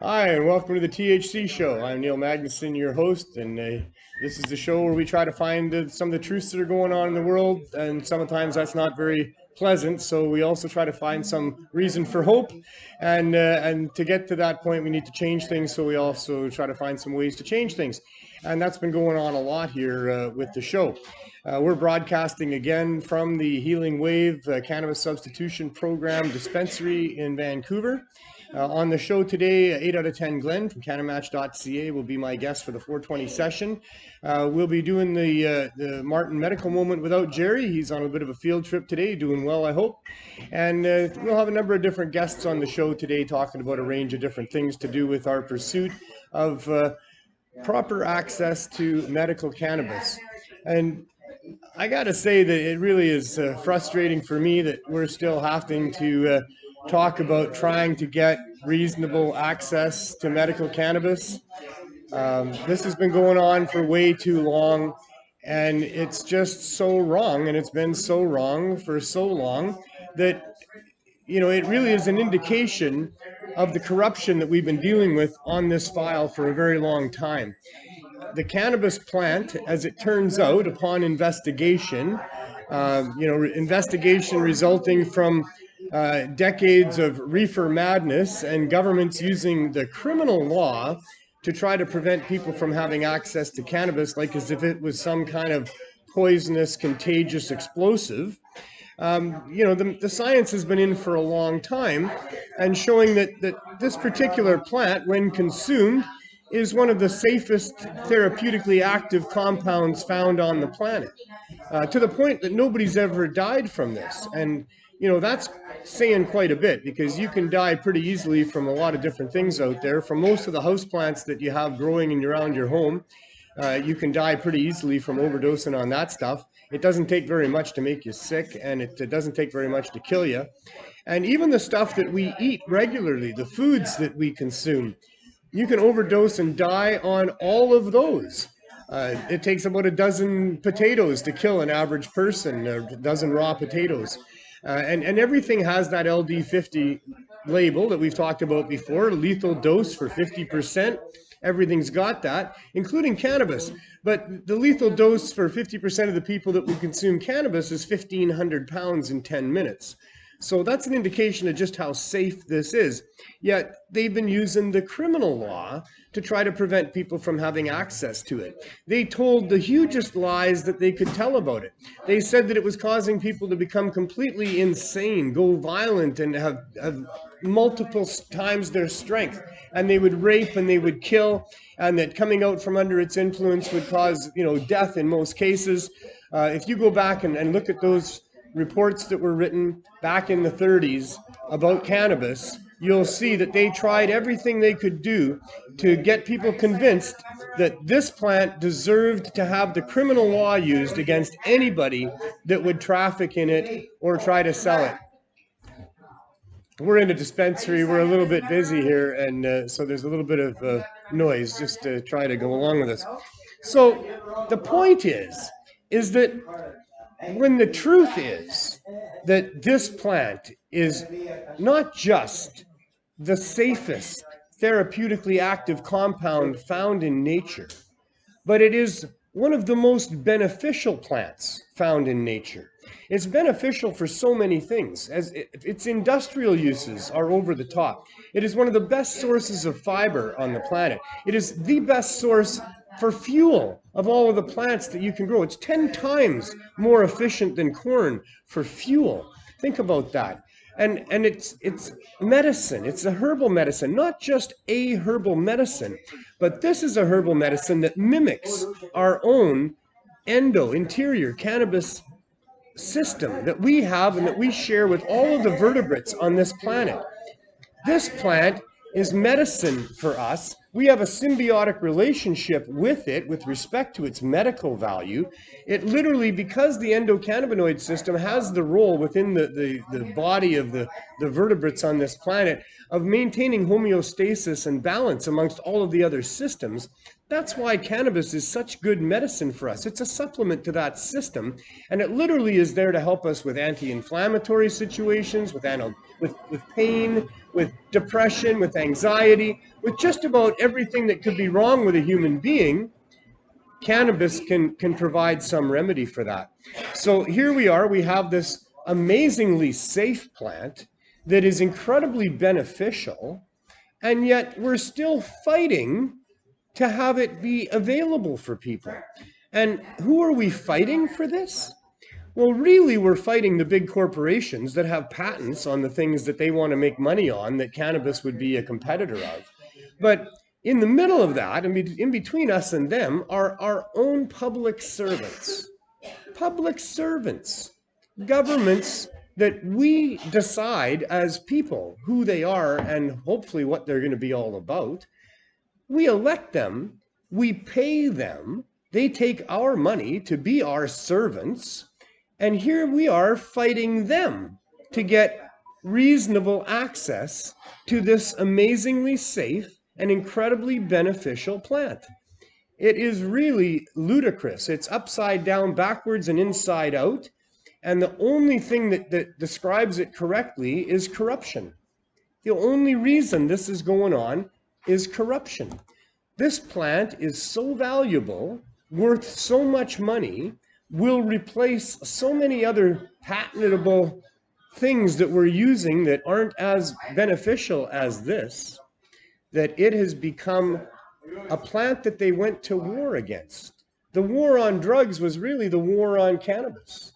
Hi, and welcome to the THC show. I'm Neil Magnuson, your host, and this is the show where we try to find some of the truths that are going on in the world, and sometimes that's not very pleasant. So we also try to find some reason for hope, and to get to that point, we need to change things. So we also try to find some ways to change things, and that's been going on a lot here with the show. We're broadcasting again from the Healing Wave Cannabis Substitution Program Dispensary in Vancouver. On the show today, 8 out of 10 Glenn from CannaMatch.ca will be my guest for the 420 session. We'll be doing the Martin Medical Moment without Jerry. He's on a bit of a field trip today, doing well, I hope. And we'll have a number of different guests on the show today talking about a range of different things to do with our pursuit of proper access to medical cannabis. And I got to say that it really is frustrating for me that we're still having to talk about trying to get reasonable access to medical cannabis. This has been going on for way too long, and it's just so wrong, and it's been so wrong for so long that, it really is an indication of the corruption that we've been dealing with on this file for a very long time. The cannabis plant, as it turns out, upon investigation, investigation resulting from decades of reefer madness and governments using the criminal law to try to prevent people from having access to cannabis, like as if it was some kind of poisonous, contagious explosive. The science has been in for a long time and showing that this particular plant, when consumed, is one of the safest therapeutically active compounds found on the planet, to the point that nobody's ever died from this. And, that's saying quite a bit, because you can die pretty easily from a lot of different things out there. From most of the houseplants that you have growing in around your home, you can die pretty easily from overdosing on that stuff. It doesn't take very much to make you sick, and it doesn't take very much to kill you. And even the stuff that we eat regularly, the foods that we consume, you can overdose and die on all of those. It takes about a dozen potatoes to kill an average person, a dozen raw potatoes. And everything has that LD50 label that we've talked about before, lethal dose for 50%. Everything's got that, including cannabis. But the lethal dose for 50% of the people that would consume cannabis is 1,500 pounds in 10 minutes. So that's an indication of just how safe this is. Yet they've been using the criminal law to try to prevent people from having access to it. They told the hugest lies that they could tell about it. They said that it was causing people to become completely insane, go violent, and have multiple times their strength. And they would rape and they would kill, and that coming out from under its influence would cause, death in most cases. If you go back and look at those reports that were written back in the 30s about cannabis, you'll see that they tried everything they could do to get people convinced that this plant deserved to have the criminal law used against anybody that would traffic in it or try to sell it. We're in a dispensary. We're a little bit busy here, and so there's a little bit of noise just to try to go along with us. So the point is that when the truth is that this plant is not just the safest therapeutically active compound found in nature, but it is one of the most beneficial plants found in nature. It's beneficial for so many things, as its industrial uses are over the top. It is one of the best sources of fiber on the planet. It is the best source for fuel of all of the plants that you can grow. It's 10 times more efficient than corn for fuel. Think about that. And it's medicine. It's a herbal medicine, not just a herbal medicine, but this is a herbal medicine that mimics our own interior cannabis system that we have and that we share with all of the vertebrates on this planet. This plant is medicine for us. We have a symbiotic relationship with it with respect to its medical value. It literally, because the endocannabinoid system has the role within the body of the vertebrates on this planet of maintaining homeostasis and balance amongst all of the other systems, That's why cannabis is such good medicine for us. It's a supplement to that system, and it literally is there to help us with anti-inflammatory situations, with pain, with depression, with anxiety, with just about everything that could be wrong with a human being. Cannabis can provide some remedy for that. So here we are, we have this amazingly safe plant that is incredibly beneficial, and yet we're still fighting to have it be available for people. And who are we fighting for this? Well, really, we're fighting the big corporations that have patents on the things that they want to make money on that cannabis would be a competitor of. But in the middle of that, and in between us and them, are our own public servants. Public servants. Governments that we decide as people who they are and hopefully what they're going to be all about. We elect them, we pay them, they take our money to be our servants, and here we are fighting them to get reasonable access to this amazingly safe and incredibly beneficial plant. It is really ludicrous. It's upside down, backwards, and inside out, and the only thing that describes it correctly is corruption. The only reason this is going on is corruption. This plant is so valuable, worth so much money, will replace so many other patentable things that we're using that aren't as beneficial as this, that it has become a plant that they went to war against. The war on drugs was really the war on cannabis.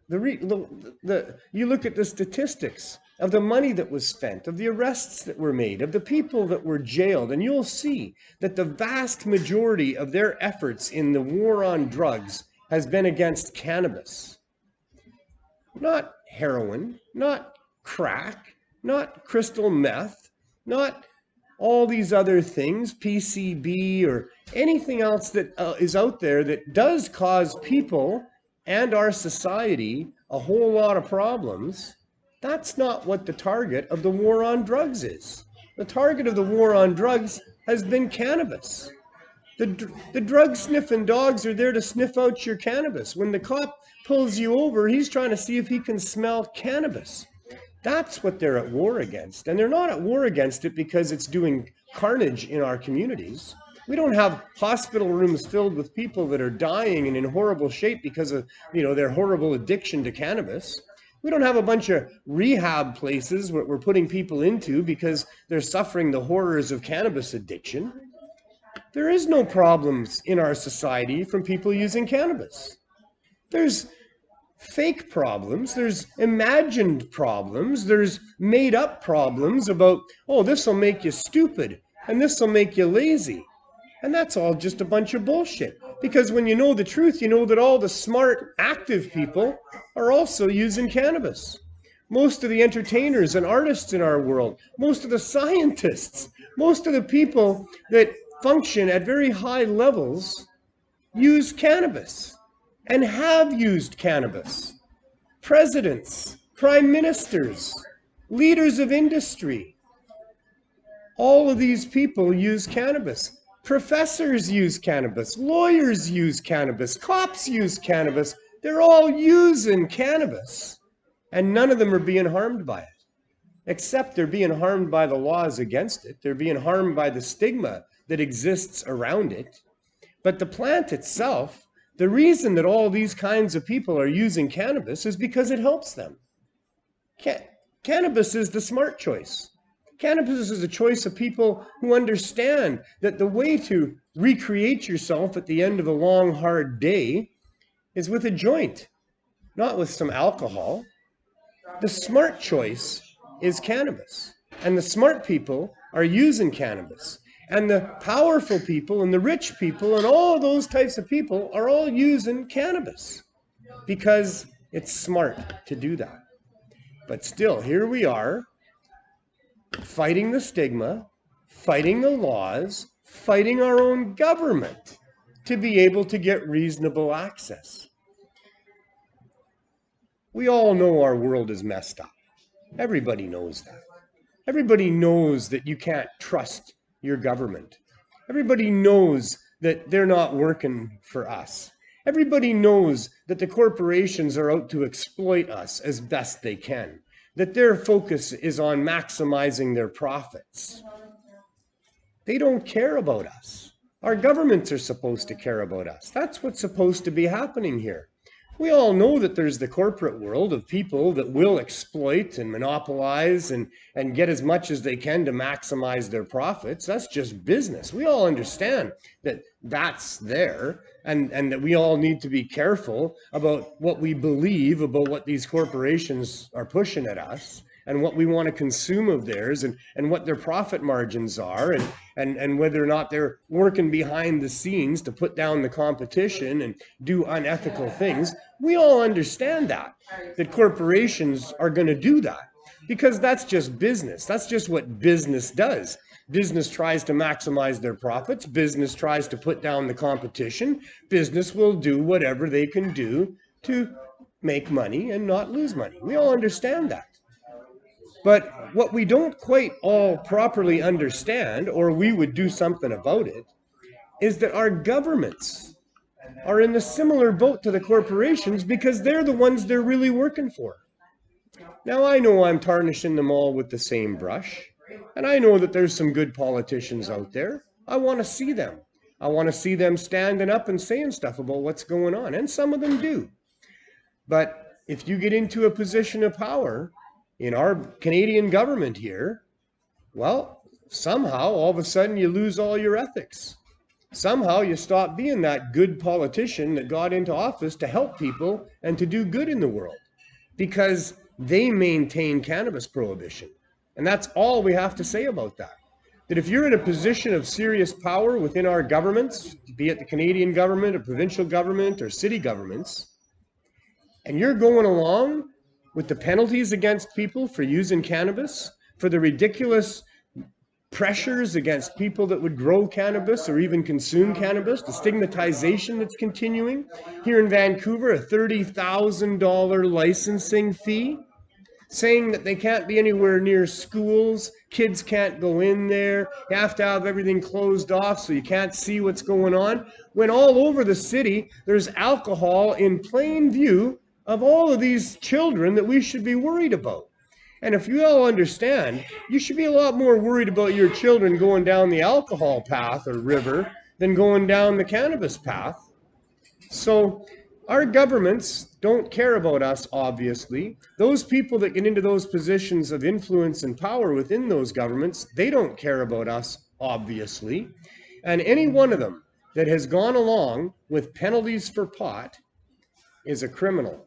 You look at the statistics of the money that was spent, of the arrests that were made, of the people that were jailed, and you'll see that the vast majority of their efforts in the war on drugs has been against cannabis. Not heroin, not crack, not crystal meth, not all these other things, PCB or anything else that is out there that does cause people and our society a whole lot of problems. That's not what the target of the war on drugs is. The target of the war on drugs has been cannabis. The drug sniffing dogs are there to sniff out your cannabis. When the cop pulls you over, he's trying to see if he can smell cannabis. That's what they're at war against. And they're not at war against it because it's doing carnage in our communities. We don't have hospital rooms filled with people that are dying and in horrible shape because of, their horrible addiction to cannabis. We don't have a bunch of rehab places where we're putting people into because they're suffering the horrors of cannabis addiction. There is no problems in our society from people using cannabis. There's fake problems, there's imagined problems, there's made up problems about, oh, this will make you stupid and this will make you lazy. And that's all just a bunch of bullshit. Because when you know the truth, you know that all the smart, active people are also using cannabis. Most of the entertainers and artists in our world, most of the scientists, most of the people that function at very high levels use cannabis and have used cannabis. Presidents, prime ministers, leaders of industry, all of these people use cannabis. Professors use cannabis, lawyers use cannabis, cops use cannabis. They're all using cannabis, and none of them are being harmed by it, except they're being harmed by the laws against it. They're being harmed by the stigma that exists around it. But the plant itself, the reason that all these kinds of people are using cannabis is because it helps them. Cannabis is the smart choice. Cannabis is a choice of people who understand that the way to recreate yourself at the end of a long, hard day is with a joint, not with some alcohol. The smart choice is cannabis, and the smart people are using cannabis. And the powerful people and the rich people and all those types of people are all using cannabis because it's smart to do that. But still, here we are, fighting the stigma, fighting the laws, fighting our own government to be able to get reasonable access. We all know our world is messed up. Everybody knows that. Everybody knows that you can't trust your government. Everybody knows that they're not working for us. Everybody knows that the corporations are out to exploit us as best they can, that their focus is on maximizing their profits. They don't care about us. Our governments are supposed to care about us. That's what's supposed to be happening here. We all know that there's the corporate world of people that will exploit and monopolize and get as much as they can to maximize their profits. That's just business. We all understand that that's there, and that we all need to be careful about what we believe about what these corporations are pushing at us, and what we want to consume of theirs, and what their profit margins are, and whether or not they're working behind the scenes to put down the competition and do unethical things. We all understand that corporations are going to do that, because that's just business. That's just what business does. Business tries to maximize their profits. Business tries to put down the competition. Business will do whatever they can do to make money and not lose money. We all understand that. But what we don't quite all properly understand, or we would do something about it, is that our governments are in a similar boat to the corporations, because they're the ones they're really working for. Now, I know I'm tarnishing them all with the same brush, and I know that there's some good politicians out there. I want to see them. I want to see them standing up and saying stuff about what's going on, and some of them do. But if you get into a position of power in our Canadian government here, well, somehow all of a sudden you lose all your ethics. Somehow you stop being that good politician that got into office to help people and to do good in the world, because they maintain cannabis prohibition. And that's all we have to say about that. That if you're in a position of serious power within our governments, be it the Canadian government or provincial government or city governments, and you're going along with the penalties against people for using cannabis, for the ridiculous pressures against people that would grow cannabis or even consume cannabis, the stigmatization that's continuing. Here in Vancouver, a $30,000 licensing fee, saying that they can't be anywhere near schools, kids can't go in there, you have to have everything closed off so you can't see what's going on, when all over the city there's alcohol in plain view of all of these children that we should be worried about. And if you all understand, you should be a lot more worried about your children going down the alcohol path or river than going down the cannabis path. So our governments don't care about us, obviously. Those people that get into those positions of influence and power within those governments, they don't care about us, obviously. And any one of them that has gone along with penalties for pot is a criminal.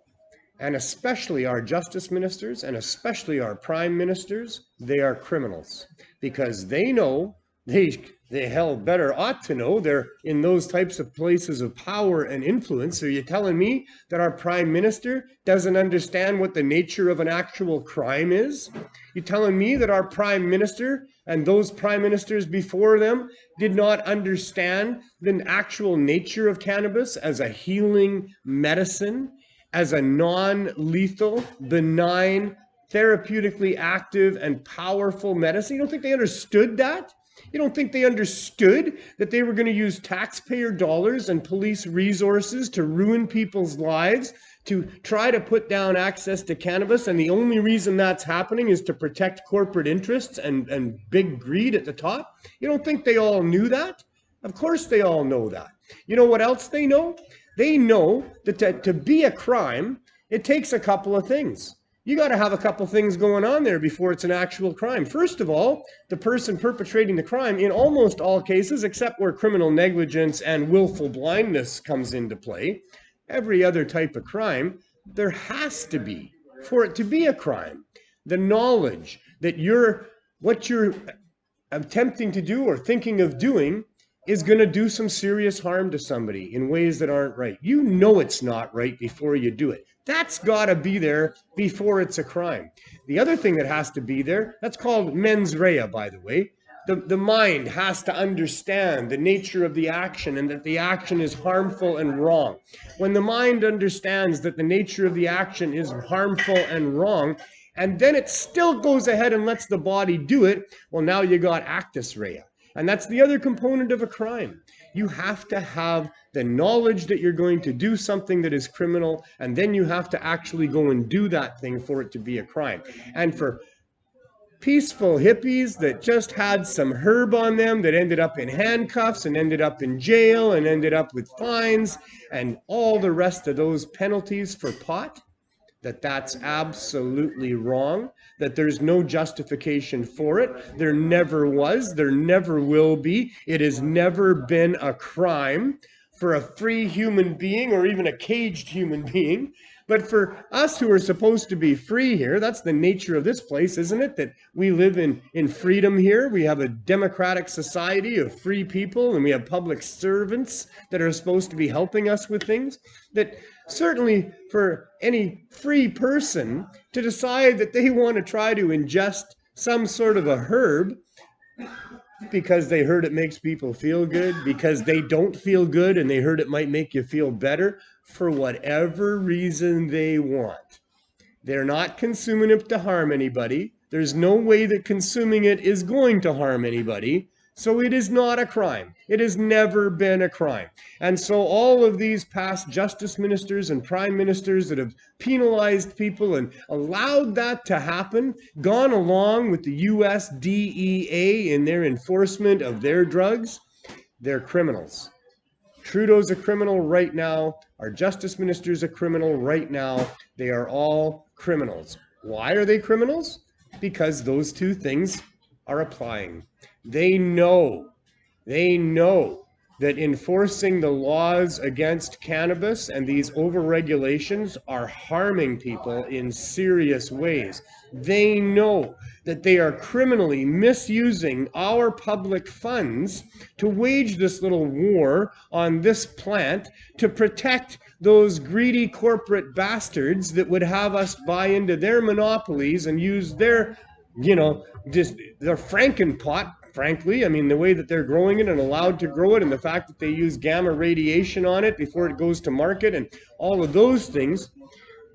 And especially our justice ministers and especially our prime ministers, they are criminals, because they know, they hell better ought to know, they're in those types of places of power and influence. So you're telling me that our prime minister doesn't understand what the nature of an actual crime is? You're telling me that our prime minister and those prime ministers before them did not understand the actual nature of cannabis as a healing medicine, as a non-lethal, benign, therapeutically active and powerful medicine? You don't think they understood that? You don't think they understood that they were going to use taxpayer dollars and police resources to ruin people's lives, to try to put down access to cannabis, and the only reason that's happening is to protect corporate interests and big greed at the top? You don't think they all knew that? Of course they all know that. You know what else they know? They know that to be a crime, it takes a couple of things. You got to have a couple things going on there before it's an actual crime. First of all, the person perpetrating the crime, in almost all cases, except where criminal negligence and willful blindness comes into play, every other type of crime, there has to be, for it to be a crime, the knowledge that what you're attempting to do or thinking of doing is going to do some serious harm to somebody in ways that aren't right. You know it's not right before you do it. That's got to be there before it's a crime. The other thing that has to be there, that's called mens rea, by the way. The mind has to understand the nature of the action and that the action is harmful and wrong. When the mind understands that the nature of the action is harmful and wrong, and then it still goes ahead and lets the body do it, well, now you got actus rea. And that's the other component of a crime. You have to have the knowledge that you're going to do something that is criminal, and then you have to actually go and do that thing for it to be a crime. And for peaceful hippies that just had some herb on them that ended up in handcuffs and ended up in jail and ended up with fines and all the rest of those penalties for pot, that's absolutely wrong, that there's no justification for it. There never was, there never will be. It has never been a crime for a free human being or even a caged human being. But for us who are supposed to be free here, that's the nature of this place, isn't it? That we live in freedom here. We have a democratic society of free people, and we have public servants that are supposed to be helping us with things. That certainly for any free person to decide that they want to try to ingest some sort of a herb because they heard it makes people feel good, because they don't feel good and they heard it might make you feel better, for whatever reason they want. They're not consuming it to harm anybody. There's no way that consuming it is going to harm anybody. So it is not a crime. It has never been a crime. And so all of these past justice ministers and prime ministers that have penalized people and allowed that to happen, gone along with the US DEA in their enforcement of their drugs, they're criminals. Trudeau's a criminal right now. Our justice minister's a criminal right now. They are all criminals. Why are they criminals? Because those two things are applying. They know that enforcing the laws against cannabis and these overregulations are harming people in serious ways. They know that they are criminally misusing our public funds to wage this little war on this plant to protect those greedy corporate bastards that would have us buy into their monopolies and use their, their Frankenpot, frankly. I mean, the way that they're growing it and allowed to grow it, and the fact that they use gamma radiation on it before it goes to market and all of those things,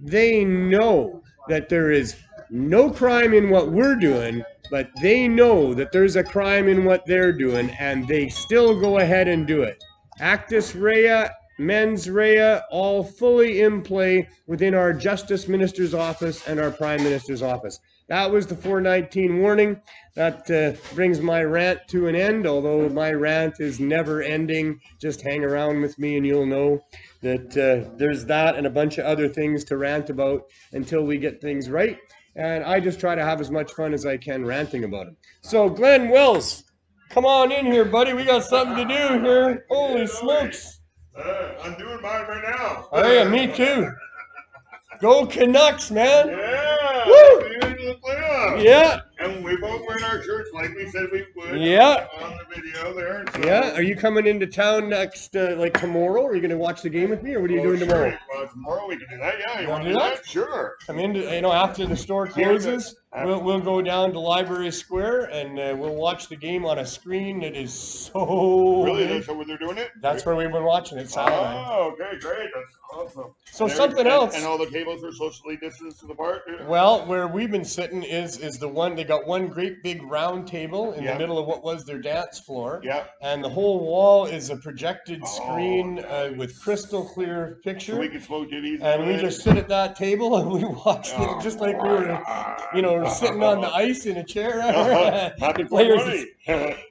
they know that there is no crime in what we're doing, but they know that there's a crime in what they're doing, and they still go ahead and do it. Actus rea, mens rea, all fully in play within our Justice Minister's office and our Prime Minister's office. That was the 419 warning. That brings my rant to an end, although my rant is never ending. Just hang around with me and you'll know that there's that and a bunch of other things to rant about until we get things right. And I just try to have as much fun as I can ranting about it. So Glenn Wells, come on in here, buddy. We got something to do here. Holy smokes. I'm doing mine right now. Oh yeah, me too. Go Canucks, man. Yeah. Woo! The playoffs. Yeah. And we both wearing our shirts like we said we would. Yeah. On the video there. So. Yeah. Are you coming into town next, like tomorrow? Are you going to watch the game with me, or what are you doing tomorrow? Sure. Well, tomorrow we can do that. Yeah. You want to do that? Sure. Come in, after the store closes, we'll go down to Library Square and we'll watch the game on a screen that is so. Really? That's where they're doing it? That's where we've been watching it. Saturday. Oh, okay, great. That's awesome. So something else. And all the tables are socially distanced apart. Well, where we've been sitting is the one. They got one great big round table in the middle of what was their dance floor. Yeah. And the whole wall is a projected screen with crystal clear picture. So we can smoke ditties. And we just sit at that table and we watched it just like we were, sitting on the ice in a chair. Happy players.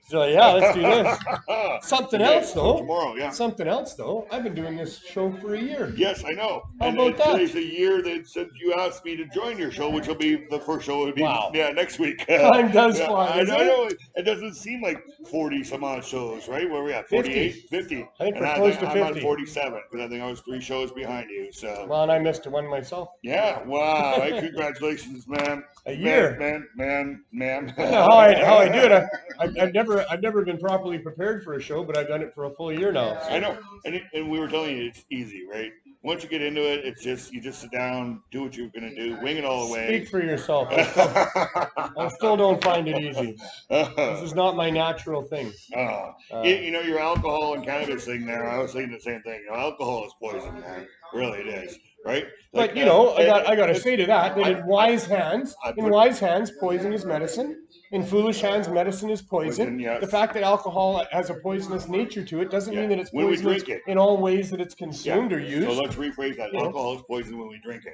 So yeah, let's do this. Something else though. Tomorrow, yeah. Something else though. I've been doing this show for a year. Yes, I know. How about that? Today's a year that since you asked me to join your show, which will be the first show would be next week. Time does fly. I know. It doesn't seem like 40 some odd shows, right? Where are we at? 48? 50. I think we're close to 50. I'm on 47 because I think I was 3 shows behind you. So. Well, and I missed one myself. Yeah. Wow. Hey, congratulations, man. A year. Man. How I do it. I've never been properly prepared for a show, but I've done it for a full year now. So. I know, and we were telling you it's easy, right? Once you get into it, it's just you just sit down, do what you're gonna do, wing it all the way. Speak for yourself. I still don't find it easy. This is not my natural thing. Your alcohol and cannabis thing there. I was saying the same thing. Alcohol is poison, man. Really, it is. right? But you know, I got to say to that in wise hands, poison is medicine. In foolish hands, medicine is poison. Yes. The fact that alcohol has a poisonous nature to it doesn't mean that it's when we poisonous drink it. in all ways that it's consumed or used. So let's rephrase that. Alcohol is poison when we drink it.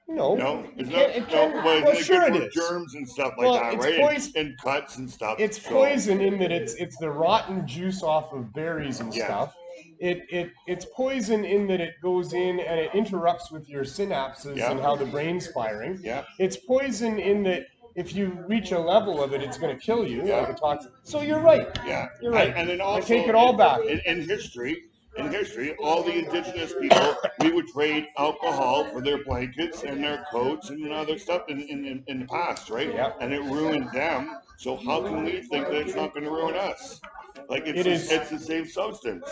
No, it's well, sure it is. Germs and stuff like that, it's right? And cuts and stuff. It's poison in that it's the rotten juice off of berries and stuff. It's poison in that it goes in and it interrupts with your synapses and how the brain's firing. Yeah. It's poison in that if you reach a level of it, it's going to kill you, like a toxin. So you're right. Yeah. You're right. And then also, I take it all back. In history, all the indigenous people, we would trade alcohol for their blankets and their coats and other stuff in the past, right? Yeah. And it ruined them. So how can we think that it's not going to ruin us? Like it's the same substance.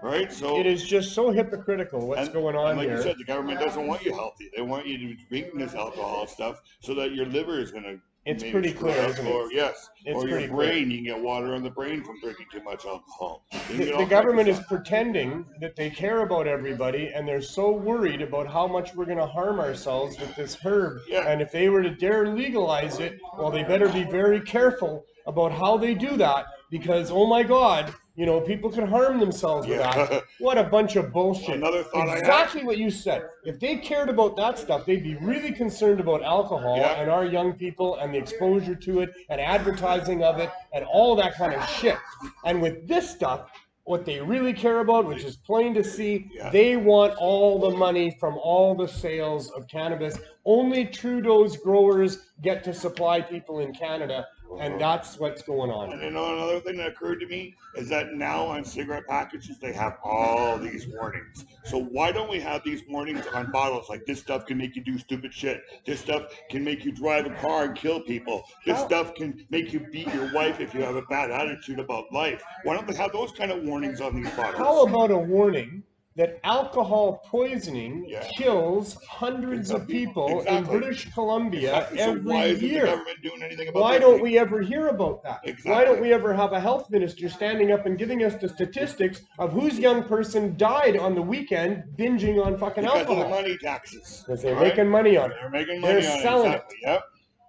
Right, so it is just so hypocritical what's going on like here. You said, the government doesn't want you healthy. They want you to be drinking this alcohol stuff so that your liver is going to. It's pretty clear, isn't it? Or yes, it's or your brain. You can get water on the brain from drinking too much alcohol. The government is pretending that they care about everybody, and they're so worried about how much we're going to harm ourselves with this herb. Yeah. And if they were to dare legalize it, well, they better be very careful about how they do that, because oh my God. You know, people can harm themselves with that. What a bunch of bullshit. Another thought exactly what you said. If they cared about that stuff, they'd be really concerned about alcohol and our young people and the exposure to it and advertising of it and all that kind of shit. And with this stuff, what they really care about, which is plain to see, they want all the money from all the sales of cannabis. Only Trudeau's growers get to supply people in Canada. And that's what's going on. And you know, another thing that occurred to me is that now on cigarette packages, they have all these warnings. So why don't we have these warnings on bottles? Like, this stuff can make you do stupid shit. This stuff can make you drive a car and kill people. This stuff can make you beat your wife if you have a bad attitude about life. Why don't they have those kind of warnings on these bottles? How about a warning that alcohol poisoning kills hundreds of people in British Columbia every why isn't year? The government doing anything about why don't we ever hear about that? Exactly. Why don't we ever have a health minister standing up and giving us the statistics of whose young person died on the weekend binging on fucking alcohol? Because of the money taxes. Because they're making money on it. They're making money on it. They're selling it. Yep.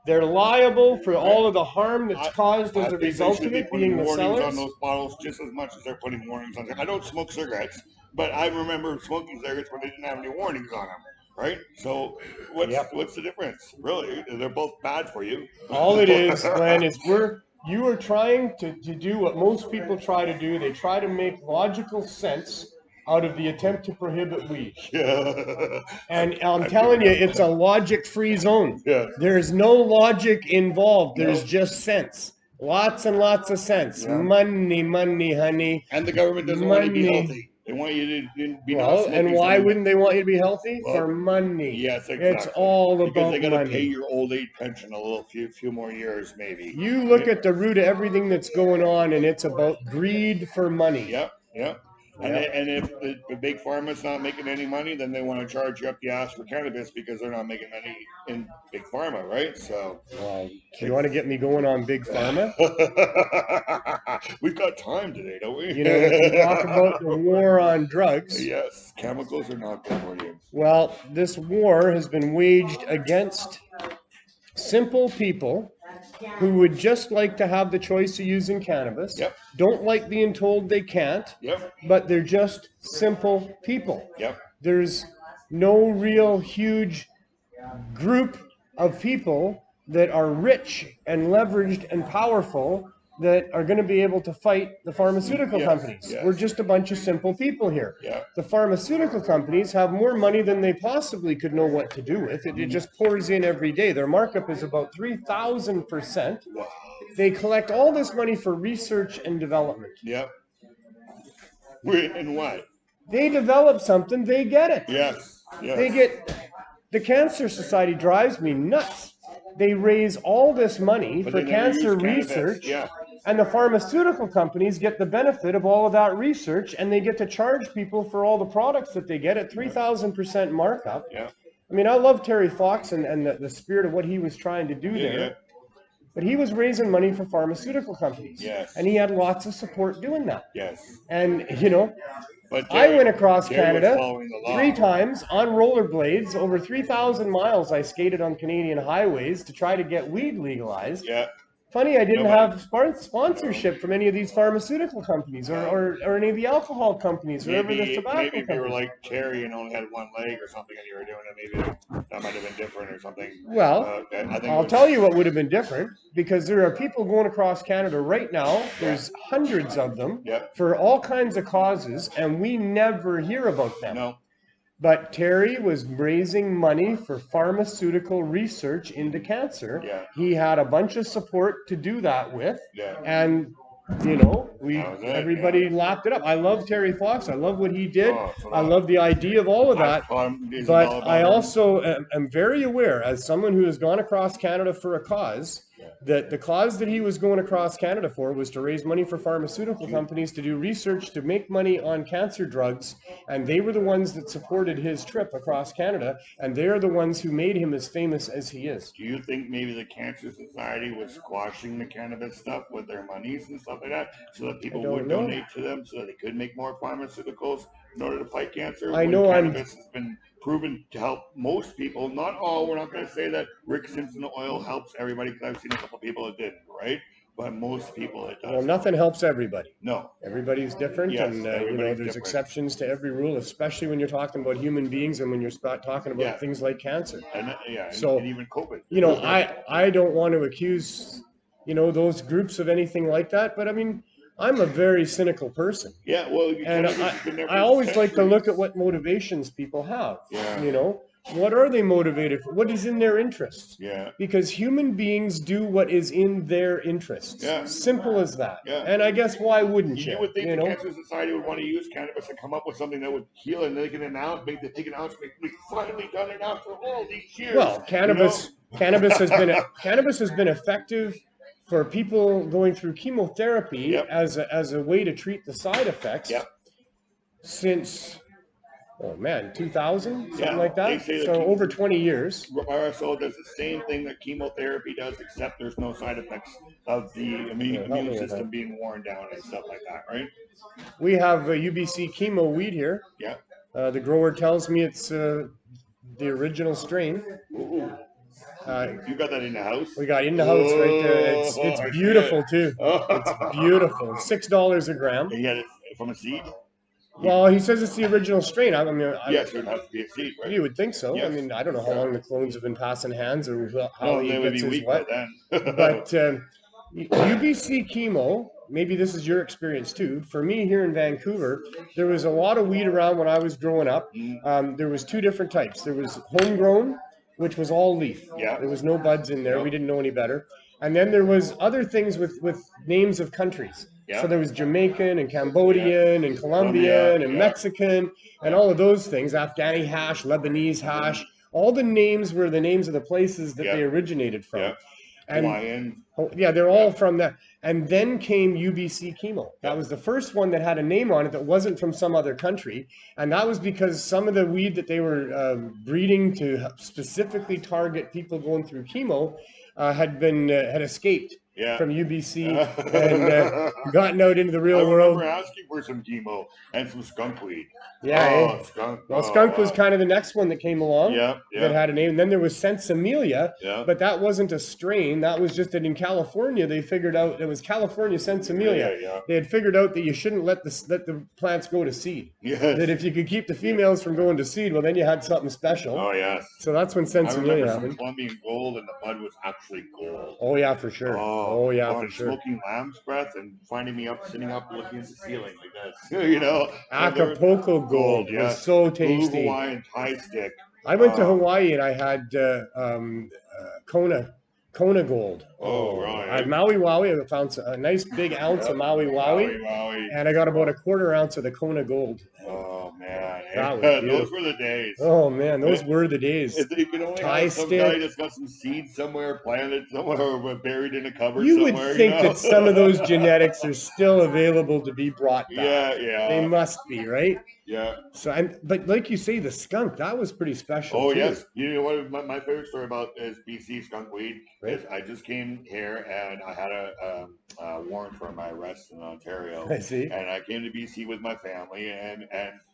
They're liable for all of the harm that's caused as a result of it being the sellers. On those bottles just as much as they're putting warnings on them. I don't smoke cigarettes, but I remember smoking cigarettes when they didn't have any warnings on them, right? So what's the difference? Really, they're both bad for you. All it is, Glenn, is you are trying to do what most people try to do. They try to make logical sense out of the attempt to prohibit weed. And I'm telling you, it's a logic-free zone. There's no logic involved. There's just sense. Lots and lots of sense. Money, money, honey. And the government doesn't want you to be healthy. They want you to be and why wouldn't they want you to be healthy? For money. Yes, exactly. It's all about money. Because they got to pay your old age pension a few more years, maybe. You look at the root of everything that's going on, and it's about greed for money. Yep. And if the big pharma's not making any money, then they want to charge you up the ass for cannabis because they're not making money in big pharma, right? So, you want to get me going on big pharma? We've got time today, don't we? You know, we talk about the war on drugs. Yes, chemicals are not good for you. Well, this war has been waged against simple people who would just like to have the choice of using cannabis, don't like being told they can't, but they're just simple people. There's no real huge group of people that are rich and leveraged and powerful that are going to be able to fight the pharmaceutical companies. We're just a bunch of simple people here. The pharmaceutical companies have more money than they possibly could know what to do with. It just pours in every day. Their markup is about 3,000%. They collect all this money for research and development. And what? They develop something, they get it. They get... The Cancer Society drives me nuts. They raise all this money for cancer research, and the pharmaceutical companies get the benefit of all of that research, and they get to charge people for all the products that they get at 3,000% markup. I mean, I love Terry Fox and the spirit of what he was trying to do there, but he was raising money for pharmaceutical companies, and he had lots of support doing that. And, you know, But I went across Terry was Canada following the law. 3 times on rollerblades. Over 3,000 miles I skated on Canadian highways to try to get weed legalized. Yeah. Funny, I didn't Nobody- have sponsorship from any of these pharmaceutical companies or any of the alcohol companies or ever the tobacco maybe if you were companies. like Terry and only had one leg or something and you were doing it, maybe that might have been different or something. Well, I think I'll tell you what would have been different, because there are people going across Canada right now. There's hundreds of them for all kinds of causes, and we never hear about them. No. But Terry was raising money for pharmaceutical research into cancer. Yeah. He had a bunch of support to do that with. Yeah. And, you know, everybody lapped it up. I love Terry Fox. I love what he did. I love the idea of all of that. But I also am very aware, as someone who has gone across Canada for a cause, that the cause that he was going across Canada for was to raise money for pharmaceutical companies to do research to make money on cancer drugs. And they were the ones that supported his trip across Canada. And they're the ones who made him as famous as he is. Do you think maybe the Cancer Society was squashing the cannabis stuff with their monies and stuff like that so that people would donate to them so that they could make more pharmaceuticals in order to fight cancer? I know cannabis has been proven to help most people, not all. We're not going to say that Rick Simpson oil helps everybody, because I've seen a couple people that didn't, right? But most people it does. Well, nothing helps everybody. No. Everybody's different, and you know, there's exceptions to every rule, especially when you're talking about human beings and when you're talking about things like cancer. And, so, and even COVID. You know, I don't want to accuse, you know, those groups of anything like that, but I mean, I'm a very cynical person. Yeah, well, and I always like to look at what motivations people have. Yeah. You know, what are they motivated for? What is in their interests? Yeah. Because human beings do what is in their interests. Yeah. Simple as that. Yeah. And I guess why wouldn't you? You would think the Cancer Society would want to use cannabis to come up with something that would heal, and they can announce, make the big announcement, we've finally done it after all these years. Well, cannabis has been effective for people going through chemotherapy as a way to treat the side effects since, oh man, 2000, something like that. So over 20 years. RSO does the same thing that chemotherapy does, except there's no side effects of the immune system being worn down and stuff like that, right? We have UBC Chemo Weed here. Yeah. The grower tells me it's the original strain. Ooh. You got that in the house? We got in the house right there. It's beautiful too. It's beautiful. $6 a gram. You got it from a seed? Well, he says it's the original strain. I mean, yes, it has to be a seed, right? You would think so. Yes. I mean, I don't know how long the clones have been passing hands or how he they would gets be his weak what. by then. But UBC Chemo, maybe this is your experience too. For me here in Vancouver, there was a lot of weed around when I was growing up. There was 2 different types. There was homegrown, which was all leaf. Yeah. There was no buds in there. We didn't know any better. And then there was other things with names of countries. Yeah. So there was Jamaican and Cambodian and Colombian and Mexican and all of those things. Afghani hash, Lebanese hash. All the names were the names of the places that they originated from. Yeah. And Hawaiian. Yeah, they're all from that. And then came UBC Chemo. That was the first one that had a name on it that wasn't from some other country. And that was because some of the weed that they were breeding to specifically target people going through chemo had escaped from UBC and gotten out into the real world. I remember asking for some chemo and some skunk weed. Yeah. Skunk. Well, skunk was kind of the next one that came along that had a name. And then there was Sensimilia, but that wasn't a strain. That was just that in California, they figured out it was California Sensimilia. They had figured out that you shouldn't let the plants go to seed. That if you could keep the females from going to seed, well, then you had something special. Oh, yes. So that's when Sensimilia happened. Some Colombian gold, and the bud was actually gold. Oh, yeah, for sure. Oh, yeah, for sure. Smoking lamb's breath and finding me sitting up looking at the ceiling like that. You know, Acapulco gold was so tasty. Blue Hawaiian Thai stick. I went to Hawaii and I had Kona gold. Oh, right. I had Maui Wowie. I found a nice big ounce of Maui Wowie. And I got about a 1/4 ounce of the Kona gold. Oh, man. That was Those beautiful. were the days. Oh man, those were the days. If you can only Tie have some guy stick. that's got some seeds somewhere planted somewhere or buried in a cupboard You would somewhere, think that some of those genetics are still available to be brought back. Yeah, They must be, right? yeah. So, but like you say, the skunk, that was pretty special Oh too. yes, you know what? My favorite story about is BC skunk weed. Right. Is I just came here and I had a warrant for my arrest in Ontario, I see. and I came to BC with my family, and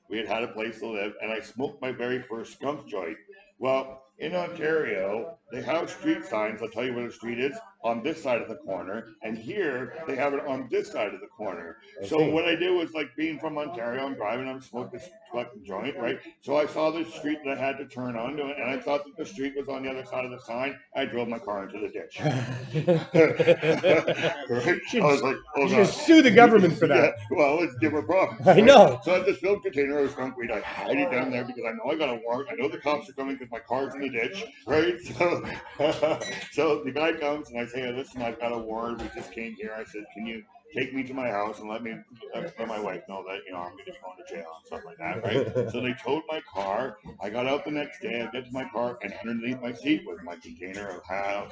we had a place to live, and I smoked my very first skunk joint. Well, in Ontario, they have street signs. I'll tell you where the street is on this side of the corner, and here they have it on this side of the corner. So what I did was, like, being from Ontario, I'm driving, I'm smoking this fucking joint, right? So I saw this street that I had to turn onto it, and I thought that the street was on the other side of the sign. I drove my car into the ditch. Right? I was like, oh you god. should sue the government for that. Yeah, well, it's different problems. I know. So I had this filled container of skunk weed. I hide it down there because I know I got a warrant. I know the cops are coming because my car's in the ditch, right? So, so the guy comes and I say, hey, listen, I've got a warrant. We just came here. I said, can you take me to my house and let my wife know that, you know, I'm going to be going to jail and stuff like that, right? So they towed my car. I got out the next day. I get to my car, and underneath my seat was my container of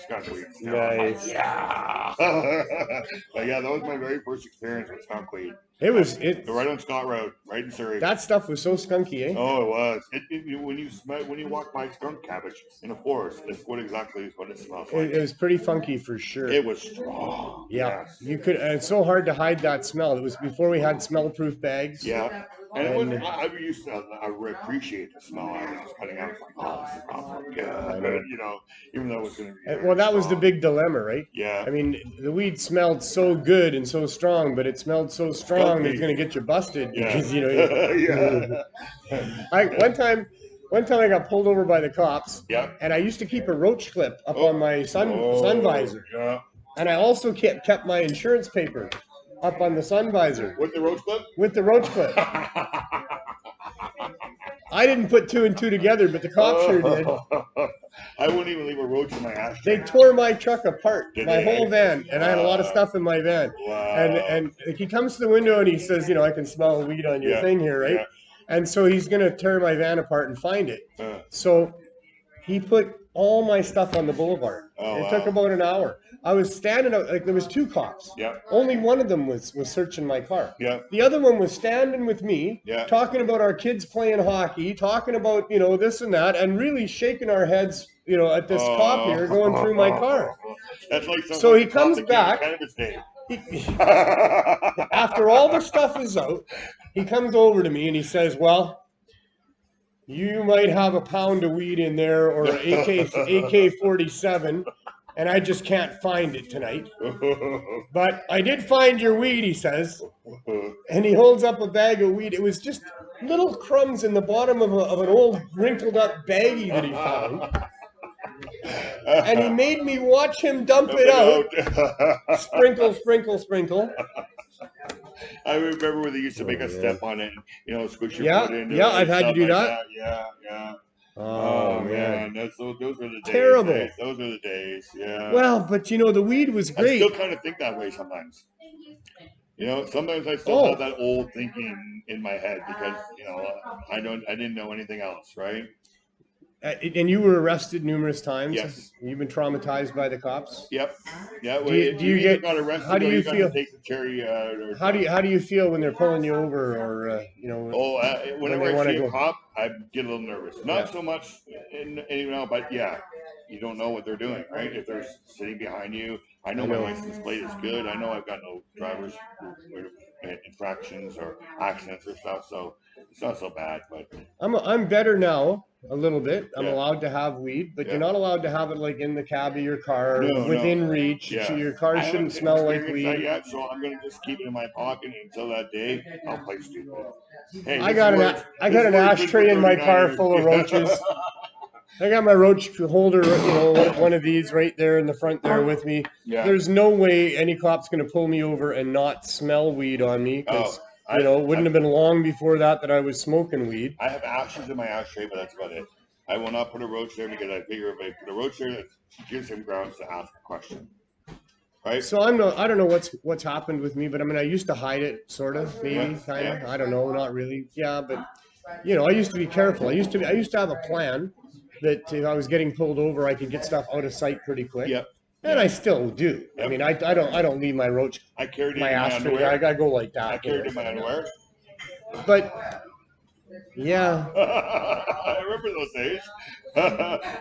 skunk weed. Nice. Like, yeah. But yeah, that was my very first experience with skunk weed. It right on Scott Road, right in Surrey. That stuff was so skunky, eh? Oh, it was. When you walk by skunk cabbage in a forest, that's exactly what it smells like. It was pretty funky for sure. It was strong. Yeah, yes. you could. It's so hard to hide that smell. It was before we had smell-proof bags. Yeah. And I used to appreciate the smell. I was just cutting out, like, oh, this smells so good. You know, even though it was going to be. Well, that was the big dilemma, right? Yeah. I mean, the weed smelled so good and so strong, but it smelled so strong that it's going to get you busted because, you know. Yeah. One time I got pulled over by the cops. Yeah. And I used to keep a roach clip up on my sun visor. Yeah. And I also kept my insurance paper up on the sun visor. With the roach clip? With the roach clip. I didn't put two and two together, but the cops sure did. I wouldn't even leave a roach in my ashtray. They tore my truck apart, my whole van, and I had a lot of Wow. stuff in my van. Wow. And he comes to the window and he says, you know, I can smell weed on your thing here, right? Yeah. And so he's going to tear my van apart and find it. So he put all my stuff on the boulevard. It took about an hour. I was standing out, like there was two cops. Yeah. Only one of them was searching my car. Yeah. The other one was standing with me, talking about our kids playing hockey, talking about, you know, this and that, and really shaking our heads, you know, at this cop here going through my car. That's like so he comes back. Cannabis Day. After all the stuff is out, he comes over to me and he says, well, you might have a pound of weed in there or an AK-47, and I just can't find it tonight. But I did find your weed, he says. And he holds up a bag of weed. It was just little crumbs in the bottom of an old wrinkled up baggie that he found. And he made me watch him dump it out. Sprinkle, sprinkle, sprinkle. I remember when they used to make us step on it and, you know, squish your foot into it. Yeah, I've had to do that. Yeah. Oh man, those were the days. Terrible. Those were the days. Yeah. Well, but you know, the weed was great. I still kind of think that way sometimes. You know, sometimes I still have that old thinking in my head because, you know, I didn't know anything else, right? And you were arrested numerous times. Yes. You've been traumatized by the cops. Yep. Yeah. Well, do you get got arrested? How do you feel? Take the cherry, how do you feel when they're pulling you over, or you know? Whenever I see a cop, I get a little nervous. Not so much but yeah, you don't know what they're doing, right? If they're sitting behind you, I know my license plate is good. I know I've got no driver's infractions or accidents or stuff, so it's not so bad. But I'm better now. A little bit. I'm allowed to have weed, but you're not allowed to have it like in the cab of your car, within reach. Yeah. Your car shouldn't smell like weed. That yet, so I'm gonna just keep it in my pocket until that day. I'll play stupid. Hey, I got an ashtray in my car full of roaches. I got my roach holder, you know, one of these right there in the front there with me. Yeah. There's no way any cop's gonna pull me over and not smell weed on me, because you know, it wouldn't have been long before that I was smoking weed. I have ashes in my ashtray, but that's about it. I will not put a roach there because I figure if I put a roach there, that gives him grounds to ask a question. Right? So I don't know what's happened with me, but I mean, I used to hide it, sort of, maybe, kind of. I don't know, not really. Yeah, but you know, I used to be careful. I used to have a plan that if I was getting pulled over, I could get stuff out of sight pretty quick. Yep. And I still do. Yep. I mean, I don't leave my roach. I carried my it in my ashtray. underwear. I gotta go like that. I carried it in my underwear. But yeah, I remember those days.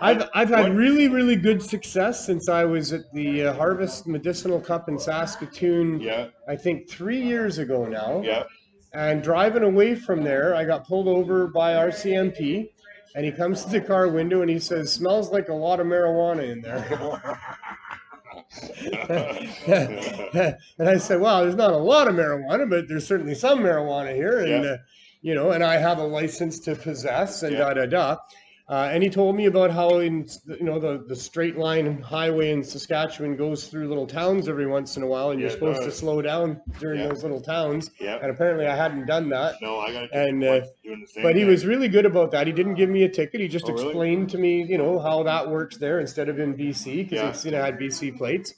I've had really good success since I was at the Harvest Medicinal Cup in Saskatoon. Yeah. I think 3 years ago now. Yeah. And driving away from there, I got pulled over by RCMP, and he comes to the car window and he says, "Smells like a lot of marijuana in there." And I said, "Well, there's not a lot of marijuana, but there's certainly some marijuana here, and you know, and I have a license to possess, and da da da." And he told me about how the straight line highway in Saskatchewan goes through little towns every once in a while, and you're supposed to slow down during those little towns. And apparently I hadn't done that. No, I got to and doing the same but he thing. was really good about that. He didn't give me a ticket. He just explained to me, you know, how that works there instead of in BC, because he'd seen I had BC plates.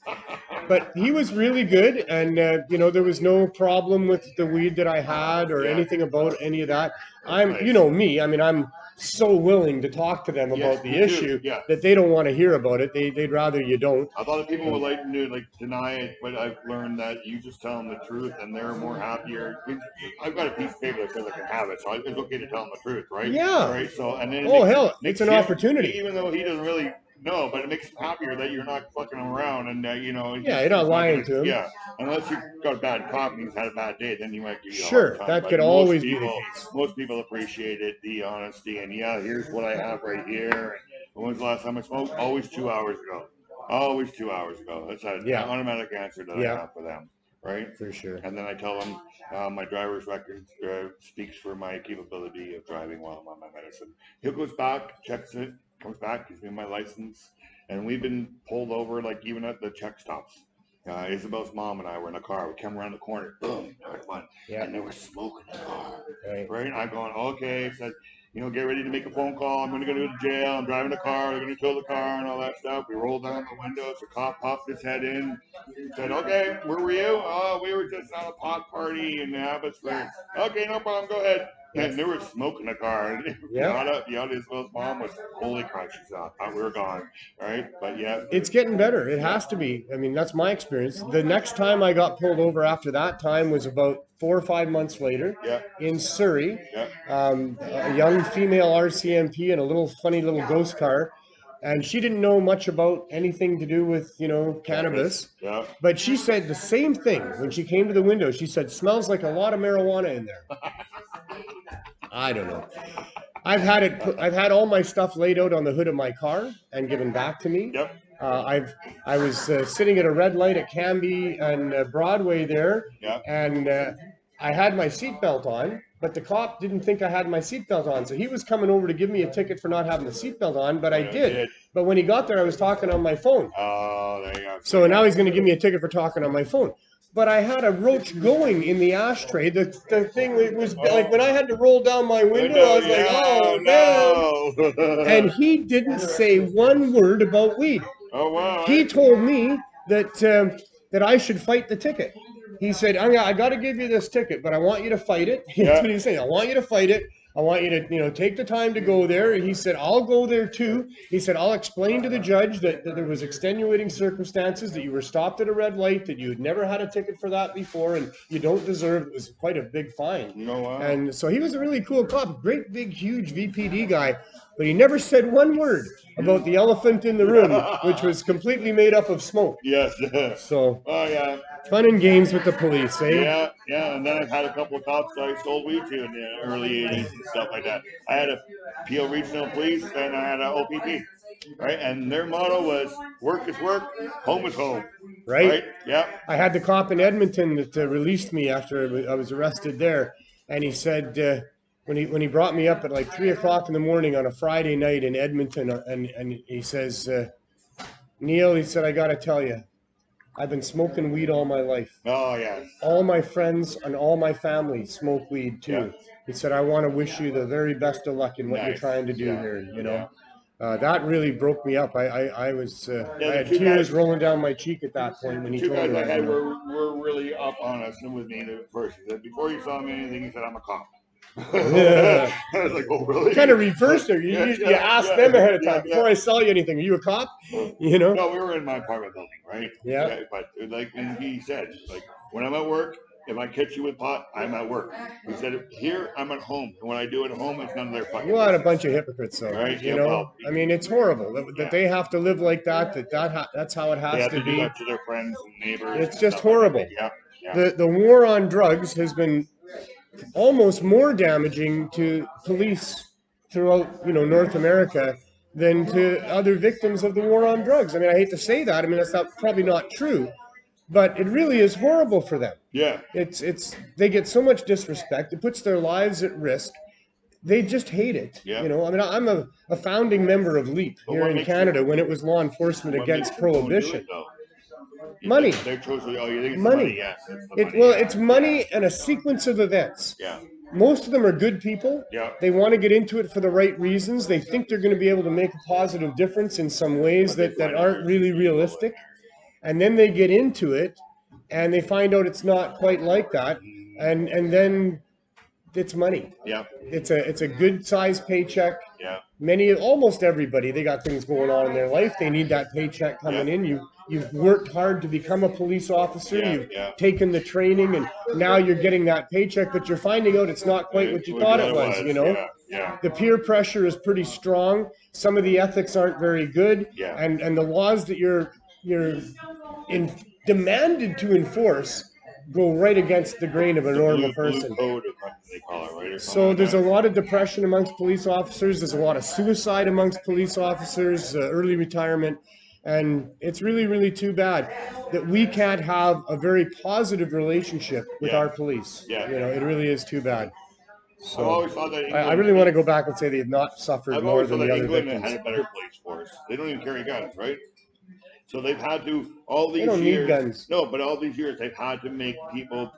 But he was really good, and you know, there was no problem with the weed that I had or anything about any of that. You know me. I mean, I'm so willing to talk to them about the issue that they don't want to hear about it. They'd rather you don't. A lot of people would like to deny it, but I've learned that you just tell them the truth, and they're more happier. I've got a piece of paper that says I can have it, so it's okay to tell them the truth, right? Yeah. Right. So and then it's an opportunity. Even though he doesn't really know, but it makes him happier that you're not fucking him around, and you know. Yeah, you're not lying to him. Yeah, unless you've got a bad cough and he's had a bad day, then he might give you a hard time. That could always be the case. Most people appreciated the honesty, and here's what I have right here. And when was the last time I smoked? Always 2 hours ago. Always 2 hours ago. That's an automatic answer that I have for them, right? For sure. And then I tell them my driver's record speaks for my capability of driving while I'm on my medicine. He goes back, checks it, comes back, gives me my license, and we've been pulled over, like even at the check stops. Isabel's mom and I were in a car. We came around the corner, boom, and they were smoking the car. Right? And I'm going, okay, said, you know, get ready to make a phone call. I'm going to go to jail. I'm driving the car. They're going to tow the car and all that stuff. We rolled down the windows. The cop popped his head in. Said, okay, where were you? Oh, we were just at a pot party in Abbotsford. Okay, no problem. Go ahead. And they were smoking the car. Isabel's mom was, holy crap, she thought we were gone, right? But it's getting better. It has to be. I mean, that's my experience. The next time I got pulled over after that time was about 4 or 5 months later in Surrey. A young female RCMP in a funny little ghost car. And she didn't know much about anything to do with, you know, cannabis. But she said the same thing when she came to the window. She said, "Smells like a lot of marijuana in there." I don't know. I've had all my stuff laid out on the hood of my car and given back to me. I was sitting at a red light at Canby and Broadway there, and I had my seatbelt on, but the cop didn't think I had my seatbelt on, so he was coming over to give me a ticket for not having the seatbelt on, but I did. But when he got there, I was talking on my phone. Oh, there you go. So now he's going to give me a ticket for talking on my phone. But I had a roach going in the ashtray. The thing was like when I had to roll down my window, I was like, oh no. And he didn't say one word about weed. Oh wow. He told me that I should fight the ticket. He said, I got to give you this ticket, but I want you to fight it. That's what he was saying. I want you to fight it. I want you to, you know, take the time to go there. He said, I'll go there too. He said, I'll explain to the judge that there was extenuating circumstances, that you were stopped at a red light, that you had never had a ticket for that before, and you don't deserve, it was quite a big fine. No, wow. And so he was a really cool cop, great big huge VPD guy, but he never said one word about the elephant in the room, which was completely made up of smoke. Yes. So. Oh yeah. Fun and games with the police, eh? Yeah, and then I've had a couple of cops that I sold weed to in the early 80s and stuff like that. I had a Peel Regional Police and I had an OPP, right? And their motto was, work is work, home is home. Right? Yeah. I had the cop in Edmonton that released me after I was arrested there, and he said, when he brought me up at like 3 o'clock in the morning on a Friday night in Edmonton, and he says, Neil, he said, I got to tell you, I've been smoking weed all my life. Oh, yes. All my friends and all my family smoke weed too. Yeah. He said, I want to wish you the very best of luck in what you're trying to do here, you know. That really broke me up. I was I had tears rolling down my cheek at that point when he told me. The 2 guys I had were really up on us and with me at first. He said, before you saw me anything, he said, I'm a cop. Yeah. I was like, oh, really? Kind of reversed it. You ask them ahead of time before I sell you anything. Are you a cop? You know? No, we were in my apartment building, right? Yeah. But like, and he said, like, when I'm at work, if I catch you with pot, I'm at work. He said, here, I'm at home. And when I do it at home, it's none of their fucking You had a business. bunch of hypocrites, though. Right? You Yeah, know? well, I mean, it's horrible that they have to live like that. That's how it they has have to to do be. that to their friends and neighbors. It's and just stuff like horrible. that. Yeah. The war on drugs has been almost more damaging to police throughout North America than to other victims of the war on drugs. I mean, I hate to say that. I mean, that's probably not true, but it really is horrible for them. Yeah. It's they get so much disrespect. It puts their lives at risk. They just hate it. Yeah. You know, I mean, I'm a founding member of LEAP But here what in makes Canada them- when it was law enforcement What against makes them go and do prohibition. it, though? Money. They're totally, oh, you think it's Money. money? Yes, it's the money. Well, yeah. it's money and a sequence of events. Yeah. Most of them are good people. Yeah. They want to get into it for the right reasons. They think they're going to be able to make a positive difference in some ways that aren't really realistic. And then they get into it and they find out it's not quite like that. And then it's money. Yeah. It's a good sized paycheck. Yeah. Almost everybody, they got things going on in their life. They need that paycheck coming in. You've worked hard to become a police officer. You've taken the training, and now you're getting that paycheck. But you're finding out it's not quite what you thought it was. You know, the peer pressure is pretty strong. Some of the ethics aren't very good, and the laws that you're demanded to enforce go right against the grain of a normal person. Blue code, they call it, right? So there's a lot of depression amongst police officers. There's a lot of suicide amongst police officers, early retirement. And it's really, really too bad that we can't have a very positive relationship with our police. Yeah. You know, it really is too bad. So I've always thought that I really want to go back and say they have not suffered more than the other England victims. had a better police force. They don't even carry guns, right? So they've had to all these They don't years. need guns. No, but all these years they've had to make people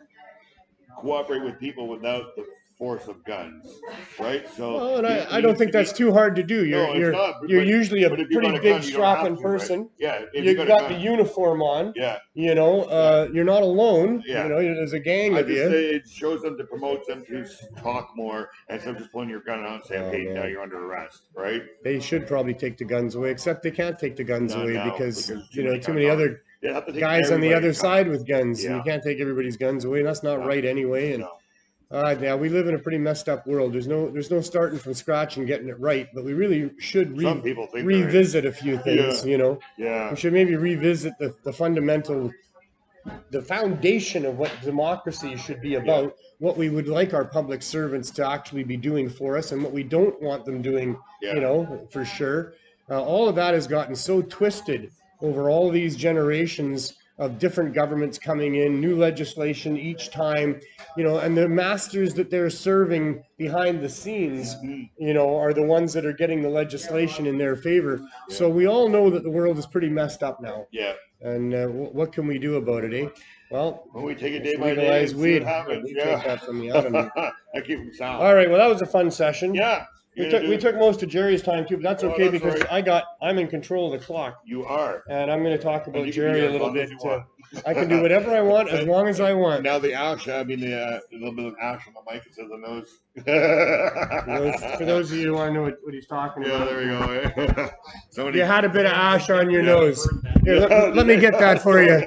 cooperate with people without the force of guns, right? So well, and I don't think that's too hard to do. You're usually a pretty big strapping person. Right? Yeah, you've got the uniform on. Yeah, you know, you're not alone. Yeah, you know, there's a gang of you. It shows them, to promote them to talk more instead of just pulling your gun out and saying, "Hey, now you're under arrest," right? They should probably take the guns away, except they can't take the guns away because you know too many other guys on the other side with guns, and you can't take everybody's guns away. That's not right anyway. And yeah, we live in a pretty messed up world. There's no starting from scratch and getting it right, but we really should revisit a few things. You know, we should maybe revisit the fundamental, the foundation of what democracy should be about, what we would like our public servants to actually be doing for us, and what we don't want them doing. You know, for sure. All of that has gotten so twisted over all these generations of different governments coming in, new legislation each time, you know, and the masters that they're serving behind the scenes, you know, are the ones that are getting the legislation in their favor. So we all know that the world is pretty messed up now. Yeah. And what can we do about it, eh? Well, when we take it day by day, weed. Happens. Take that from me. I don't know. I keep them sound. All right. Well, that was a fun session. Yeah. We took most of Jerry's time too, but that's okay because I'm in control of the clock. You are. And I'm going to talk about Jerry a little bit. I can do whatever I want as long as I want. Now the ash, the little bit of ash on the mic instead of the nose. For those of you who want to know what he's talking about. Yeah, there we go. You had a bit of ash on your nose. Here, let me get that for you.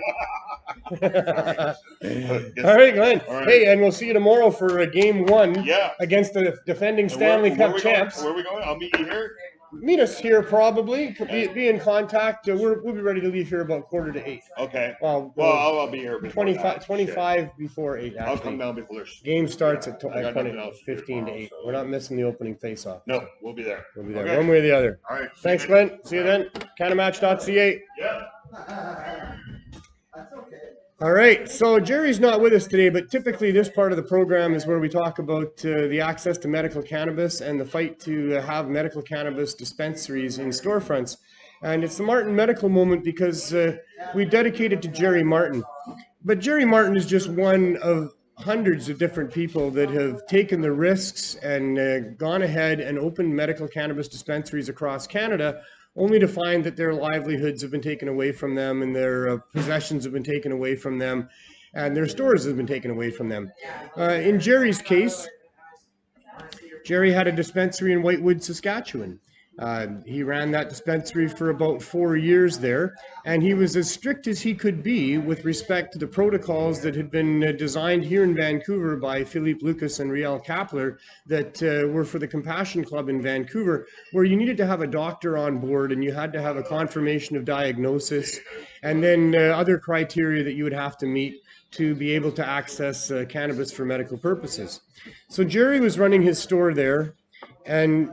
All right, Glenn. Right. Hey, and we'll see you tomorrow for game 1 against the defending Stanley Cup champs. Where are we going? I'll meet you here. Meet us here probably. Be in contact. We'll be ready to leave here about 7:45. Okay. Well, I'll be here. 25 before 8. Actually. I'll come down before. Game starts at 15 to 8. So. We're not missing the opening face-off. No, we'll be there. We'll be there, one way or the other. All right. Thanks, Glenn. See you then. CannaMatch.ca. Yeah. That's okay. All right, so Jerry's not with us today, but typically this part of the program is where we talk about the access to medical cannabis and the fight to have medical cannabis dispensaries in storefronts. And it's the Martin Medical moment because we dedicate it to Jerry Martin. But Jerry Martin is just one of hundreds of different people that have taken the risks and gone ahead and opened medical cannabis dispensaries across Canada, only to find that their livelihoods have been taken away from them and their possessions have been taken away from them and their stores have been taken away from them. In Jerry's case, Jerry had a dispensary in Whitewood, Saskatchewan. He ran that dispensary for about 4 years there, and he was as strict as he could be with respect to the protocols that had been designed here in Vancouver by Philippe Lucas and Riel Kapler that were for the Compassion Club in Vancouver, where you needed to have a doctor on board and you had to have a confirmation of diagnosis, and then other criteria that you would have to meet to be able to access cannabis for medical purposes. So Jerry was running his store there, and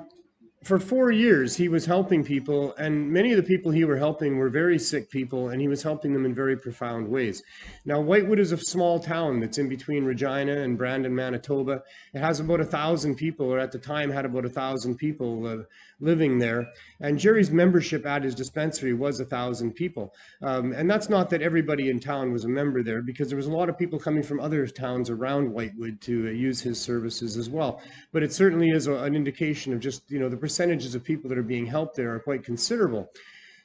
for 4 years, he was helping people, and many of the people he were helping were very sick people, and he was helping them in very profound ways. Now, Whitewood is a small town that's in between Regina and Brandon, Manitoba. It has about 1,000 people, or at the time had about 1,000 people living there. And Jerry's membership at his dispensary was 1,000 people. And that's not that everybody in town was a member there, because there was a lot of people coming from other towns around Whitewood to use his services as well. But it certainly is an indication of just, the percentages of people that are being helped there are quite considerable.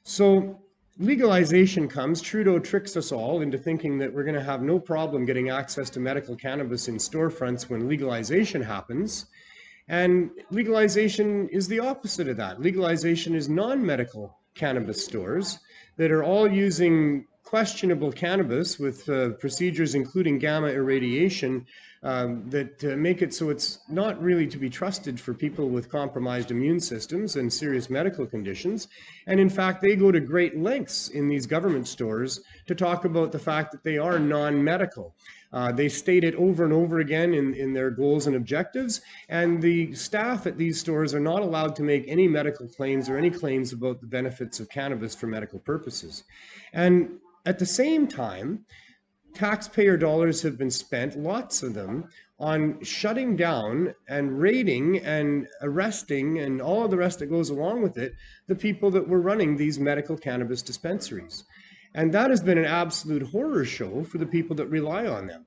So legalization comes. Trudeau tricks us all into thinking that we're going to have no problem getting access to medical cannabis in storefronts when legalization happens. And legalization is the opposite of that. Legalization is non-medical cannabis stores that are all using questionable cannabis with procedures including gamma irradiation that make it so it's not really to be trusted for people with compromised immune systems and serious medical conditions. And in fact, they go to great lengths in these government stores to talk about the fact that they are non-medical. They state it over and over again in their goals and objectives, and the staff at these stores are not allowed to make any medical claims or any claims about the benefits of cannabis for medical purposes. And at the same time, taxpayer dollars have been spent, lots of them, on shutting down and raiding and arresting and all of the rest that goes along with it, the people that were running these medical cannabis dispensaries. And that has been an absolute horror show for the people that rely on them.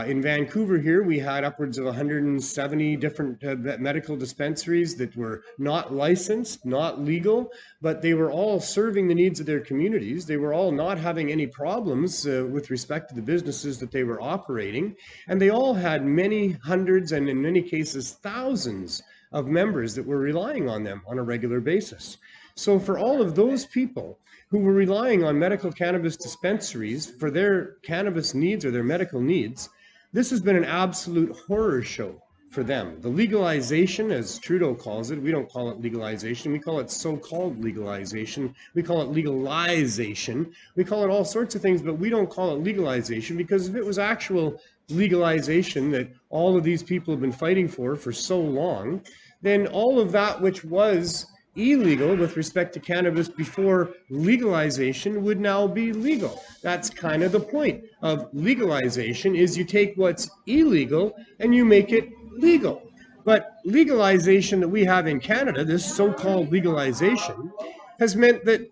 In Vancouver here, we had upwards of 170 different medical dispensaries that were not licensed, not legal, but they were all serving the needs of their communities. They were all not having any problems with respect to the businesses that they were operating. And they all had many hundreds and in many cases thousands of members that were relying on them on a regular basis. So for all of those people who were relying on medical cannabis dispensaries for their cannabis needs or their medical needs, this has been an absolute horror show for them. The legalization, as Trudeau calls it, we don't call it legalization, we call it so-called legalization, we call it legalization, we call it all sorts of things, but we don't call it legalization, because if it was actual legalization that all of these people have been fighting for so long, then all of that which was illegal with respect to cannabis before legalization would now be legal. That's kind of the point of legalization, is you take what's illegal and you make it legal. But legalization that we have in Canada, this so-called legalization, has meant that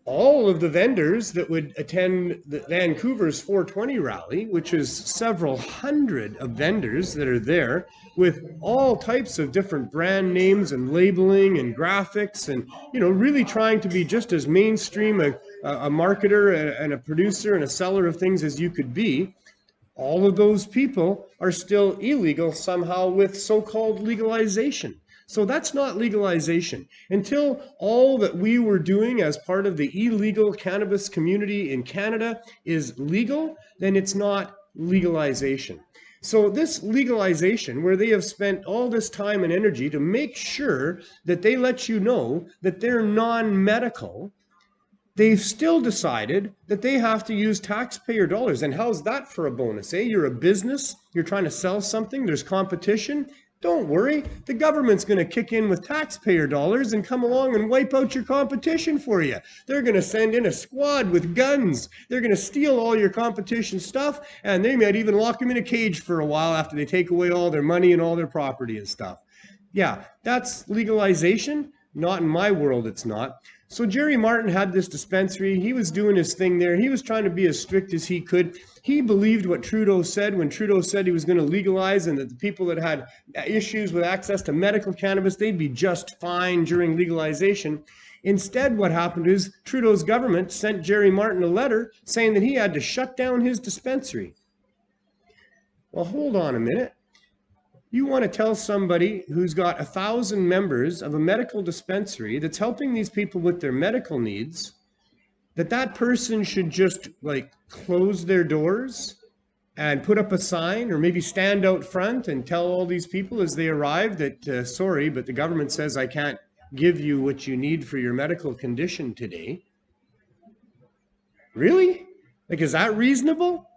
all of the vendors that would attend the Vancouver's 420 rally, which is several hundred of vendors that are there with all types of different brand names and labeling and graphics and, really trying to be just as mainstream a marketer and a producer and a seller of things as you could be. All of those people are still illegal somehow with so-called legalization. So that's not legalization. Until all that we were doing as part of the illegal cannabis community in Canada is legal, then it's not legalization. So this legalization, where they have spent all this time and energy to make sure that they let you know that they're non-medical, they've still decided that they have to use taxpayer dollars. And how's that for a bonus, eh? You're a business, you're trying to sell something, there's competition. Don't worry, the government's going to kick in with taxpayer dollars and come along and wipe out your competition for you. They're going to send in a squad with guns. They're going to steal all your competition stuff, and they might even lock them in a cage for a while after they take away all their money and all their property and stuff. Yeah, that's legalization. Not in my world, it's not. So Jerry Martin had this dispensary. He was doing his thing there. He was trying to be as strict as he could. He believed what Trudeau said when Trudeau said he was going to legalize, and that the people that had issues with access to medical cannabis, they'd be just fine during legalization. Instead, what happened is Trudeau's government sent Jerry Martin a letter saying that he had to shut down his dispensary. Well, hold on a minute. You want to tell somebody who's got 1,000 members of a medical dispensary that's helping these people with their medical needs, that that person should just like close their doors and put up a sign, or maybe stand out front and tell all these people as they arrive that, sorry, but the government says I can't give you what you need for your medical condition today. Really? Like, is that reasonable?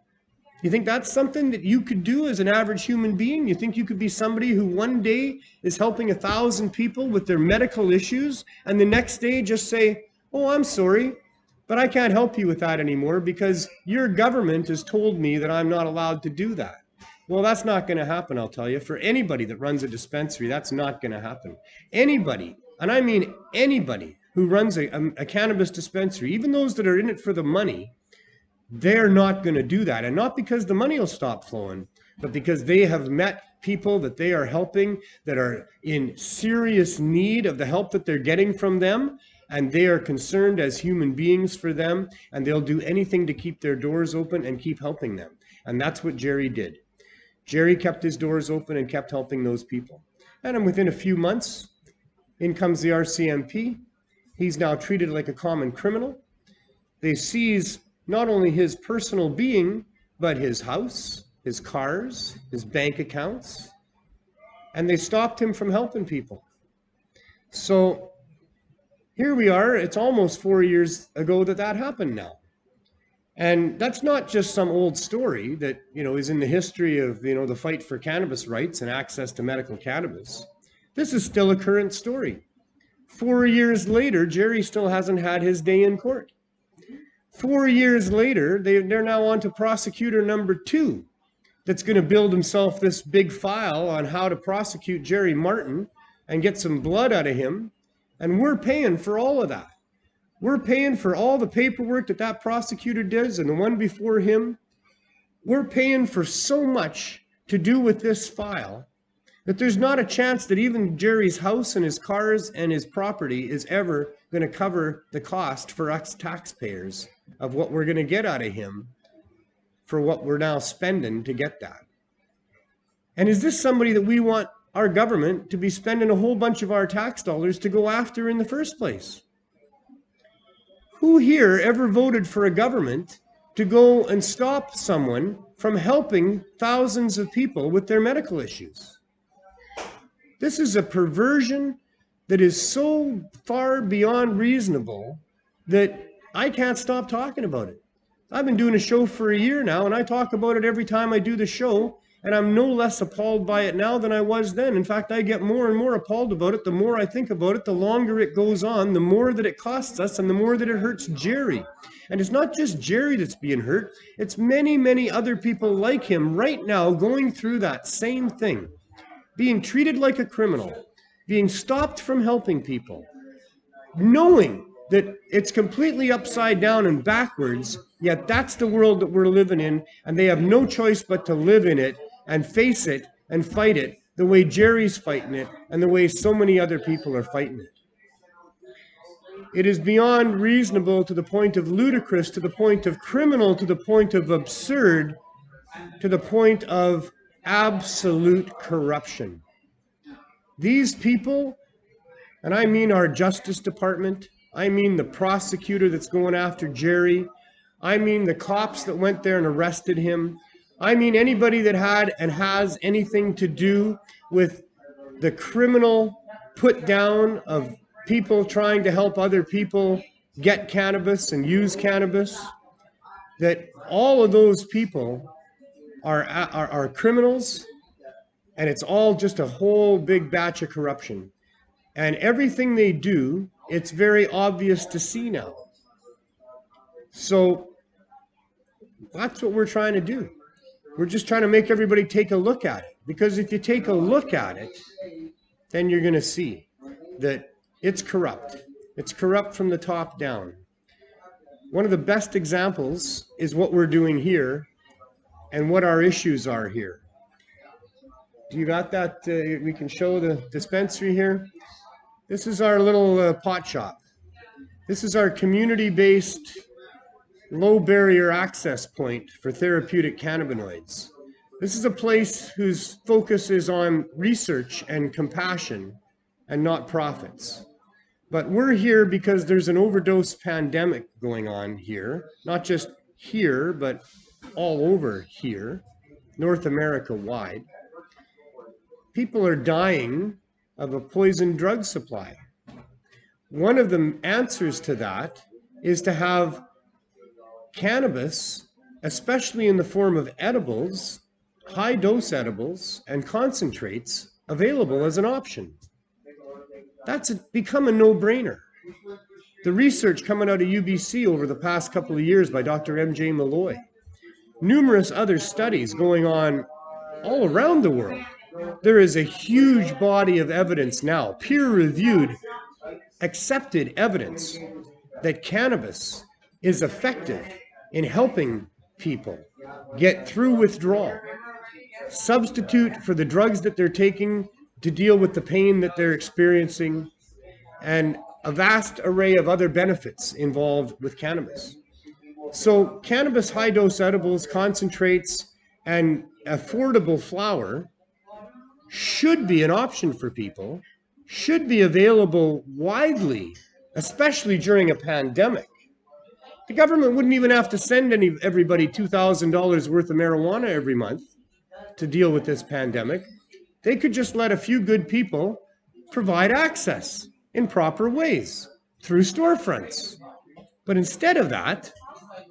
You think that's something that you could do as an average human being? You think you could be somebody who one day is helping 1,000 people with their medical issues and the next day just say, oh, I'm sorry, but I can't help you with that anymore because your government has told me that I'm not allowed to do that. Well, that's not going to happen, I'll tell you. For anybody that runs a dispensary, that's not going to happen. Anybody, and I mean anybody who runs a cannabis dispensary, even those that are in it for the money, they're not going to do that. And not because the money will stop flowing, but because they have met people that they are helping that are in serious need of the help that they're getting from them. And they are concerned as human beings for them, and they'll do anything to keep their doors open and keep helping them. And that's what Jerry did. Jerry kept his doors open and kept helping those people. And within a few months, in comes the RCMP. He's now treated like a common criminal. They seize not only his personal being, but his house, his cars, his bank accounts, and they stopped him from helping people. So here we are, it's almost 4 years ago that happened now. And that's not just some old story that, is in the history of, the fight for cannabis rights and access to medical cannabis. This is still a current story. 4 years later, Jerry still hasn't had his day in court. 4 years later, they're now on to prosecutor number 2 that's going to build himself this big file on how to prosecute Jerry Martin and get some blood out of him. And we're paying for all of that. We're paying for all the paperwork that prosecutor does and the one before him. We're paying for so much to do with this file that there's not a chance that even Jerry's house and his cars and his property is ever going to cover the cost for us taxpayers of what we're going to get out of him for what we're now spending to get that. And is this somebody that we want our government to be spending a whole bunch of our tax dollars to go after in the first place? Who here ever voted for a government to go and stop someone from helping thousands of people with their medical issues? This is a perversion that is so far beyond reasonable that I can't stop talking about it. I've been doing a show for a year now, and I talk about it every time I do the show, and I'm no less appalled by it now than I was then. In fact, I get more and more appalled about it. The more I think about it, the longer it goes on, the more that it costs us and the more that it hurts Jerry. And it's not just Jerry that's being hurt. It's many, many other people like him right now going through that same thing, being treated like a criminal, being stopped from helping people, knowing that it's completely upside down and backwards, yet that's the world that we're living in, and they have no choice but to live in it and face it and fight it the way Jerry's fighting it and the way so many other people are fighting it. It is beyond reasonable to the point of ludicrous, to the point of criminal, to the point of absurd, to the point of absolute corruption. These people, and I mean our Justice Department, I mean the prosecutor that's going after Jerry, I mean the cops that went there and arrested him, I mean anybody that had and has anything to do with the criminal put down of people trying to help other people get cannabis and use cannabis, that all of those people are criminals, and it's all just a whole big batch of corruption. And everything they do, it's very obvious to see now. So that's what we're trying to do. We're just trying to make everybody take a look at it. Because if you take a look at it, then you're going to see that it's corrupt. It's corrupt from the top down. One of the best examples is what we're doing here and what our issues are here. Do you got that? We can show the dispensary here. This is our little pot shop. This is our community-based low barrier access point for therapeutic cannabinoids. This is a place whose focus is on research and compassion and not profits. But we're here because there's an overdose pandemic going on here, not just here, but all over here, North America wide. People are dying of a poison drug supply. One of the answers to that is to have cannabis, especially in the form of edibles, high dose edibles and concentrates, available as an option. That's become a no-brainer. The research coming out of UBC over the past couple of years by Dr. M.J. Malloy, numerous other studies going on all around the world. There is a huge body of evidence now, peer-reviewed, accepted evidence that cannabis is effective in helping people get through withdrawal, substitute for the drugs that they're taking to deal with the pain that they're experiencing, and a vast array of other benefits involved with cannabis. So cannabis high-dose edibles, concentrates, and affordable flower should be an option for people, should be available widely, especially during a pandemic. The government wouldn't even have to send everybody $2,000 worth of marijuana every month to deal with this pandemic. They could just let a few good people provide access in proper ways through storefronts. But instead of that,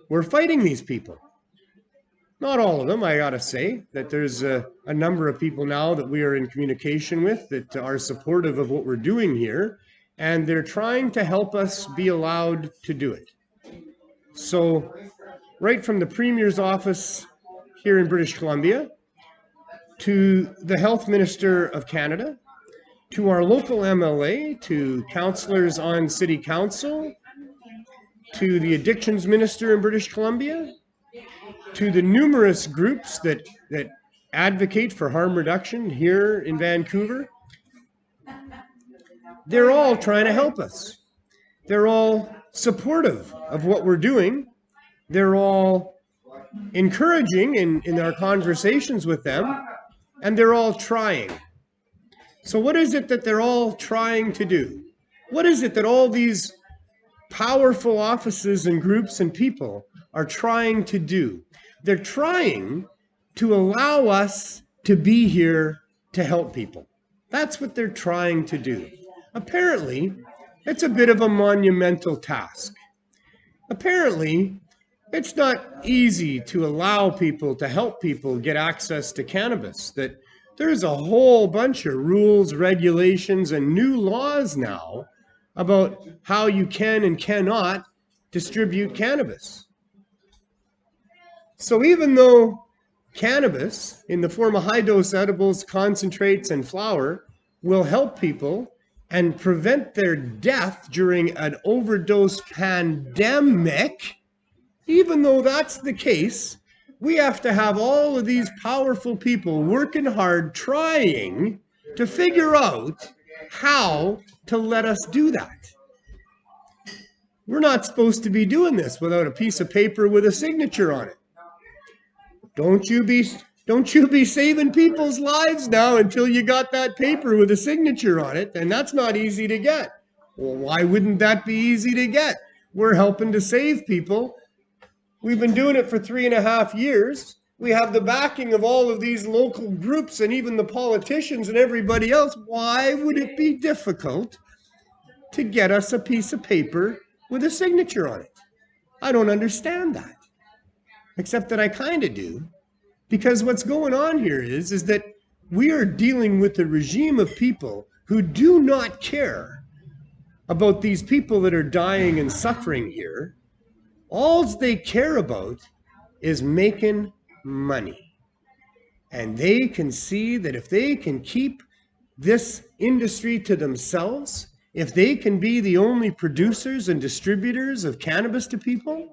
we're fighting these people. Not all of them, I gotta say, that there's a number of people now that we are in communication with that are supportive of what we're doing here, and they're trying to help us be allowed to do it. So right from the Premier's office here in British Columbia, to the Health Minister of Canada, to our local MLA, to councillors on City Council, to the Addictions Minister in British Columbia, to the numerous groups that advocate for harm reduction here in Vancouver. They're all trying to help us. They're all supportive of what we're doing. They're all encouraging in our conversations with them, and they're all trying. So what is it that they're all trying to do? What is it that all these powerful offices and groups and people are trying to do? They're trying to allow us to be here to help people. That's what they're trying to do. Apparently, it's a bit of a monumental task. Apparently, it's not easy to allow people to help people get access to cannabis, that there's a whole bunch of rules, regulations, and new laws now about how you can and cannot distribute cannabis. So even though cannabis, in the form of high-dose edibles, concentrates, and flower, will help people and prevent their death during an overdose pandemic, even though that's the case, we have to have all of these powerful people working hard, trying to figure out how to let us do that. We're not supposed to be doing this without a piece of paper with a signature on it. Don't you be saving people's lives now until you got that paper with a signature on it, and that's not easy to get. Well, why wouldn't that be easy to get? We're helping to save people. We've been doing it for 3.5 years. We have the backing of all of these local groups and even the politicians and everybody else. Why would it be difficult to get us a piece of paper with a signature on it? I don't understand that. Except that I kind of do. Because what's going on here is that we are dealing with a regime of people who do not care about these people that are dying and suffering here. All they care about is making money. And they can see that if they can keep this industry to themselves, if they can be the only producers and distributors of cannabis to people,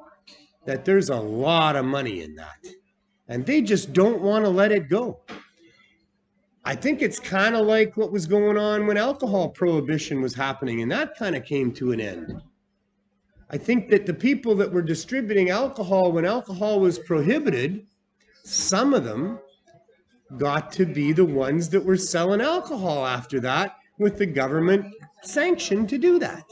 that there's a lot of money in that. And they just don't want to let it go. I think it's kind of like what was going on when alcohol prohibition was happening, and that kind of came to an end. I think that the people that were distributing alcohol when alcohol was prohibited, some of them got to be the ones that were selling alcohol after that, with the government sanction to do that.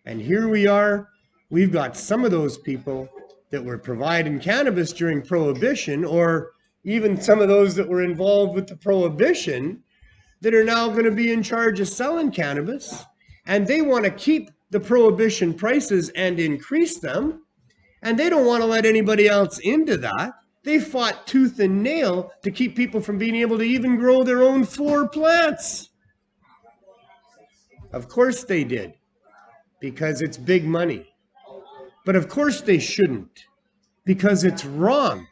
And here we are, we've got some of those people that were providing cannabis during Prohibition, or even some of those that were involved with the Prohibition, that are now going to be in charge of selling cannabis, and they want to keep the Prohibition prices and increase them, and they don't want to let anybody else into that. They fought tooth and nail to keep people from being able to even grow their own 4 plants. Of course they did, because it's big money. But of course they shouldn't, because it's wrong.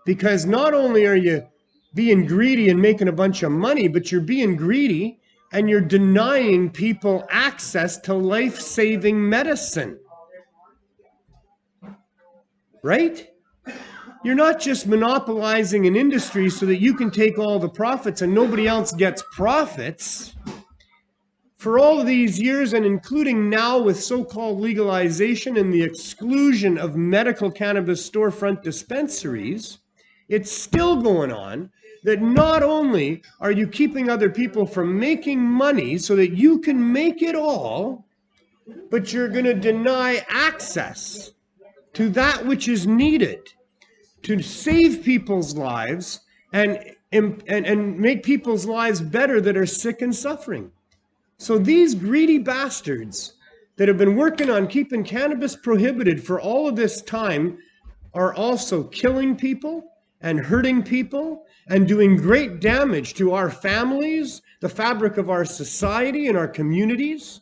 Because not only are you being greedy and making a bunch of money, but you're being greedy and you're denying people access to life-saving medicine. Right? You're not just monopolizing an industry so that you can take all the profits and nobody else gets profits. For all of these years, and including now with so-called legalization and the exclusion of medical cannabis storefront dispensaries, it's still going on that not only are you keeping other people from making money so that you can make it all, but you're going to deny access to that which is needed to save people's lives and make people's lives better that are sick and suffering. So these greedy bastards that have been working on keeping cannabis prohibited for all of this time are also killing people and hurting people and doing great damage to our families, the fabric of our society and our communities.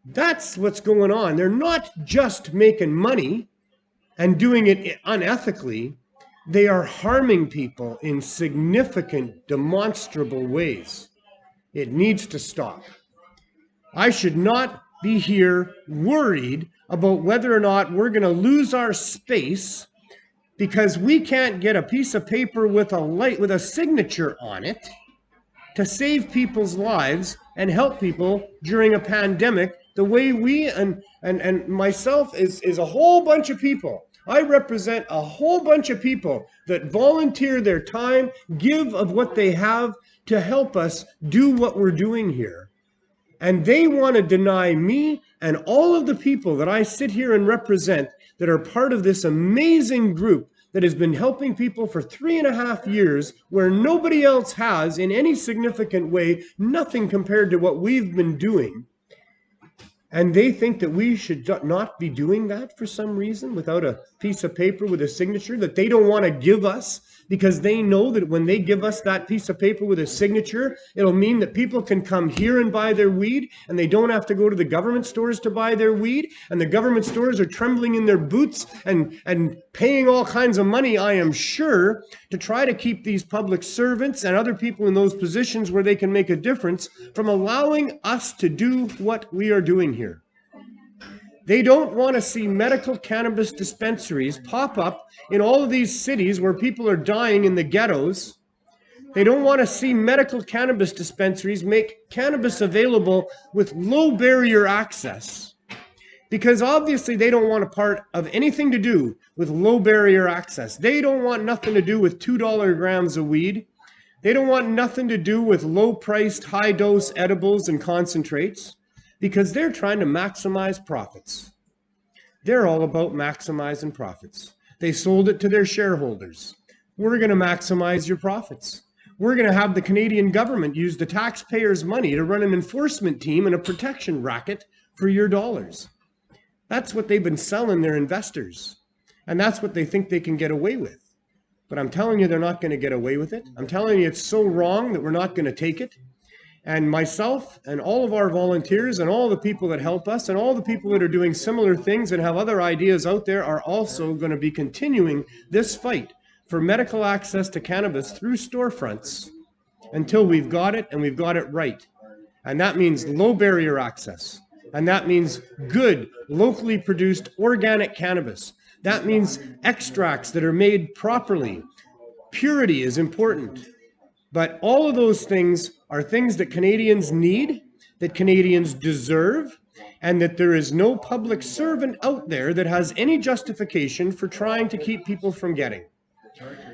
That's what's going on. They're not just making money and doing it unethically. They are harming people in significant, demonstrable ways. It needs to stop. I should not be here worried about whether or not we're going to lose our space because we can't get a piece of paper with a signature on it to save people's lives and help people during a pandemic the way we and myself is a whole bunch of people. I represent a whole bunch of people that volunteer their time, give of what they have to help us do what we're doing here. And they want to deny me and all of the people that I sit here and represent that are part of this amazing group that has been helping people for 3.5 years, where nobody else has in any significant way, nothing compared to what we've been doing. And they think that we should not be doing that for some reason without a piece of paper with a signature that they don't want to give us, because they know that when they give us that piece of paper with a signature, it'll mean that people can come here and buy their weed and they don't have to go to the government stores to buy their weed. And the government stores are trembling in their boots and paying all kinds of money, I am sure, to try to keep these public servants and other people in those positions where they can make a difference from allowing us to do what we are doing here. They don't want to see medical cannabis dispensaries pop up in all of these cities where people are dying in the ghettos. They don't want to see medical cannabis dispensaries make cannabis available with low barrier access, because obviously they don't want a part of anything to do with low barrier access. They don't want nothing to do with $2 grams of weed. They don't want nothing to do with low priced, high dose edibles and concentrates, because they're trying to maximize profits. They're all about maximizing profits. They sold it to their shareholders. We're going to maximize your profits. We're going to have the Canadian government use the taxpayers' money to run an enforcement team and a protection racket for your dollars. That's what they've been selling their investors. And that's what they think they can get away with. But I'm telling you, they're not going to get away with it. I'm telling you, it's so wrong that we're not going to take it. And myself and all of our volunteers and all the people that help us and all the people that are doing similar things and have other ideas out there are also going to be continuing this fight for medical access to cannabis through storefronts until we've got it, and we've got it right. And that means low barrier access. And that means good, locally produced organic cannabis. That means extracts that are made properly. Purity is important. But all of those things are things that Canadians need, that Canadians deserve, and that there is no public servant out there that has any justification for trying to keep people from getting.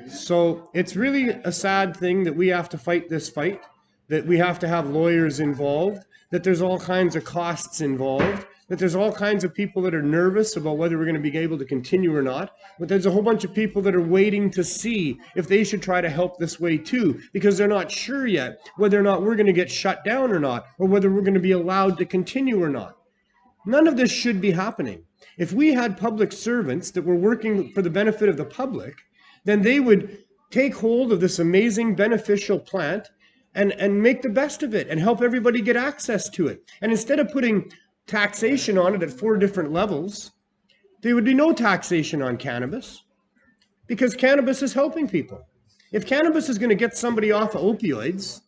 So it's really a sad thing that we have to fight this fight, that we have to have lawyers involved, that there's all kinds of costs involved, that there's all kinds of people that are nervous about whether we're going to be able to continue or not. But there's a whole bunch of people that are waiting to see if they should try to help this way too, because they're not sure yet whether or not we're going to get shut down or not, or whether we're going to be allowed to continue or not. None of this should be happening. If we had public servants that were working for the benefit of the public, then they would take hold of this amazing beneficial plant and make the best of it and help everybody get access to it. And instead of putting taxation on it at 4 different levels, there would be no taxation on cannabis, because cannabis is helping people. If cannabis is going to get somebody off of opioids,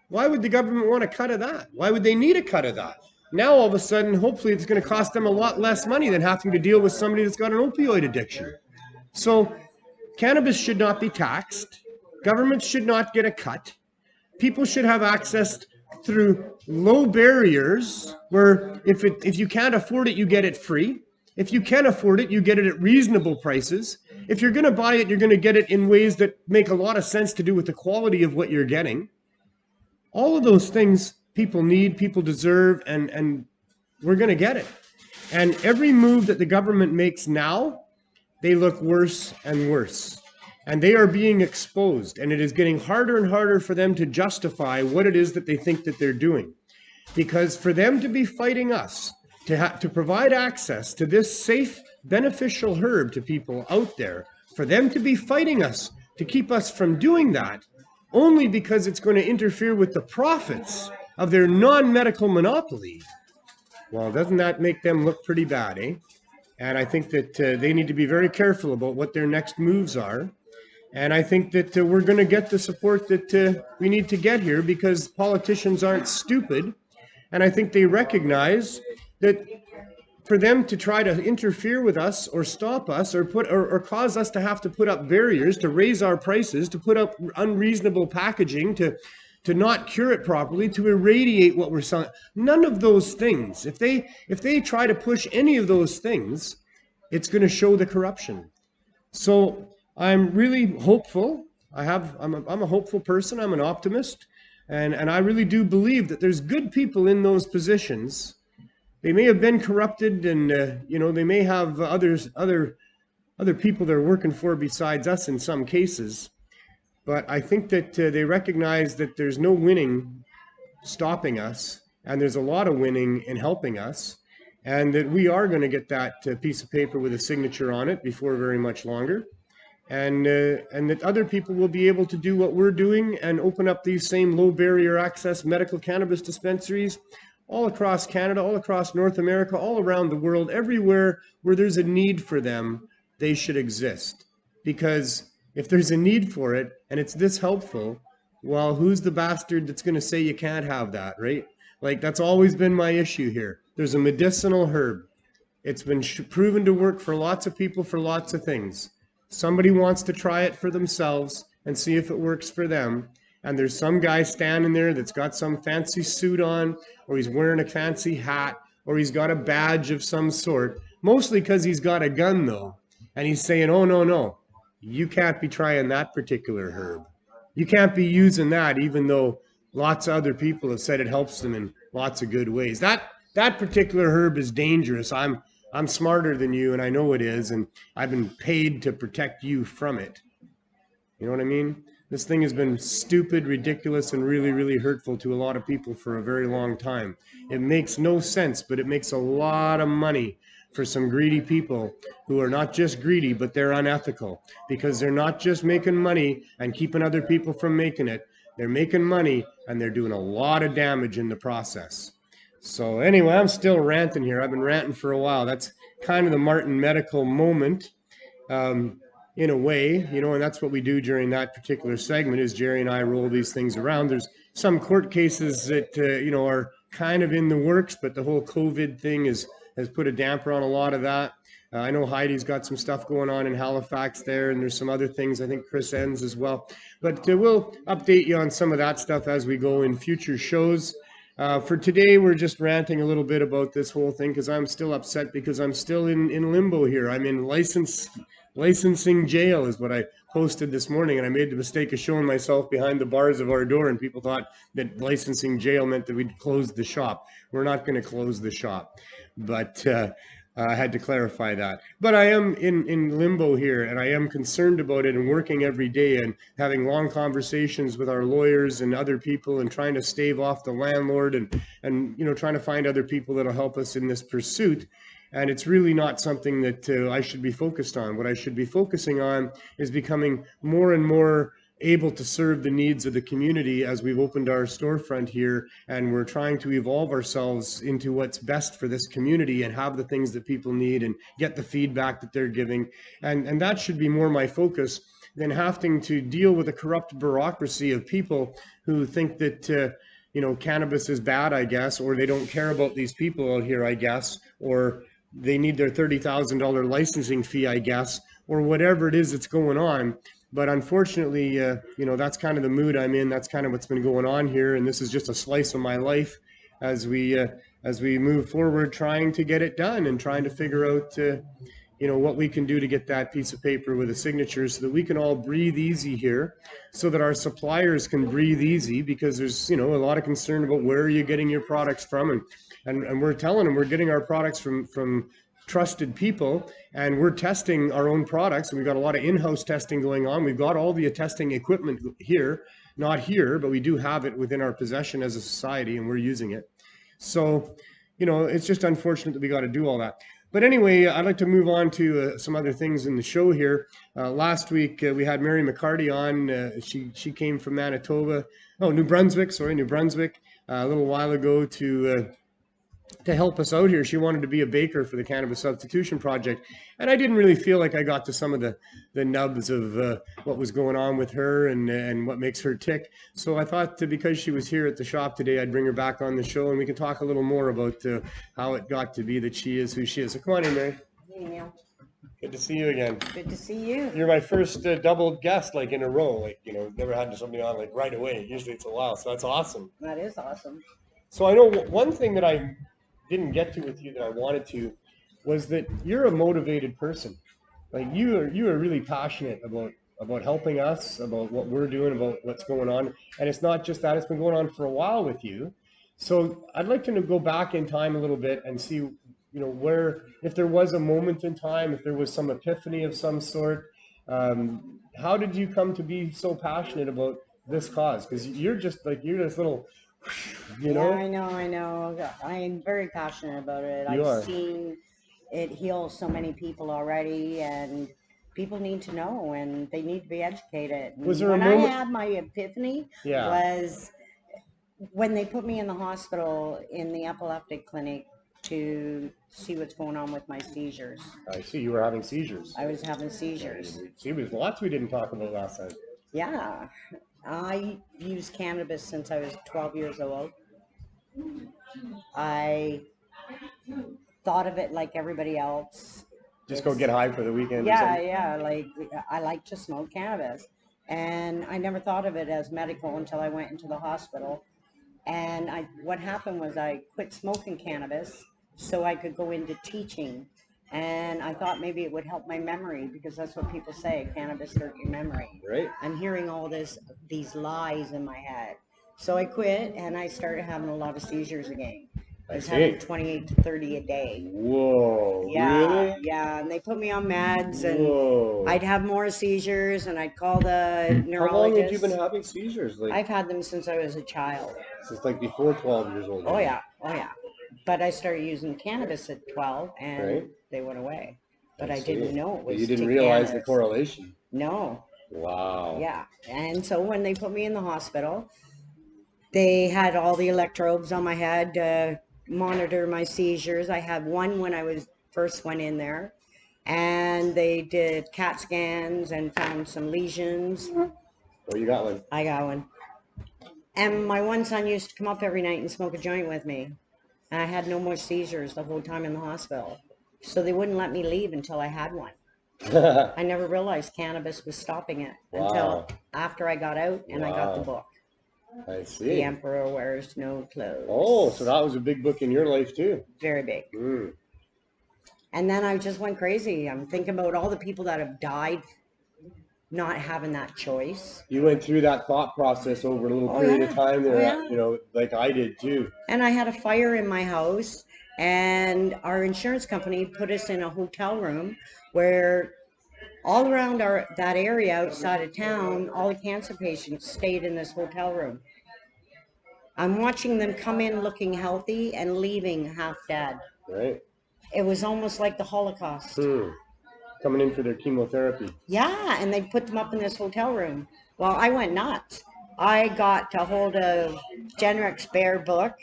why would the government want a cut of that? Why would they need a cut of that? Now, all of a sudden, hopefully it's going to cost them a lot less money than having to deal with somebody that's got an opioid addiction. So cannabis should not be taxed. Governments should not get a cut. People should have access through low barriers where if you can't afford it, you get it free. If you can afford it, you get it at reasonable prices. If you're going to buy it, you're going to get it in ways that make a lot of sense to do with the quality of what you're getting. All of those things people need, people deserve, and we're going to get it. And every move that the government makes now, they look worse and worse. And they are being exposed, and it is getting harder and harder for them to justify what it is that they think that they're doing. Because for them to be fighting us, to provide access to this safe, beneficial herb to people out there, for them to be fighting us, to keep us from doing that, only because it's going to interfere with the profits of their non-medical monopoly, well, doesn't that make them look pretty bad, eh? And I think that they need to be very careful about what their next moves are. And I think that we're going to get the support that we need to get here, because politicians aren't stupid. And I think they recognize that for them to try to interfere with us or stop us or cause us to have to put up barriers, to raise our prices, to put up unreasonable packaging, to not cure it properly, to irradiate what we're selling, none of those things. If they try to push any of those things, it's going to show the corruption. So I'm really hopeful. I'm a hopeful person. I'm an optimist, and I really do believe that there's good people in those positions. They may have been corrupted, and they may have other people they're working for besides us in some cases. But I think that they recognize that there's no winning stopping us, and there's a lot of winning in helping us, and that we are going to get that piece of paper with a signature on it before very much longer. And that other people will be able to do what we're doing and open up these same low barrier access medical cannabis dispensaries all across Canada, all across North America, all around the world. Everywhere where there's a need for them, they should exist. Because if there's a need for it and it's this helpful, well, who's the bastard that's going to say you can't have that, right? Like, that's always been my issue here. There's a medicinal herb. It's been proven to work for lots of people for lots of things. Somebody wants to try it for themselves and see if it works for them. And there's some guy standing there that's got some fancy suit on, or he's wearing a fancy hat, or he's got a badge of some sort, mostly because he's got a gun though. And he's saying, oh, no, you can't be trying that particular herb. You can't be using that, even though lots of other people have said it helps them in lots of good ways. That particular herb is dangerous. I'm smarter than you, and I know it is, and I've been paid to protect you from it. You know what I mean? This thing has been stupid, ridiculous, and really, really hurtful to a lot of people for a very long time. It makes no sense, but it makes a lot of money for some greedy people who are not just greedy, but they're unethical, because they're not just making money and keeping other people from making it. They're making money, and they're doing a lot of damage in the process. So anyway, I'm still ranting here. I've been ranting for a while. That's kind of the Martin medical moment, in a way, and that's what we do during that particular segment, is Jerry and I roll these things around. There's some court cases that, are kind of in the works, but the whole COVID thing has put a damper on a lot of that. I know Heidi's got some stuff going on in Halifax there, and there's some other things, I think Chris Enns as well. But we'll update you on some of that stuff as we go in future shows. For today, we're just ranting a little bit about this whole thing, because I'm still upset, because I'm still in limbo here. I'm in licensing jail is what I posted this morning, and I made the mistake of showing myself behind the bars of our door, and people thought that licensing jail meant that we'd close the shop. We're not going to close the shop, but I had to clarify that. But I am in limbo here, and I am concerned about it and working every day and having long conversations with our lawyers and other people and trying to stave off the landlord and you know, trying to find other people that'll help us in this pursuit. And it's really not something that I should be focused on. What I should be focusing on is becoming more and more able to serve the needs of the community as we've opened our storefront here, and we're trying to evolve ourselves into what's best for this community and have the things that people need and get the feedback that they're giving. And that should be more my focus than having to deal with a corrupt bureaucracy of people who think that you know, cannabis is bad, I guess, or they don't care about these people out here, I guess, or they need their $30,000 licensing fee, I guess, or whatever it is that's going on. But unfortunately, you know, that's kind of the mood I'm in. That's kind of what's been going on here. And this is just a slice of my life as we move forward, trying to get it done and trying to figure out, you know, what we can do to get that piece of paper with a signature so that we can all breathe easy here, so that our suppliers can breathe easy, because there's, you know, a lot of concern about where are you getting your products from. And we're telling them we're getting our products from trusted people, and we're testing our own products, and we've got a lot of in-house testing going on. We've got all the testing equipment here, not here, but we do have it within our possession as a society, and we're using it. So, you know, it's just unfortunate that we got to do all that. But anyway, I'd like to move on to some other things in the show here. Last week, we had Mary McCarty on. She came from Manitoba, New Brunswick, a little while ago to help us out here. She wanted to be a baker for the Cannabis Substitution Project. And I didn't really feel like I got to some of the nubs of what was going on with her and what makes her tick. So I thought because she was here at the shop today, I'd bring her back on the show and we can talk a little more about how it got to be that she is who she is. So come on in, Mary. Hey, Neil. Good to see you again. Good to see you. You're my first double guest, like in a row. Like, you know, never had somebody on like right away. Usually it's a while, so that's awesome. That is awesome. So I know one thing that I didn't get to with you that I wanted to was that you're a motivated person. Like you are really passionate about helping us, about what we're doing, about what's going on. And it's not just that, it's been going on for a while with you. So I'd like to go back in time a little bit and see, you know, where, if there was a moment in time, if there was some epiphany of some sort, how did you come to be so passionate about this cause? Because you're this little, you know? Yeah, I know. I'm very passionate about it. I've seen it heal so many people already, and people need to know, and they need to be educated. Was there when a moment? I had my epiphany was when they put me in the hospital in the epileptic clinic to see what's going on with my seizures. I see, you were having seizures. I was having seizures. See, there's lots we didn't talk about last time. Yeah. I used cannabis since I was 12 years old. I thought of it like everybody else. Just go get high for the weekend. Yeah, like I like to smoke cannabis. And I never thought of it as medical until I went into the hospital. And what happened was I quit smoking cannabis so I could go into teaching. And I thought maybe it would help my memory, because that's what people say, cannabis hurt your memory. Right. I'm hearing all these lies in my head. So I quit, and I started having a lot of seizures again. I was having 28 to 30 a day. Whoa, yeah, really? Yeah, and they put me on meds, and I'd have more seizures, and I'd call the neurologist. How long have you been having seizures? Like, I've had them since I was a child. Since like before 12 years old. Oh yeah. But I started using cannabis at 12, and they went away. But I didn't know it was. But you didn't realize the correlation. No. Wow. Yeah. And so when they put me in the hospital, they had all the electrodes on my head to monitor my seizures. I had one when I first went in there, and they did CAT scans and found some lesions. Oh, you got one? I got one. And my one son used to come up every night and smoke a joint with me. And I had no more seizures the whole time in the hospital. So they wouldn't let me leave until I had one. I never realized cannabis was stopping it until after I got out and I got the book. I see. The Emperor Wears No Clothes. Oh, so that was a big book in your life too. Very big. And then I just went crazy. I'm thinking about all the people that have died not having that choice. You went through that thought process over a little period of time there, you know, like I did too. And I had a fire in my house, and our insurance company put us in a hotel room where all around that area outside of town, all the cancer patients stayed in this hotel room. I'm watching them come in looking healthy and leaving half dead. Right. It was almost like the Holocaust. Coming in for their chemotherapy. Yeah, and they put them up in this hotel room. Well, I went nuts. I got a hold of Genric's Bear book.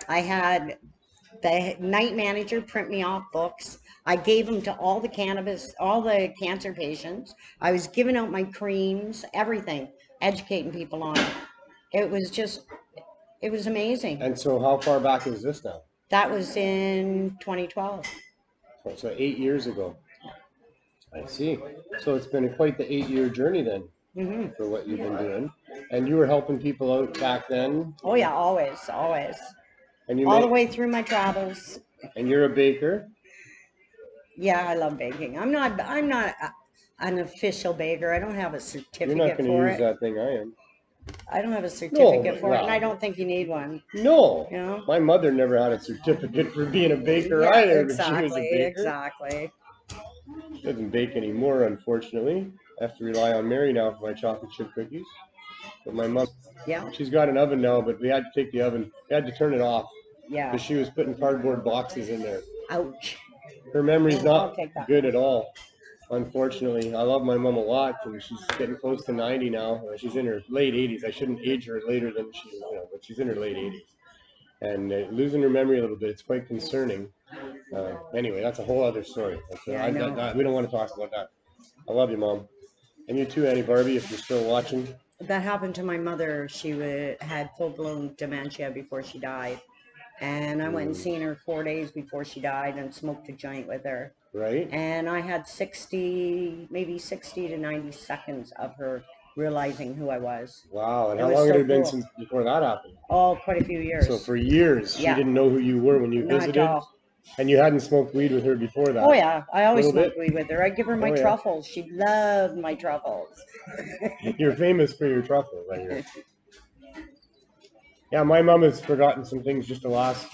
I had the night manager print me off books. I gave them to all the cancer patients. I was giving out my creams, everything, educating people on it. It was amazing. And so how far back is this now? That was in 2012. So 8 years ago. I see. So it's been quite the 8-year journey then for what you've been doing. And you were helping people out back then? Oh yeah, always. And you all the way through my travels. And you're a baker? Yeah, I love baking. I'm not an official baker. I don't have a certificate for it. You're not going to use that thing I am. I don't have a certificate for it, and I don't think you need one. No. You know? My mother never had a certificate for being a baker either. Exactly, she was a baker. Exactly. She doesn't bake anymore, unfortunately. I have to rely on Mary now for my chocolate chip cookies. But my mom, she's got an oven now, but we had to take the oven, we had to turn it off. Yeah. Because she was putting cardboard boxes in there. Ouch. Her memory's not good at all, unfortunately. I love my mom a lot, and she's getting close to 90 now. She's in her late 80s. I shouldn't age her later than she, but she's in her late 80s. And losing her memory a little bit, it's quite concerning. Anyway, that's a whole other story. We don't want to talk about that. I love you, Mom. And you too, Annie Barbie, if you're still watching. That happened to my mother. She had full-blown dementia before she died. And I went and seen her 4 days before she died and smoked a joint with her. Right. And I had maybe 60 to 90 seconds of her realizing who I was. Wow. And how long had it been since before that happened? Oh, quite a few years. So for years, she didn't know who you were when you visited? Not at all. And you hadn't smoked weed with her before that? Oh, yeah. I always smoked weed with her. I give her my truffles. She loved my truffles. You're famous for your truffles, I hear. Yeah, my mom has forgotten some things just the last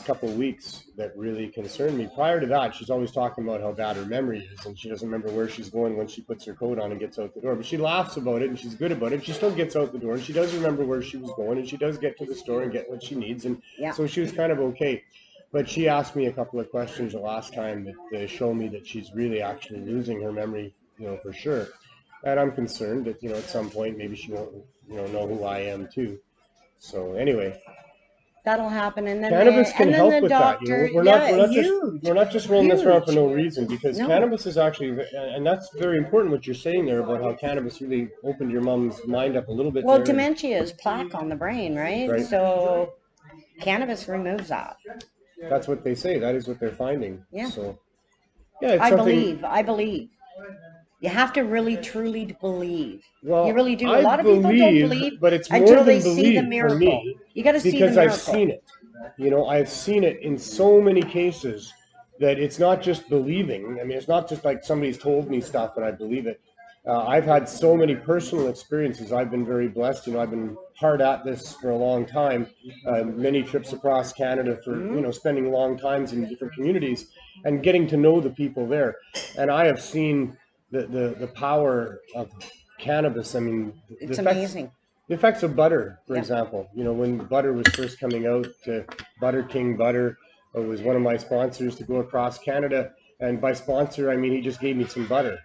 couple of weeks that really concerned me. Prior to that, she's always talking about how bad her memory is, and she doesn't remember where she's going when she puts her coat on and gets out the door. But she laughs about it, and she's good about it. She still gets out the door, and she does remember where she was going, and she does get to the store and get what she needs, and so she was kind of okay. But she asked me a couple of questions the last time that show me that she's really actually losing her memory, for sure. And I'm concerned that, at some point maybe she won't, know who I am too. So anyway. That'll happen, and then cannabis can help with doctor, that. We're not just rolling this around for no reason, because cannabis is actually, and that's very important what you're saying there about how cannabis really opened your mom's mind up a little bit. Well, dementia is plaque on the brain, right? So cannabis removes that. That's what they say. That is what they're finding. Yeah. So yeah, I believe. You have to really, truly believe. Well, you really do. A lot of people don't believe, but it's more until than they see the miracle. For me, you got to see the miracle. Because I've seen it. I've seen it in so many cases that it's not just believing. I mean, it's not just like somebody's told me stuff and I believe it. I've had so many personal experiences. I've been very blessed. I've been hard at this for a long time. Many trips across Canada for, spending long times in different communities and getting to know the people there. And I have seen the power of cannabis. I mean, it's amazing. The effects of butter, for example. When butter was first coming out, Butter King Butter was one of my sponsors to go across Canada. And by sponsor, I mean he just gave me some butter.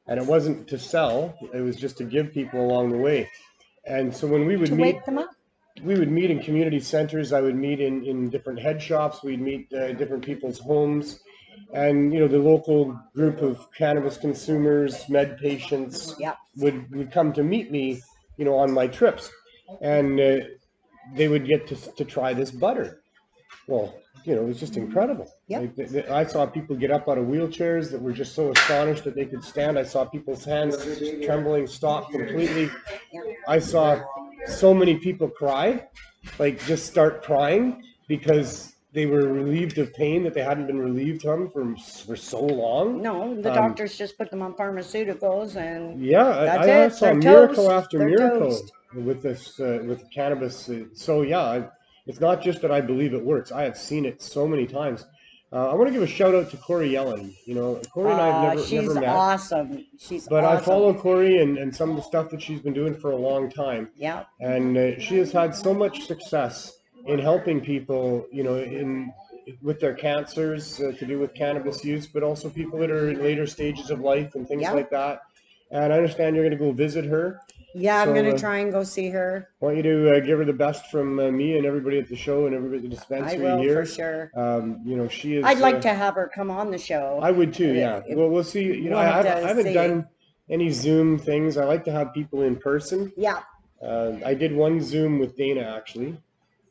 And it wasn't to sell, it was just to give people along the way. And so when we would wake them up. We would meet in community centers. I would meet in different head shops. We'd meet different people's homes. And, the local group of cannabis consumers, med patients would come to meet me, on my trips. And they would get to try this butter. Well, it was just incredible. Yep. I saw people get up out of wheelchairs that were just so astonished that they could stand. I saw people's hands trembling, stop completely. Yep. I saw so many people cry, like just start crying because they were relieved of pain that they hadn't been relieved from for so long. No, the doctors just put them on pharmaceuticals, and Yeah, that's I it. saw They're miracle toast. after They're miracle toast. with this with cannabis. So yeah, it's not just that I believe it works. I have seen it so many times. I want to give a shout out to Corey Yellen. You know, Corey and I have never She's met, awesome. She's but I awesome. follow Corey and some of the stuff that she's been doing for a long time. Yeah. And she has had so much success in helping people, you know, with their cancers to do with cannabis use, but also people that are in later stages of life and things Yeah. like that. And I understand you're going to go visit her. Yeah, So, I'm going to try and go see her. I want you to give her the best from me and everybody at the show and everybody at the dispensary I will, here. for sure. You know, she is. I'd like to have her come on the show. I would too, yeah. Well, we'll see. You know, I haven't done any Zoom things. I like to have people in person. Yeah. I did one Zoom with Dana, actually.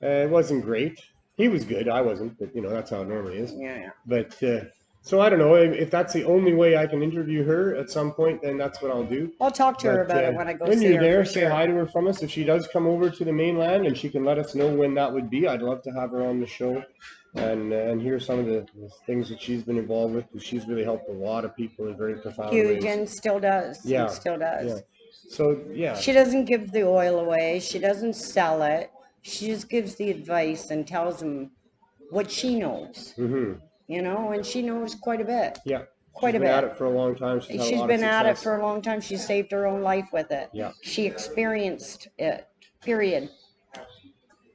It wasn't great. He was good. I wasn't, but you know, that's how it normally is. Yeah. But so I don't know if that's the only way I can interview her at some point, then that's what I'll do. I'll talk to her about it when I go see her. When you're there, say hi to her from us. If she does come over to the mainland and she can let us know when that would be, I'd love to have her on the show and hear some of the things that she's been involved with, because she's really helped a lot of people in very profound ways. Huge, and still does. Yeah. And still does. Yeah. So, yeah. She doesn't give the oil away. She doesn't sell it. She just gives the advice and tells them what she knows. Mm-hmm. You know, and she knows quite a bit. Yeah. Quite a bit. She's been at it for a long time. She's been at it for a long time. She saved her own life with it. Yeah. She experienced it, period.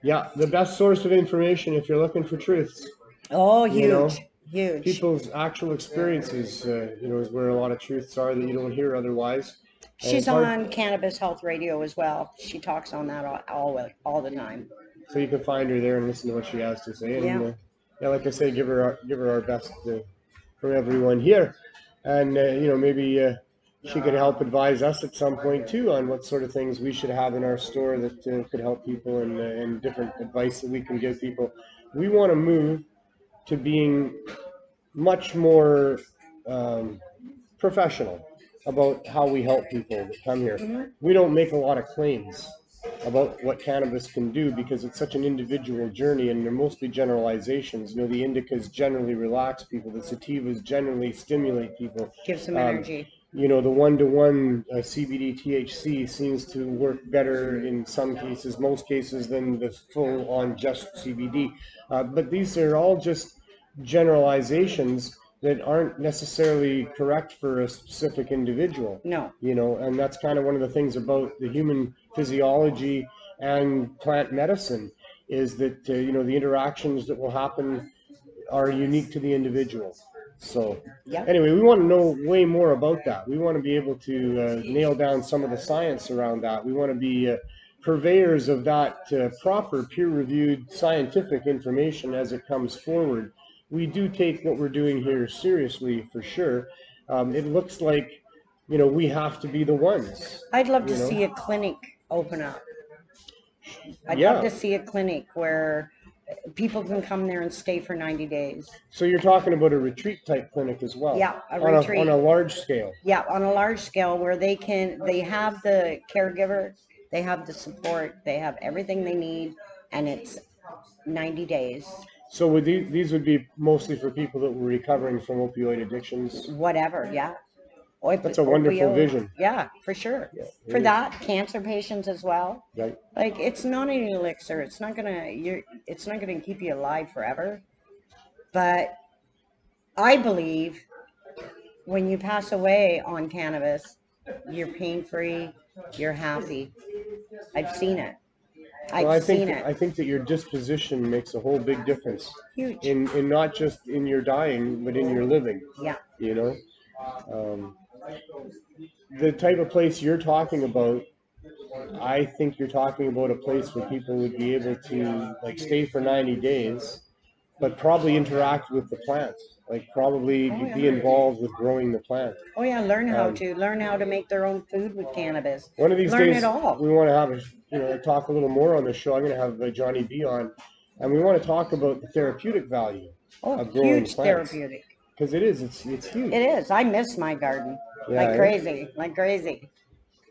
Yeah, the best source of information if you're looking for truths. Oh, huge, you know, huge. People's actual experiences, you know, is where a lot of truths are that you don't hear otherwise. She's on Cannabis Health Radio as well. She talks on that all the time. So you can find her there and listen to what she has to say. And yeah, like I say, give her our best from everyone here, and you know, maybe she could help advise us at some point too on what sort of things we should have in our store that could help people, and different advice that we can give people. We want to move to being much more professional about how we help people that come here. Mm-hmm. We don't make a lot of claims about what cannabis can do because it's such an individual journey, and they're mostly generalizations. You know, the indicas generally relax people, the sativas generally stimulate people. Give some energy. You know, the one-to-one CBD THC seems to work better in some cases, most cases, than the full-on just CBD. But these are all just generalizations that aren't necessarily correct for a specific individual. No. You know, and that's kind of one of the things about the human physiology and plant medicine, is that, you know, the interactions that will happen are unique to the individual. So anyway, we want to know way more about that. We want to be able to nail down some of the science around that. We want to be purveyors of that proper peer-reviewed scientific information as it comes forward. We do take what we're doing here seriously, for sure. It looks like, you know, we have to be the ones. I'd love to see a clinic open up. I'd love to see a clinic where people can come there and stay for 90 days. So you're talking about a retreat type clinic as well? Yeah, a retreat. On a large scale? Yeah, on a large scale, where they have the caregiver, they have the support, they have everything they need, and it's 90 days. So would these would be mostly for people that were recovering from opioid addictions? Whatever, yeah. That's a wonderful vision. Yeah, for sure. Yeah, for that, cancer patients as well. Right. Like, it's not an elixir. It's not gonna keep you alive forever. But I believe when you pass away on cannabis, you're pain-free, you're happy. I've seen it. I think that your disposition makes a whole big difference. Huge. In not just in your dying, but in your living. Yeah. You know? The type of place you're talking about, I think you're talking about a place where people would be able to, like, stay for 90 days, but probably interact with the plant, like probably be involved with growing the plant. Oh yeah, learn how to make their own food with cannabis. One of these days, it all. We want to have talk a little more on the show. I'm going to have Johnny B on, and we want to talk about the therapeutic value of growing huge plants. Therapeutic. Because it's huge. It is. I miss my garden like crazy.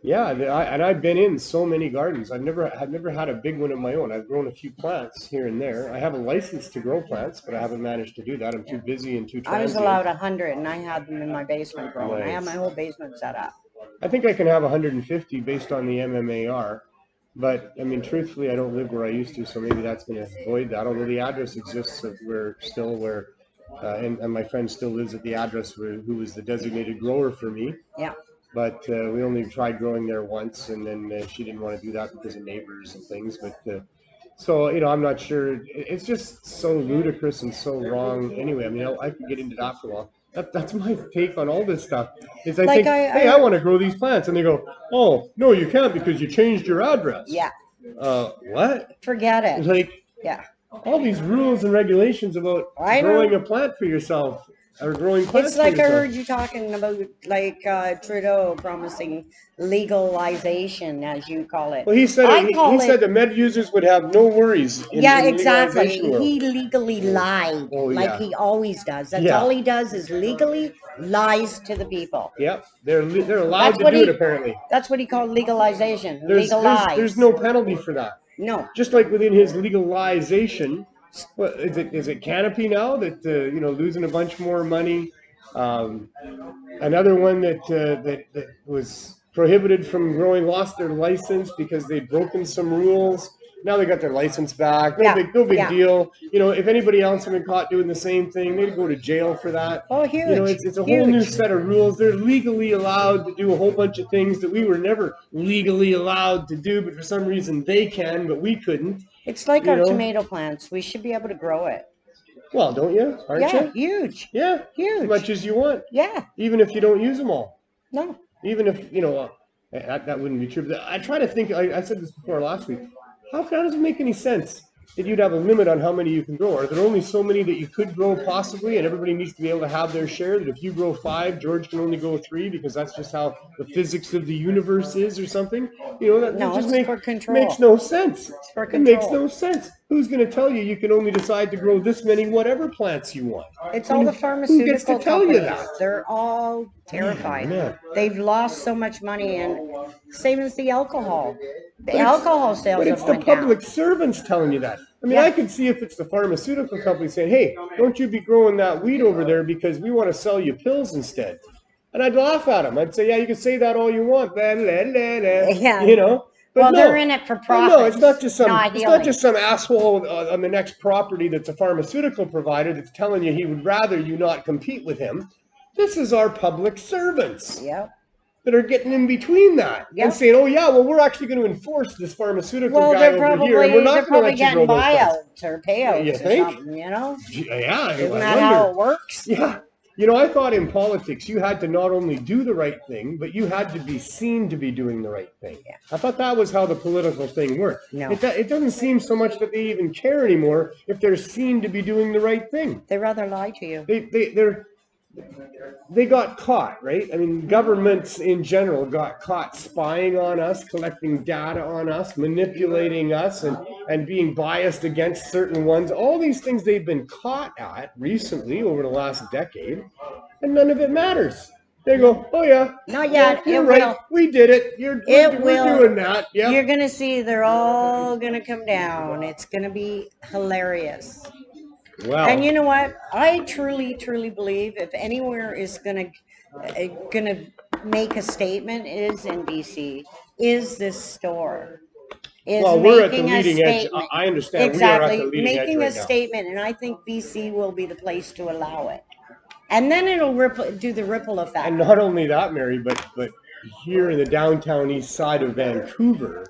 Yeah, and I've been in so many gardens. I've never had a big one of my own. I've grown a few plants here and there. I have a license to grow plants, but I haven't managed to do that. I'm too busy and too I was transient. allowed 100, and I had them in my basement growing. I have my Nice. whole basement set up. I think I can have 150 based on the MMAR, but I mean, truthfully, I don't live where I used to, so maybe that's going to avoid that. Although the address exists of where and my friend still lives at the address who was the designated grower for me. Yeah. But we only tried growing there once, and then she didn't want to do that because of neighbors and things. But so, I'm not sure. It's just so ludicrous and so wrong. Anyway, I mean, I could get into that for a while. That's my take on all this stuff. Is I think, hey, I want to grow these plants, and they go, oh, no, you can't because you changed your address. Yeah. What? Forget it. Like, yeah. All these rules and regulations about growing a plant for yourself. Or growing plants. It's like I heard you talking about Trudeau promising legalization, as you call it. Well, he said the med users would have no worries. In exactly. World. He legally lied, he always does. That's all he does is legally lies to the people. Yep, they're allowed to do it apparently. That's what he called legalization. Legalize. There's no penalty for that. No. Just like within his legalization. What is it Canopy now that losing a bunch more money? Another one that was prohibited from growing lost their license because they'd broken some rules. Now they got their license back. No big deal. If anybody else had been caught doing the same thing, they'd go to jail for that. Oh, huge. It's a whole new set of rules. They're legally allowed to do a whole bunch of things that we were never legally allowed to do, but for some reason they can, but we couldn't. It's like our tomato plants. We should be able to grow it. Well, don't you? Aren't you? Huge. Yeah, huge. As much as you want. Yeah. Even if you don't use them all. No. Even if, that wouldn't be true. But I try to think, I said this before last week, how does it make any sense that you'd have a limit on how many you can grow? Are there only so many that you could grow possibly, and everybody needs to be able to have their share? That if you grow 5, George can only grow 3 because that's just how the physics of the universe is, or something? That just for control. Makes no sense. It's for control. It makes no sense. Who's going to tell you can only decide to grow this many whatever plants you want? It's all the pharmaceutical Who gets to tell companies. you that? They're all terrified. Man. They've lost so much money, and same as the alcohol. The alcohol sales But it's the public servants telling you that. I mean, I could see if it's the pharmaceutical company saying, hey, don't you be growing that weed over there because we want to sell you pills instead. And I'd laugh at them. I'd say, yeah, you can say that all you want. Blah, blah, blah, blah. Yeah. But they're in it for profit. No, it's not just some asshole on the next property that's a pharmaceutical provider that's telling you he would rather you not compete with him. This is our public servants. Yep. That are getting in between that and saying, oh, yeah, well, we're actually going to enforce this pharmaceutical guy over here, and we're not going to let you grow those buyouts or payouts you think? Or something, Yeah. Isn't that how it works? Yeah. I thought in politics you had to not only do the right thing, but you had to be seen to be doing the right thing. Yeah. I thought that was how the political thing worked. No. It doesn't seem so much that they even care anymore if they're seen to be doing the right thing. They rather lie to you. They got caught, right? I mean, governments in general got caught spying on us, collecting data on us, manipulating us, and being biased against certain ones. All these things they've been caught at recently over the last decade, and none of it matters. They go, oh yeah, not yet. You're right. Will. We did it. We're doing that. Yeah. You're gonna see. They're all gonna come down. It's gonna be hilarious. Wow. And you know what? I truly, truly believe if anywhere is gonna make a statement, is in BC. Is this store? We're at the leading edge. I understand. Exactly. We are at the leading making edge a statement, and I think BC will be the place to allow it. And then it'll do the ripple effect. And not only that, Mary, but here in the downtown east side of Vancouver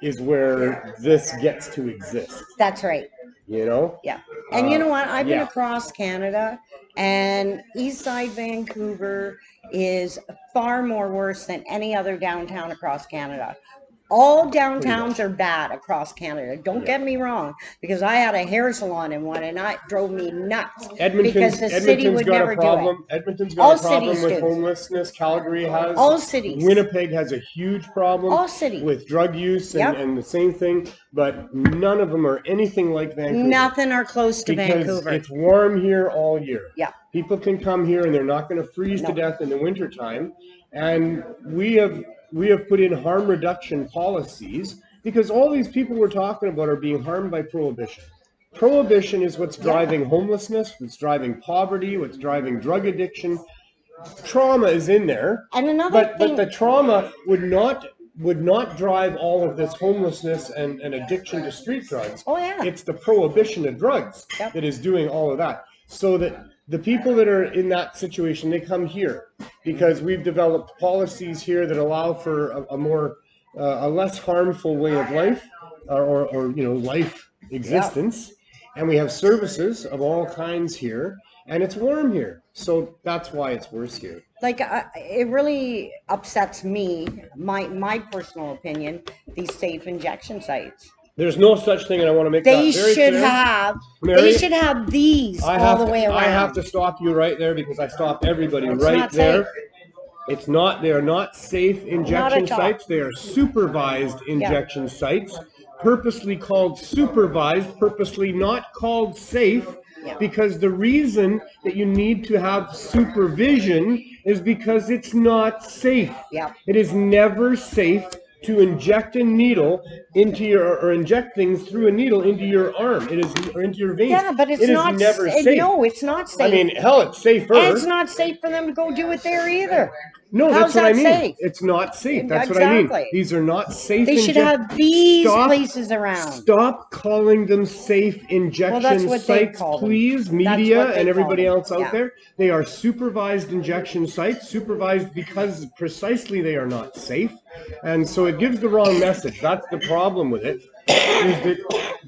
is where this gets to exist. That's right. Yeah. And you know what? I've been across Canada, and East Side Vancouver is far more worse than any other downtown across Canada. All downtowns are bad across Canada. Don't get me wrong, because I had a hair salon in one, and it drove me nuts. Because the city would never do it. Edmonton's got a problem with homelessness. Calgary has. All cities. Winnipeg has a huge problem. All cities. With drug use and the same thing, but none of them are anything like Vancouver. Nothing are close to Vancouver. Because it's warm here all year. Yeah. People can come here, and they're not going to freeze to death in the wintertime. And we have we have put in harm reduction policies because all these people we're talking about are being harmed by prohibition. Prohibition is what's driving homelessness, what's driving poverty, what's driving drug addiction. Trauma is in there, And another thing, but the trauma would not drive all of this homelessness and addiction to street drugs. Oh, yeah. It's the prohibition of drugs that is doing all of that. So that the people that are in that situation, they come here because we've developed policies here that allow for a less harmful way of life or life existence. And we have services of all kinds here, and it's warm here. So that's why it's worse here. like, it really upsets me, my personal opinion, these safe injection sites. There's no such thing, and I want to make that very clear. Mary, They should have these all the way around. I have to stop you right there because I stop everybody right there. Safe. It's not, they are not safe injection sites. They are supervised injection sites, purposely called supervised, purposely not called safe, because the reason that you need to have supervision is because it's not safe. It is never safe to inject a needle into your, or inject things through a needle into your arm. It is, or into your veins. Yeah, but it's not never safe. No, it's not safe. I mean, hell, it's safer. And it's not safe for them to go do it there either. No, How's that's what I mean. safe? It's not safe. That's what I mean. These are not safe. They should have these places around. Stop calling them safe injection sites, please, media and everybody else out there. They are supervised injection sites, supervised because precisely they are not safe. And so it gives the wrong message. That's the problem with it. Is that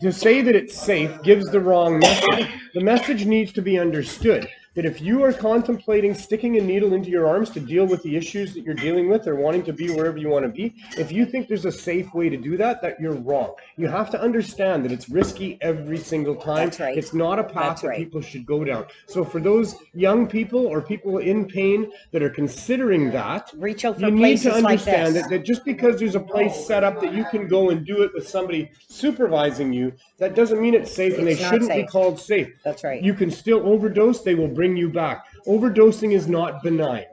to say that it's safe gives the wrong message. The message needs to be understood. That if you are contemplating sticking a needle into your arms to deal with the issues that you're dealing with or wanting to be wherever you want to be, if you think there's a safe way to do that, that you're wrong. You have to understand that it's risky every single time. That's right. It's not a path that people should go down. So for those young people or people in pain that are considering that, reach out for you need to places understand like this. that just because there's a place set up that you can go and do it with somebody supervising you, that doesn't mean it's safe, and they shouldn't be called safe. That's right. You can still overdose. They will bring you back. Overdosing is not benign.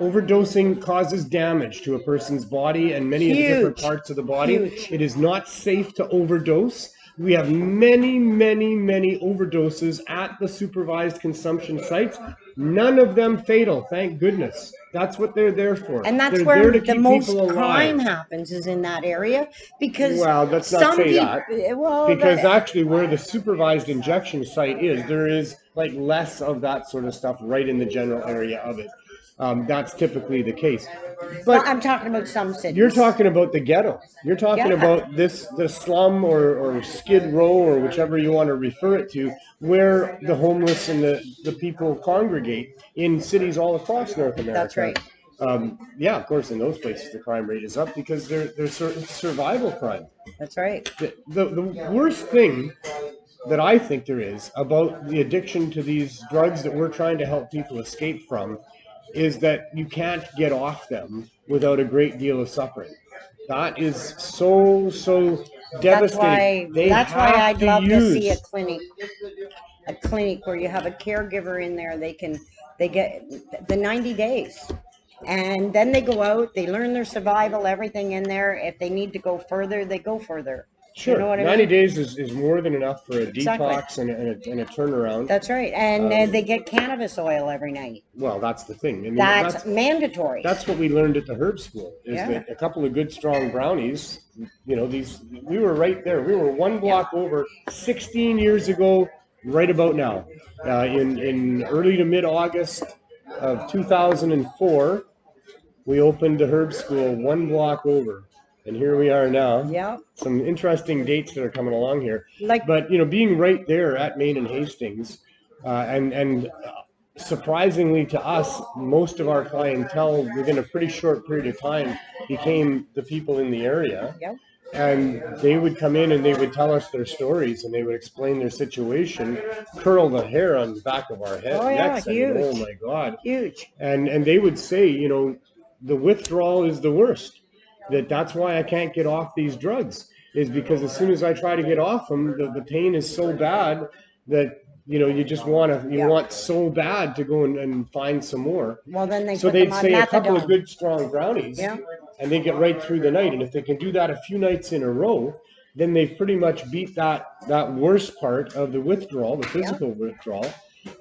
Overdosing causes damage to a person's body and many of the different parts of the body. It is not safe to overdose. We have many, many, many overdoses at the supervised consumption sites. None of them fatal, thank goodness. That's what they're there for. And that's where the most crime happens, is in that area, because let's not say that. Because actually where the supervised injection site is, there is like less of that sort of stuff right in the general area of it. That's typically the case. But I'm talking about some cities. You're talking about the ghetto. You're talking about the slum or Skid Row or whichever you want to refer it to, where the homeless and the people congregate in cities all across North America. That's right. Yeah, of course, in those places the crime rate is up because they're survival crime. That's right. The worst thing that I think there is about the addiction to these drugs that we're trying to help people escape from is that you can't get off them without a great deal of suffering. That is so devastating. That's why I'd love to see a clinic where you have a caregiver in there. They get the 90 days. And then they go out, they learn their survival, everything in there. If they need to go further, they go further. Sure, you know what 90 I mean? days is more than enough for a detox and a turnaround. That's right, and they get cannabis oil every night. Well, that's the thing. I mean, that's mandatory. That's what we learned at the herb school, is that a couple of good, strong brownies, we were right there. We were one block over 16 years ago, right about now. In early to mid-August of 2004, we opened the herb school one block over. And here we are now. Yeah. Some interesting dates that are coming along here. But being right there at Main and Hastings, and surprisingly to us, most of our clientele within a pretty short period of time became the people in the area. Yeah. And they would come in and they would tell us their stories and they would explain their situation, curl the hair on the back of our head. Oh yeah, necks. huge. I mean, oh my God. Huge. And they would say, the withdrawal is the worst. That's why I can't get off these drugs, is because as soon as I try to get off them, the pain is so bad that you just want so bad to go and find some more. Well, then they'd say a couple of good strong brownies. Yeah. and they get right through the night. And if they can do that a few nights in a row, then they've pretty much beat that worst part of the withdrawal, the physical withdrawal.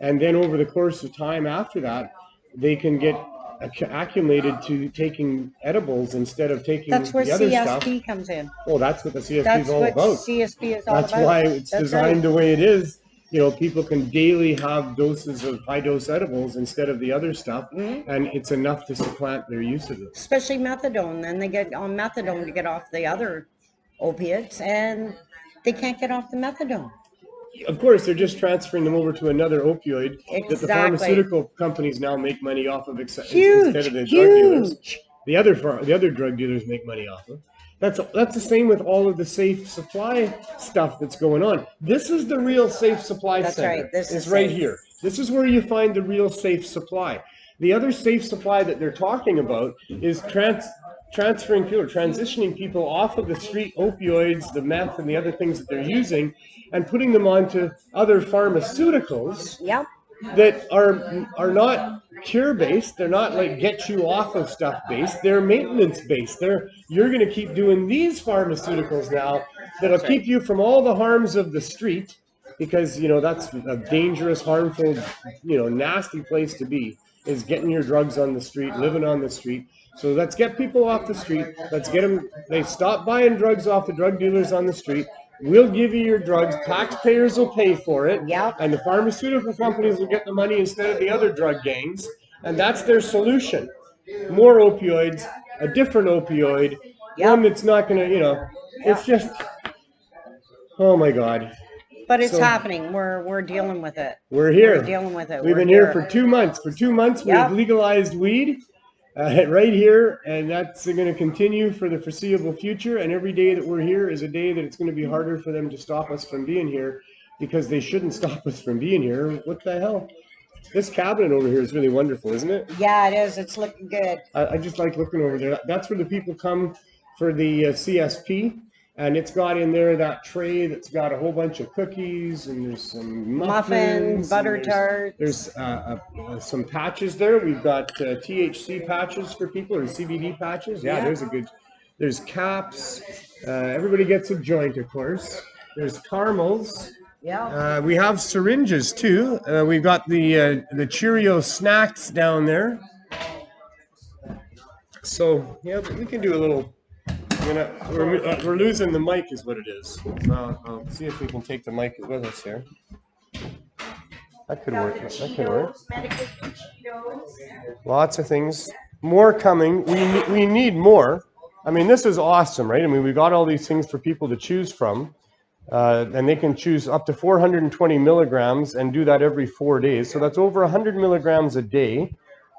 And then over the course of time after that, they can get acclimated to taking edibles instead of taking the other stuff. That's where CSP comes in. Oh, that's what the CSP That's is all what about. CSP is all That's about. why it's designed the way it is. You know, people can daily have doses of high-dose edibles instead of the other stuff, and it's enough to supplant their use of it. Especially methadone. Then they get on methadone to get off the other opiates, and they can't get off the methadone. Of course, they're just transferring them over to another opioid that the Exactly. pharmaceutical companies now make money off of instead of the drug dealers. The other drug dealers make money off of. That's the same with all of the safe supply stuff that's going on. This is the real safe supply That's center. right. This is right safe. here. This is where you find the real safe supply. The other safe supply that they're talking about is transferring people, transitioning people off of the street opioids, the meth, and the other things that they're using, and putting them onto other pharmaceuticals that are not cure-based. They're not like get you off of stuff based. They're maintenance-based. You're going to keep doing these pharmaceuticals now that'll keep you from all the harms of the street, because you know that's a dangerous, harmful, nasty place to be, is getting your drugs on the street, living on the street. So let's get people off the street. Let's get them. They stop buying drugs off the drug dealers on the street. We'll give you your drugs. Taxpayers will pay for it. And the pharmaceutical companies will get the money instead of the other drug gangs. And that's their solution. More opioids, a different opioid, one that's not going to, it's just, oh my God. But it's happening. We're dealing with it. We're here. We're dealing with it. We've been here for 2 months. For 2 months, we've legalized weed. Right here, and that's going to continue for the foreseeable future. And every day that we're here is a day that it's going to be harder for them to stop us from being here, because they shouldn't stop us from being here. What the hell? This cabinet over here is really wonderful, isn't it? Yeah, it is. It's looking good. I just like looking over there. That's where the people come for the CSP. And it's got in there that tray that's got a whole bunch of cookies, and there's some muffins, butter tart. There's some patches there. We've got THC patches for people, or CBD patches. There's caps. Everybody gets a joint, of course. There's caramels. We have syringes too. We've got the Cheerio snacks down there. So yeah, we can do a little. We're losing the mic is what it is. I'll see if we can take the mic with us here. That could work. Lots of things. More coming. We need more. I mean, this is awesome, right? I mean, we've got all these things for people to choose from. And they can choose up to 420 milligrams and do that every 4 days. So that's over 100 milligrams a day.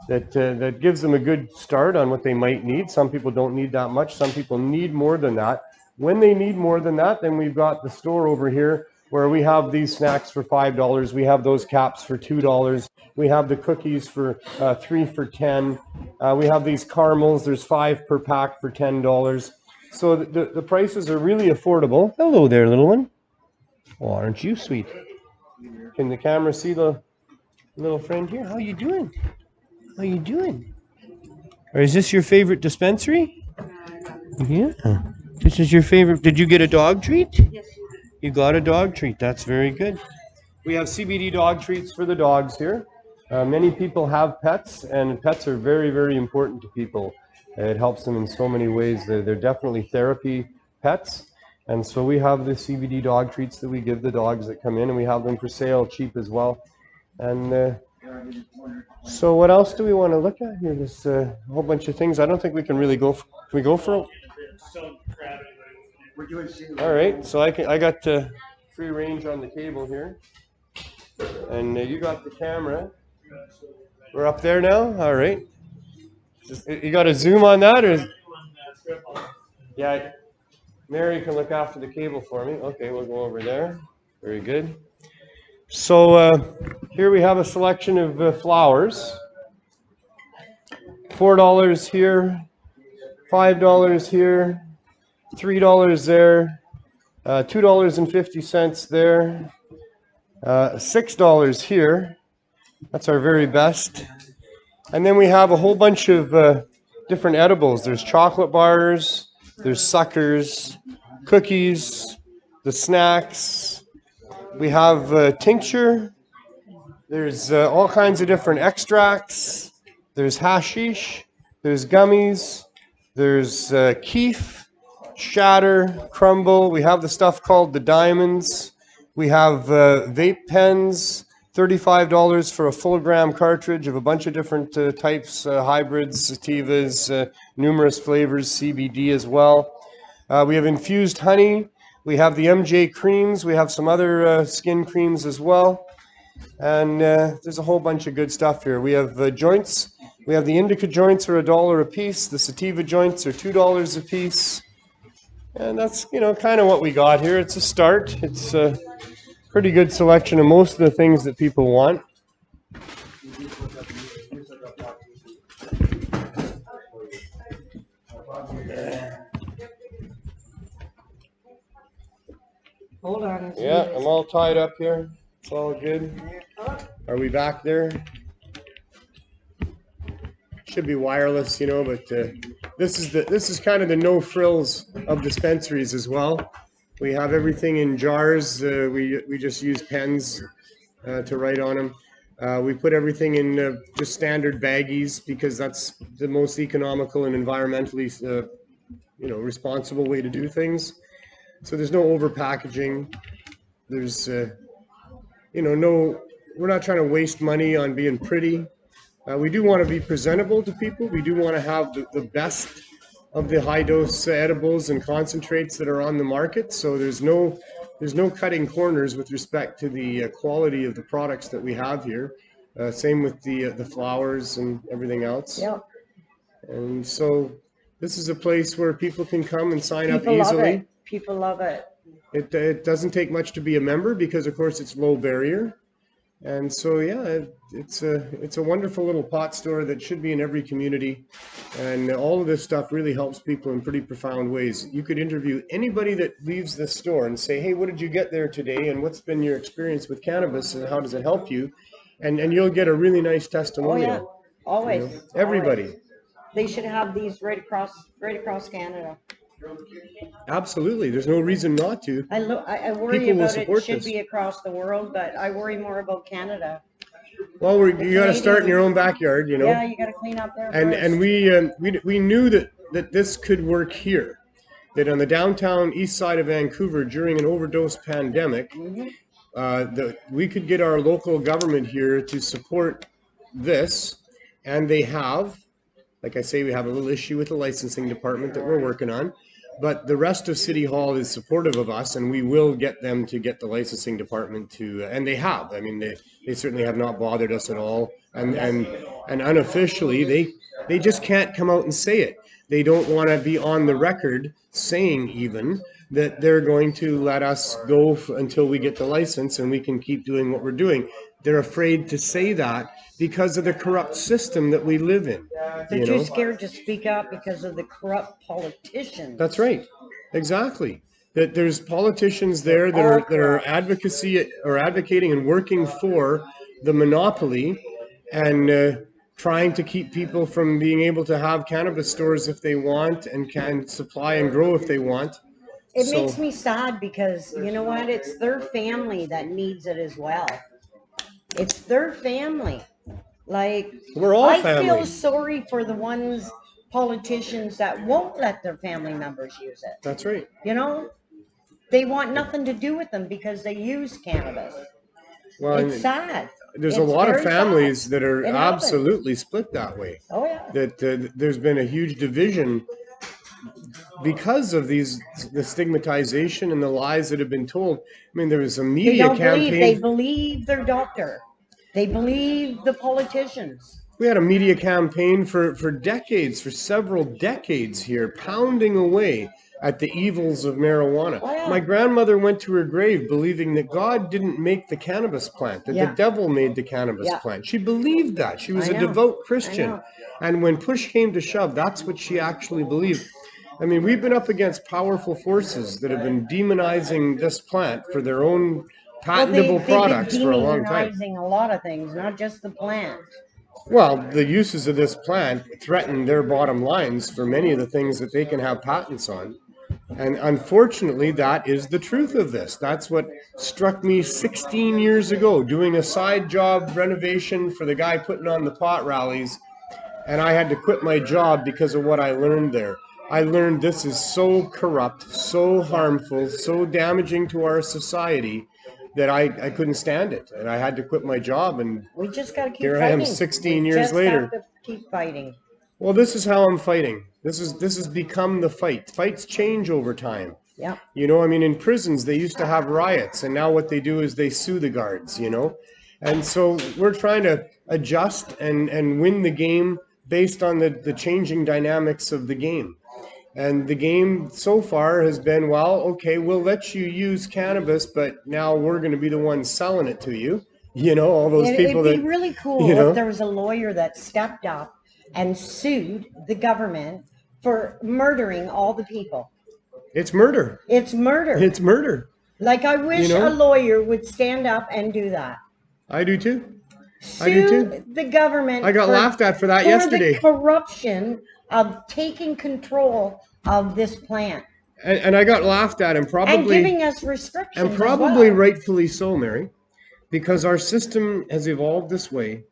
That gives them a good start on what they might need. Some people don't need that much. Some people need more than that. When they need more than that, then we've got the store over here where we have these snacks for $5. We have those caps for $2. We have the cookies for 3 for $10. We have these caramels. There's 5 per pack for $10. So the prices are really affordable. Hello there, little one. Oh, aren't you sweet? Can the camera see the little friend here? How you doing? How you doing? Or is this your favorite dispensary? Yeah. This is your favorite. Did you get a dog treat? Yes. You got a dog treat. That's very good. We have CBD dog treats for the dogs here. Many people have pets, and pets are very, very important to people. It helps them in so many ways. They're definitely therapy pets. And so we have the CBD dog treats that we give the dogs that come in, and we have them for sale cheap as well. And so what else do we want to look at here? There's a whole bunch of things. I don't think we can really go. Can we go for it? All right. So I got free range on the table here, and you got the camera. We're up there now. All right. You got a zoom on that, or? Yeah. Mary can look after the cable for me. Okay, we'll go over there. Very good. So here we have a selection of flowers. $4 here, $5 here, $3 there, $2.50 there, $6 here. That's our very best. And then we have a whole bunch of different edibles. There's chocolate bars, there's suckers, cookies, the snacks. We have tincture. There's all kinds of different extracts. There's hashish. There's gummies. There's keef, shatter, crumble. We have the stuff called the diamonds. We have vape pens, $35 for a full gram cartridge of a bunch of different types, hybrids, sativas, numerous flavors, CBD as well. We have infused honey. We have the MJ creams. We have some other skin creams as well. And there's a whole bunch of good stuff here. We have joints. We have the indica joints are $1 a piece. The sativa joints are $2 a piece. And that's, kind of what we got here. It's a start. It's a pretty good selection of most of the things that people want. Hold on. Yeah, I'm all tied up here. It's all good. Are we back there? Should be wireless, but this is kind of the no frills of dispensaries as well. We have everything in jars. We just use pens to write on them. We put everything in just standard baggies because that's the most economical and environmentally responsible way to do things. So there's no over packaging. There's we're not trying to waste money on being pretty. We do want to be presentable to people. We do want to have the best of the high dose edibles and concentrates that are on the market. So there's no cutting corners with respect to the quality of the products that we have here. Same with the flowers and everything else. Yeah. And so this is a place where people can come and sign up easily. People love it. It doesn't take much to be a member because, of course, it's low barrier. And so, yeah, it's a wonderful little pot store that should be in every community. And all of this stuff really helps people in pretty profound ways. You could interview anybody that leaves the store and say, hey, what did you get there today? And what's been your experience with cannabis and how does it help you? And you'll get a really nice testimonial. Oh, yeah. Always. Everybody. Always. They should have these right across Canada. Absolutely. There's no reason not to. I worry about it should be across the world, but I worry more about Canada. Well, you got to start in your own backyard, Yeah, you got to clean up there And we knew that this could work here. That on the downtown east side of Vancouver during an overdose pandemic, that we could get our local government here to support this, and they have. Like I say, we have a little issue with the licensing department that we're working on. But the rest of City Hall is supportive of us, and we will get them to get the licensing department to, and they have. I mean, they certainly have not bothered us at all. And unofficially, they just can't come out and say it. They don't want to be on the record saying even that they're going to let us go until we get the license and we can keep doing what we're doing. They're afraid to say that because of the corrupt system that we live in. They're too scared to speak up because of the corrupt politicians. That's right. Exactly. That there's politicians there that are advocating and working for the monopoly and trying to keep people from being able to have cannabis stores if they want and can supply and grow if they want. It makes me sad because, you know what, it's their family that needs it as well. It's their family. Like, we're all I family. feel sorry for the politicians that won't let their family members use it. That's right. They want nothing to do with them because they use cannabis. Well, it's sad. There's a lot of families that are absolutely split that way. Oh, yeah. That there's been a huge division because of the stigmatization and the lies that have been told. I mean, there was a media campaign. They believe their doctor. They believe the politicians. We had a media campaign for decades, for several decades here, pounding away at the evils of marijuana. Oh, yeah. My grandmother went to her grave believing that God didn't make the cannabis plant, that the devil made the cannabis plant. She believed that. She was a devout Christian. And when push came to shove, that's what she actually believed. I mean, we've been up against powerful forces that have been demonizing this plant for their own patentable products for a long time. They've been demonizing a lot of things, not just the plant. Well, the uses of this plant threaten their bottom lines for many of the things that they can have patents on. And unfortunately, that is the truth of this. That's what struck me 16 years ago, doing a side job renovation for the guy putting on the pot rallies. And I had to quit my job because of what I learned there. I learned this is so corrupt, so harmful, so damaging to our society that I couldn't stand it. And I had to quit my job. And We just got to keep here fighting. I am 16 we years just later. Have to keep fighting. Well, this is how I'm fighting. This has become the fight. Fights change over time. Yeah. You know, I mean, in prisons, they used to have riots, and now what they do is they sue the guards, you know? And so we're trying to adjust and win the game based on the changing dynamics of the game. And the game so far has been, well, okay, we'll let you use cannabis, but now we're going to be the ones selling it to you. You know, all those people that... It'd be really cool if there was a lawyer that stepped up and sued the government for murdering all the people. It's murder. It's murder. It's murder. Like, I wish a lawyer would stand up and do that. I do too. Sue the government. I got laughed at for that yesterday. The corruption of taking control of this plant. And I got laughed at, and probably... And giving us restrictions. And probably rightfully so, Mary, because our system has evolved this way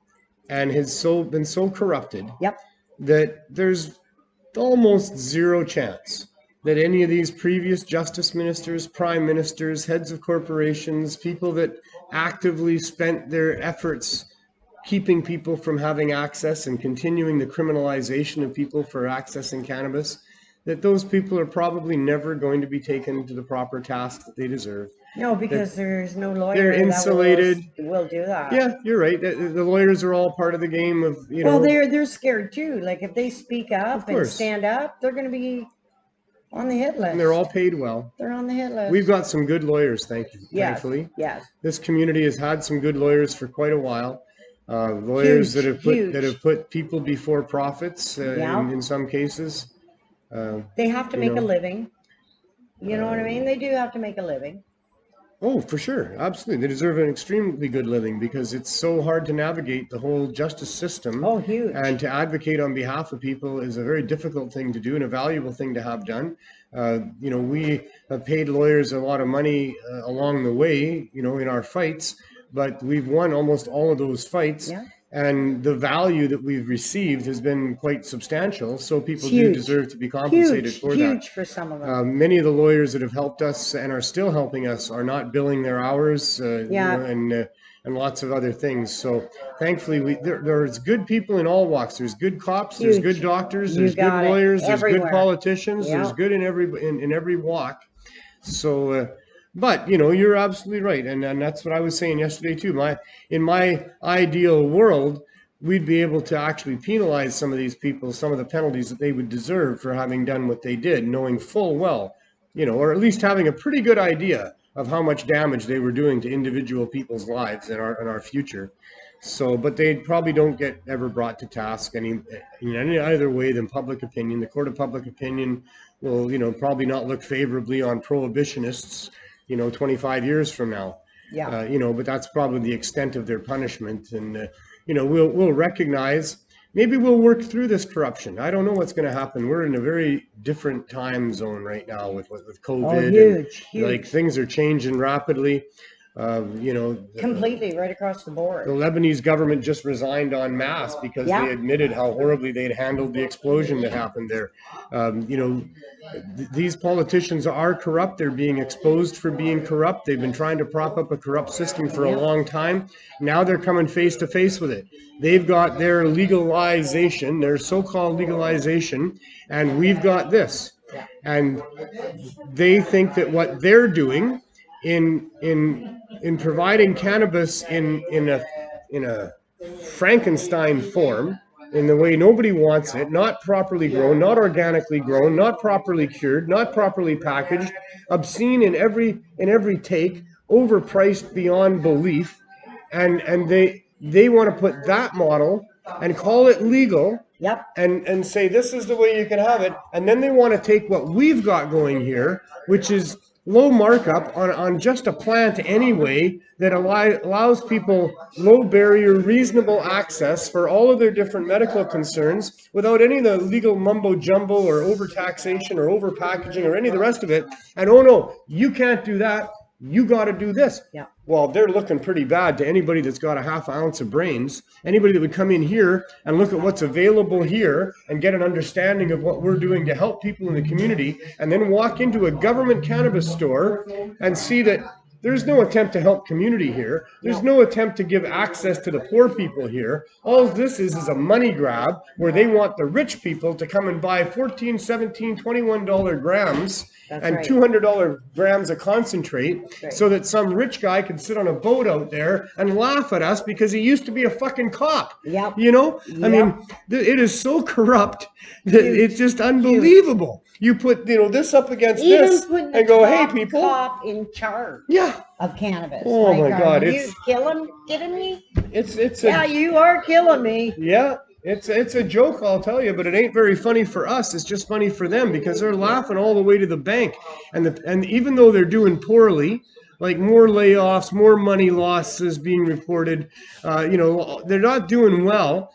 and has been so corrupted that there's almost zero chance that any of these previous justice ministers, prime ministers, heads of corporations, people that actively spent their efforts keeping people from having access and continuing the criminalization of people for accessing cannabis, that those people are probably never going to be taken to the proper task that they deserve. No, because there's no lawyer they're insulated. That will do that. Yeah, you're right. The lawyers are all part of the game of, you know. Well, they're scared too. Like, if they speak up and stand up, they're going to be on the hit list. And they're all paid well. They're on the hit list. We've got some good lawyers, thankfully. Yes. This community has had some good lawyers for quite a while. Lawyers that have put people before profits in some cases. They have to make a living. You know what I mean? They do have to make a living. Oh, for sure. Absolutely. They deserve an extremely good living because it's so hard to navigate the whole justice system. Oh, huge. And to advocate on behalf of people is a very difficult thing to do and a valuable thing to have done. You know, we have paid lawyers a lot of money along the way, you know, in our fights, but we've won almost all of those fights. Yeah. And the value that we've received has been quite substantial. So people do deserve to be compensated for that. Huge for some of them. Many of the lawyers that have helped us and are still helping us are not billing their hours, you know, and lots of other things. So thankfully, there's good people in all walks. There's good cops, there's good doctors, there's good lawyers, there's good politicians, there's good in every walk. So. But, you know, you're absolutely right. And that's what I was saying yesterday, too. In my ideal world, we'd be able to actually penalize some of these people, some of the penalties that they would deserve for having done what they did, knowing full well, you know, or at least having a pretty good idea of how much damage they were doing to individual people's lives and our future. So, but they probably don't get ever brought to task in any other way than public opinion. The court of public opinion will, you know, probably not look favorably on prohibitionists, you know, 25 years from now. Yeah. You know, but that's probably the extent of their punishment. And, you know, we'll recognize, maybe we'll work through this corruption. I don't know what's going to happen. We're in a very different time zone right now with COVID. Oh, huge. Like, things are changing rapidly. You know, completely right across the board. The Lebanese government just resigned en masse because they admitted how horribly they'd handled the explosion that happened there. You know, these politicians are corrupt. They're being exposed for being corrupt. They've been trying to prop up a corrupt system for a long time. Now they're coming face to face with it. They've got their legalization, their so-called legalization, and we've got this. And they think that what they're doing in providing cannabis in a Frankenstein form, in the way nobody wants it, not properly grown, not organically grown, not properly cured, not properly packaged, obscene in every take, overpriced beyond belief, and they want to put that model and call it legal. Yep. And say this is the way you can have it, and then they want to take what we've got going here, which is low markup on just a plant anyway that allows people low barrier, reasonable access for all of their different medical concerns without any of the legal mumbo jumbo or overtaxation or overpackaging or any of the rest of it. And oh no, you can't do that. You got to do this. Yeah. Well, they're looking pretty bad to anybody that's got a half ounce of brains. Anybody that would come in here and look at what's available here and get an understanding of what we're doing to help people in the community, and then walk into a government cannabis store and see that there's no attempt to help community here. There's no attempt to give access to the poor people here. All this is a money grab where they want the rich people to come and buy $14, $17, $21 grams and $200 grams of concentrate so that some rich guy can sit on a boat out there and laugh at us because he used to be a fucking cop. Yep. You know? I mean, it is so corrupt that it's just unbelievable. You put, this up against this and go, hey, people. Cop in charge. Yeah. Of cannabis. Oh my God! Are you kidding me? Yeah, you are killing me. Yeah, it's a joke, I'll tell you, but it ain't very funny for us. It's just funny for them because they're laughing all the way to the bank, and even though they're doing poorly, like more layoffs, more money losses being reported, they're not doing well.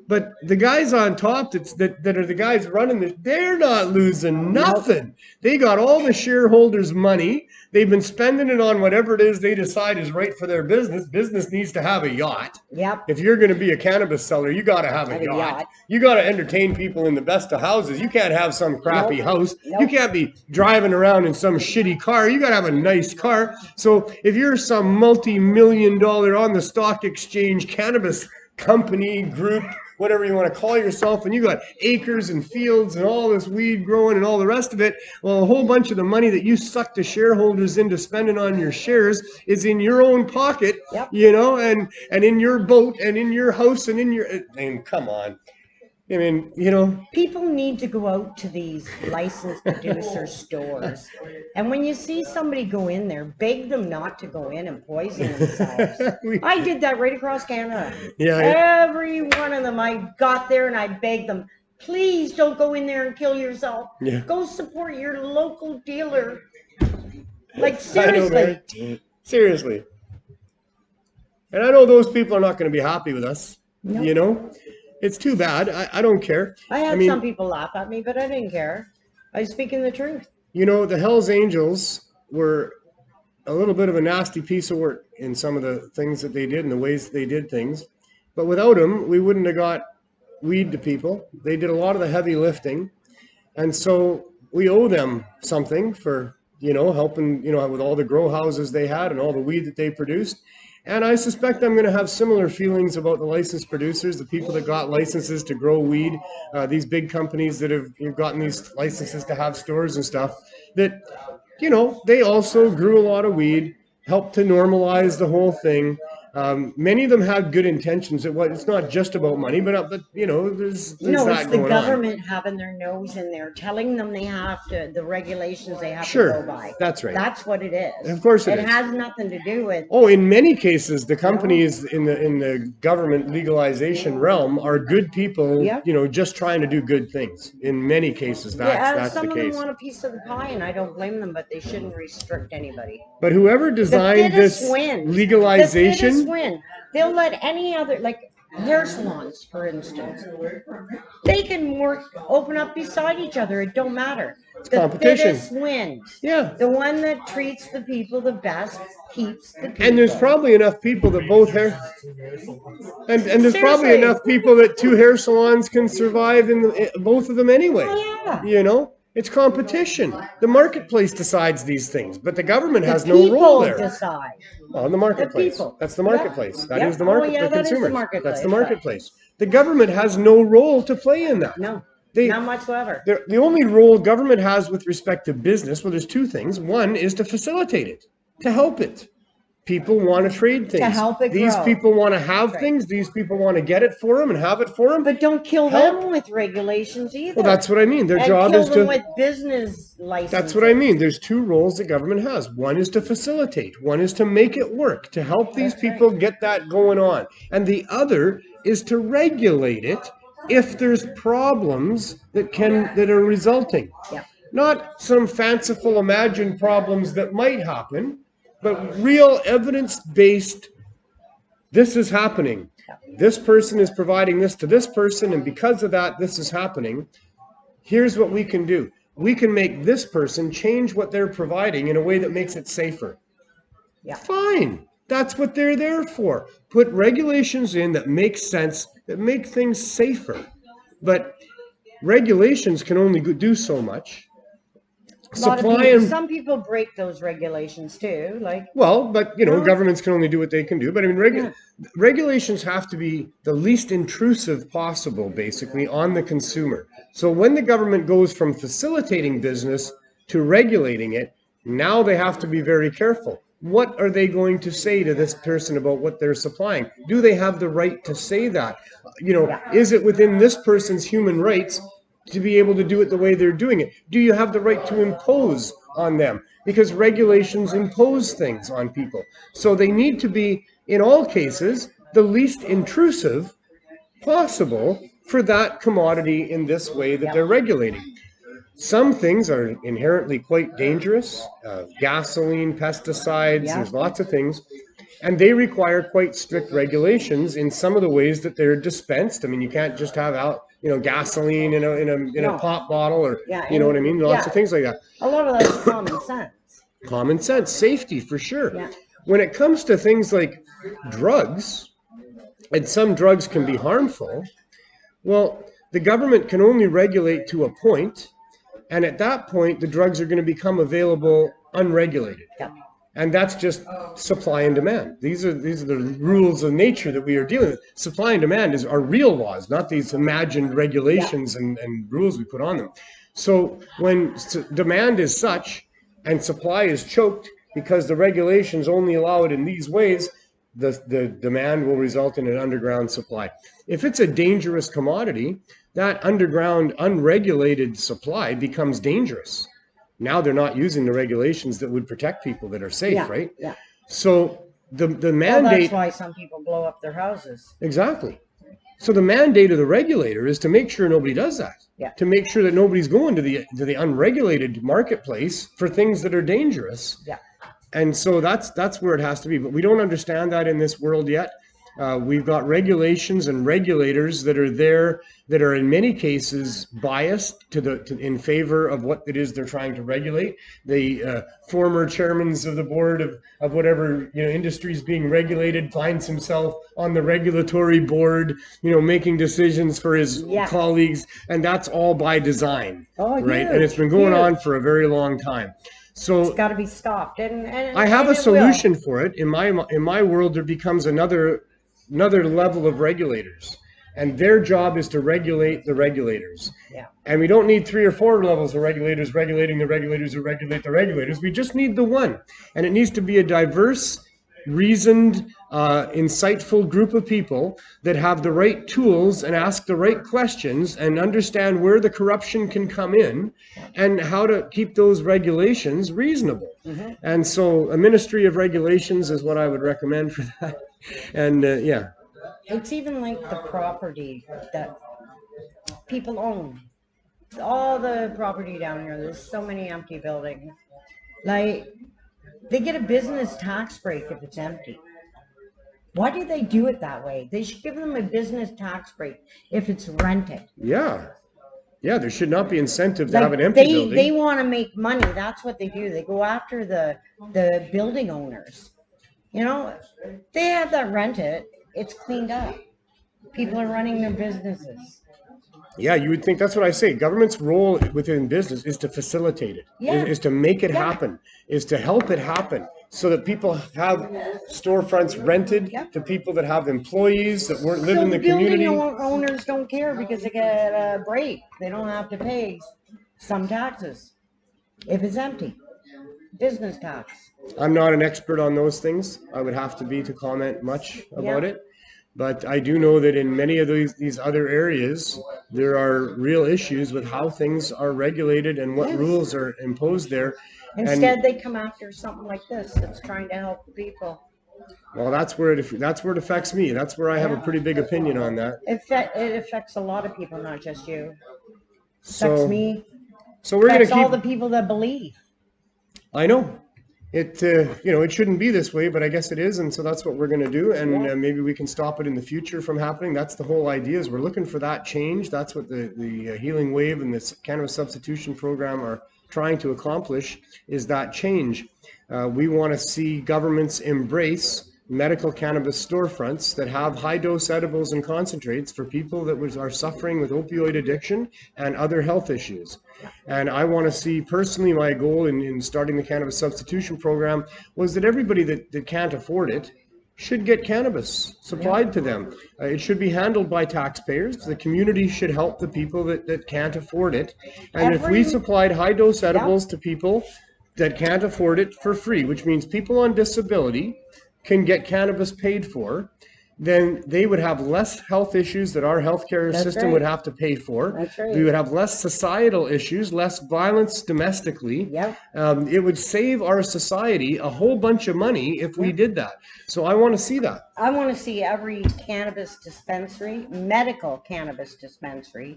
But the guys on top that are the guys running this, they're not losing nothing. They got all the shareholders' money. They've been spending it on whatever it is they decide is right for their business. Business needs to have a yacht. Yep. If you're going to be a cannabis seller, you got to have a yacht. You got to entertain people in the best of houses. You can't have some crappy house. You can't be driving around in some shitty car. You got to have a nice car. So if you're some multi-million-dollar on the stock exchange cannabis company, group, whatever you want to call yourself, and you got acres and fields and all this weed growing and all the rest of it, well, a whole bunch of the money that you suck the shareholders into spending on your shares is in your own pocket, and in your boat and in your house and in your, come on. I mean, people need to go out to these licensed producer stores. And when you see somebody go in there, beg them not to go in and poison themselves. I did that right across Canada. Yeah. Every one of them, I got there and I begged them, please don't go in there and kill yourself. Yeah. Go support your local dealer. Like, seriously. I know, seriously. And I know those people are not going to be happy with us, It's too bad. I don't care. I had some people laugh at me, but I didn't care. I was speaking the truth. The Hells Angels were a little bit of a nasty piece of work in some of the things that they did and the ways they did things. But without them, we wouldn't have got weed to people. They did a lot of the heavy lifting. And so we owe them something for, helping, with all the grow houses they had and all the weed that they produced. And I suspect I'm going to have similar feelings about the licensed producers, the people that got licenses to grow weed, these big companies that have gotten these licenses to have stores and stuff, that, they also grew a lot of weed, helped to normalize the whole thing. Many of them had good intentions. It's not just about money, but there's it's that going on. the government having their nose in there, telling them they have to, the regulations they have to go by. That's right. That's what it is. Of course it is. It has nothing to do with. Oh, in many cases, the companies in the government legalization realm are good people, just trying to do good things. In many cases, that's the case. Some of them want a piece of the pie, and I don't blame them, but they shouldn't restrict anybody. But whoever designed this legalization, win. They'll let any other, like hair salons, for instance, they can open up beside each other. It don't matter. It's competition. The fittest wins. Yeah. The one that treats the people the best keeps the people. And there's probably enough people that both hair, and there's probably enough people that two hair salons can survive in both of them anyway. Oh, yeah. It's competition. The marketplace decides these things, but the government has no role there. Decide. Well, the marketplace. That's the marketplace. That is the market. The consumers. That's the marketplace. The government has no role to play in that. No, not whatsoever. The only role government has with respect to business, well, there's two things. One is to facilitate it, to help it. People want to trade things. To help it These grow. people want to have things. These people want to get it for them and have it for them. But don't kill them with regulations either. Well, that's what I mean. Their job is to kill them with business licenses. That's what I mean. There's two roles the government has. One is to facilitate. One is to make it work, to help these people get that going on. And the other is to regulate it if there's problems that are resulting. Yeah. Not some fanciful imagined problems that might happen, but real evidence-based, this is happening. This person is providing this to this person, and because of that, this is happening. Here's what we can do. We can make this person change what they're providing in a way that makes it safer. Yeah. Fine. That's what they're there for. Put regulations in that make sense, that make things safer. But regulations can only do so much. Some people break those regulations too, like. Well, but governments can only do what they can do. But I mean, regulations have to be the least intrusive possible, basically, on the consumer. So when the government goes from facilitating business to regulating it, now they have to be very careful. What are they going to say to this person about what they're supplying? Do they have the right to say that? Is it within this person's human rights to be able to do it the way they're doing it? Do you have the right to impose on them? Because regulations impose things on people. So they need to be, in all cases, the least intrusive possible for that commodity in this way that they're regulating. Some things are inherently quite dangerous, gasoline, pesticides, there's lots of things, and they require quite strict regulations in some of the ways that they're dispensed. I mean, you can't just have gasoline in a pop bottle, or you know what I mean? Lots of things like that. A lot of that's common sense. Common sense, safety for sure. Yeah. When it comes to things like drugs, and some drugs can be harmful, well, the government can only regulate to a point. And at that point, the drugs are going to become available unregulated. Yeah. And that's just supply and demand. These are the rules of nature that we are dealing with. Supply and demand are real laws, not these imagined regulations and rules we put on them. So when demand is such and supply is choked because the regulations only allow it in these ways, the demand will result in an underground supply. If it's a dangerous commodity, that underground unregulated supply becomes dangerous. Now they're not using the regulations that would protect people that are safe, right? Yeah. So the mandate... Well, that's why some people blow up their houses. Exactly. So the mandate of the regulator is to make sure nobody does that. Yeah. To make sure that nobody's going to the unregulated marketplace for things that are dangerous. Yeah. And so that's where it has to be. But we don't understand that in this world yet. We've got regulations and regulators that are there that are in many cases biased in favor of what it is they're trying to regulate. The former chairman of the board of whatever industry is being regulated finds himself on the regulatory board, making decisions for his colleagues, and that's all by design, right? And it's been going on for a very long time. So it's got to be stopped. And I have a solution for it. In my world, there becomes another level of regulators, and their job is to regulate the regulators. Yeah. And we don't need 3 or 4 levels of regulators regulating the regulators who regulate the regulators. We just need the one, and it needs to be a diverse, reasoned, insightful group of people that have the right tools and ask the right questions and understand where the corruption can come in and how to keep those regulations reasonable. Mm-hmm. And so a ministry of regulations is what I would recommend for that. And it's even like the property that people own. All the property down here, there's so many empty buildings. Like, they get a business tax break if it's empty. Why do they do it that way? They should give them a business tax break if it's rented. Yeah. Yeah, there should not be incentive to have an empty building. They want to make money. That's what they do. They go after the building owners. They have that rented. It's cleaned up. People are running their businesses. Yeah, you would think that's what I say. Government's role within business is to facilitate it, is to make it happen, is to help it happen so that people have storefronts rented to people that have employees that live in the community. Building owners don't care because they get a break. They don't have to pay some taxes if it's empty. Business tax. I'm not an expert on those things. I would have to be to comment much about it. But I do know that in many of these other areas, there are real issues with how things are regulated and what rules are imposed there. Instead, they come after something like this that's trying to help the people. Well, that's where it affects me. That's where I have a pretty big opinion on that. It affects a lot of people, not just you. It affects me. So we're going That's to keep. all the people that believe. I know. It, you know, it shouldn't be this way, but I guess it is, and so that's what we're going to do, and Yeah. maybe we can stop it in the future from happening. That's the whole idea, is we're looking for that change. That's what the Healing Wave and this Cannabis Substitution Program are trying to accomplish, is that change. We want to see governments embrace medical cannabis storefronts that have high-dose edibles and concentrates for people that are suffering with opioid addiction and other health issues. And I want to see, personally, my goal in starting the Cannabis Substitution Program was that everybody that can't afford it should get cannabis supplied to them. It should be handled by taxpayers. The community should help the people that can't afford it. And if we supplied high-dose edibles to people that can't afford it for free, which means people on disability can get cannabis paid for, then they would have less health issues that our healthcare system would have to pay for. That's right. We would have less societal issues, less violence domestically. Yep. It would save our society a whole bunch of money if we did that. So I want to see that. I want to see every cannabis dispensary, medical cannabis dispensary,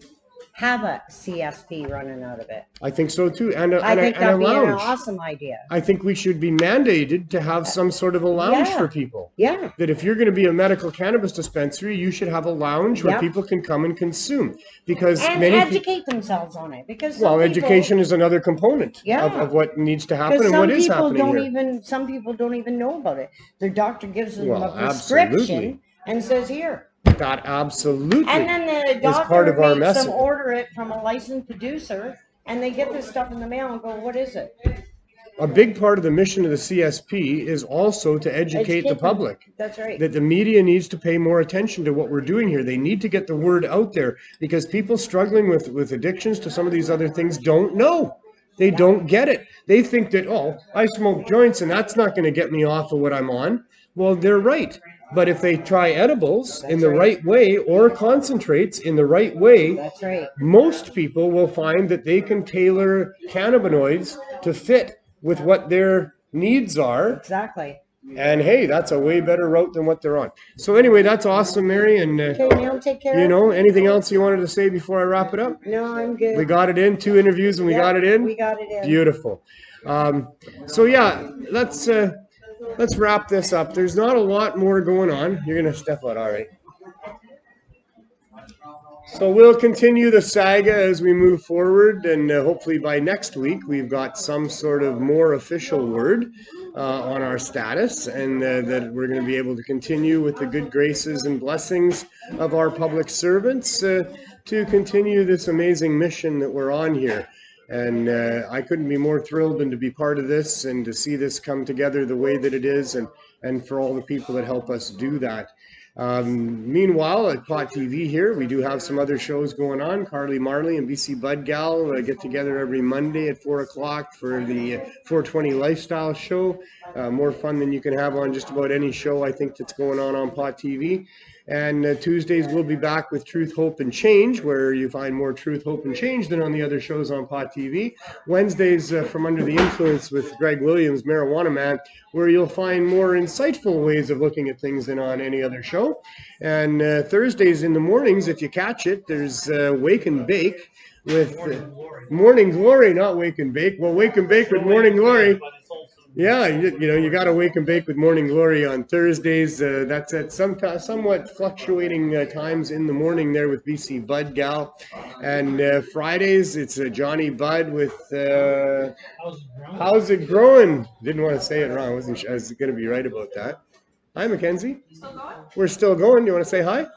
have a CSP running out of it. I think so too. And I think a that'd be an lounge. awesome idea. I think we should be mandated to have some sort of a lounge Yeah. for people. Yeah. That if you're going to be a medical cannabis dispensary, you should have a lounge where Yep. people can come and consume. Because And educate themselves on it, because some people, education is another component Yeah. of what needs to happen because and what is happening here. some people don't even know about it. Their doctor gives them Well, a prescription absolutely. and says, here. That absolutely And then the is part doctor of our makes message. them order it from a licensed producer, and they get this stuff in the mail and go, what is it? A big part of the mission of the CSP is also to educate the them. public. That's right. That the media needs to pay more attention to what we're doing here. They need to get the word out there, because people struggling with addictions to some of these other things don't know. They don't get it. They think that, oh, I smoke joints and that's not going to get me off of what I'm on. Well, they're right. But if they try edibles in the right way, or concentrates in the right way, That's right. most people will find that they can tailor cannabinoids to fit with what their needs are. Exactly. And hey, that's a way better route than what they're on. So anyway, that's awesome, Mary. And Okay, Neil, take care. you know, anything else you wanted to say before I wrap it up? No, I'm good. We got it in, 2 interviews, and we Yep, got it in. We got it in. Beautiful. So yeah, let's wrap this up. There's not a lot more going on. You're gonna step out, all right. So we'll continue the saga as we move forward, and hopefully by next week we've got some sort of more official word on our status, and that we're going to be able to continue with the good graces and blessings of our public servants to continue this amazing mission that we're on here. And I couldn't be more thrilled than to be part of this and to see this come together the way that it is, and for all the people that help us do that. Meanwhile, at Pot TV here, we do have some other shows going on. Carly Marley and BC Bud Gal get together every Monday at 4 o'clock for the 420 Lifestyle Show. More fun than you can have on just about any show, I think, that's going on Pot TV. And Tuesdays we'll be back with Truth, Hope, and Change, where you find more truth, hope, and change than on the other shows on Pot TV. Wednesdays From Under the Influence with Greg Williams, Marijuana Man, where you'll find more insightful ways of looking at things than on any other show. And Thursdays in the mornings, if you catch it, there's Wake and Bake with Morning Glory, not Wake and Bake. Well, Wake and Bake with Morning Glory. Yeah, you know, you got to Wake and Bake with Morning Glory on Thursdays. That's at somewhat fluctuating times in the morning there with BC Bud Gal. And Fridays, it's Johnny Bud with How's It Growing? Didn't want to say it wrong. I was going to be right about that. Hi, Mackenzie. Still going? We're still going. You want to say hi?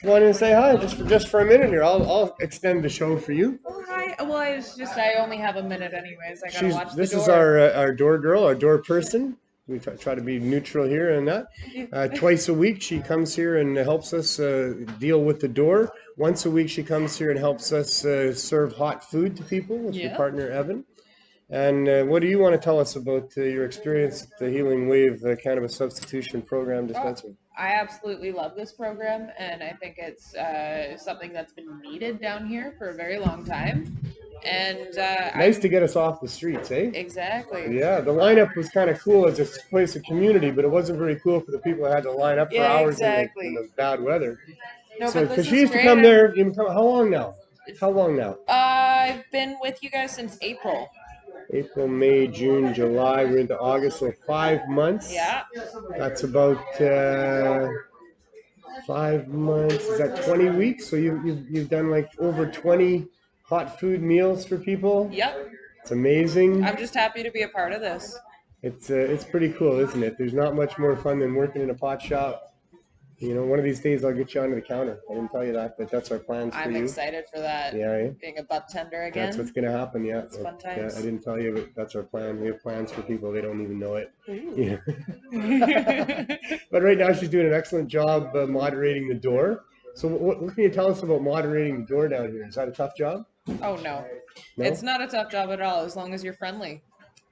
Want to say hi just for a minute here? I'll extend the show for you. Oh, hi. Well, I only have a minute anyways. I gotta watch the This door. is our door girl, our door person. We try to be neutral here and that. Twice a week she comes here and helps us deal with the door. Once a week she comes here and helps us serve hot food to people with your partner Evan. And what do you want to tell us about your experience at the Healing Wave Cannabis Substitution Program Dispensary? I absolutely love this program, and I think it's something that's been needed down here for a very long time. And nice to get us off the streets, eh? Exactly. Yeah, the lineup was kind of cool as a place of community, but it wasn't very cool for the people that had to line up for hours in the bad weather. No, So, but this because she is used to great. come there, how long now? How long now? I've been with you guys since April. April, May, June, July. We're into August, so 5 months. Yeah. That's about 5 months. Is that 20 weeks? So you've done like over 20 hot food meals for people. Yep. It's amazing. I'm just happy to be a part of this. It's pretty cool, isn't it? There's not much more fun than working in a pot shop. You know, one of these days I'll get you onto the counter. I didn't tell you that, but that's our plans for I'm you. excited for that. Yeah, eh? Being a butt tender again. That's what's gonna happen. Yeah, It's fun times. I didn't tell you, but that's our plan. We have plans for people. They don't even know it. Yeah. But right now she's doing an excellent job moderating the door. So what can you tell us about moderating the door down here? Is that a tough job? Oh no. No? It's not a tough job at all, as long as you're friendly.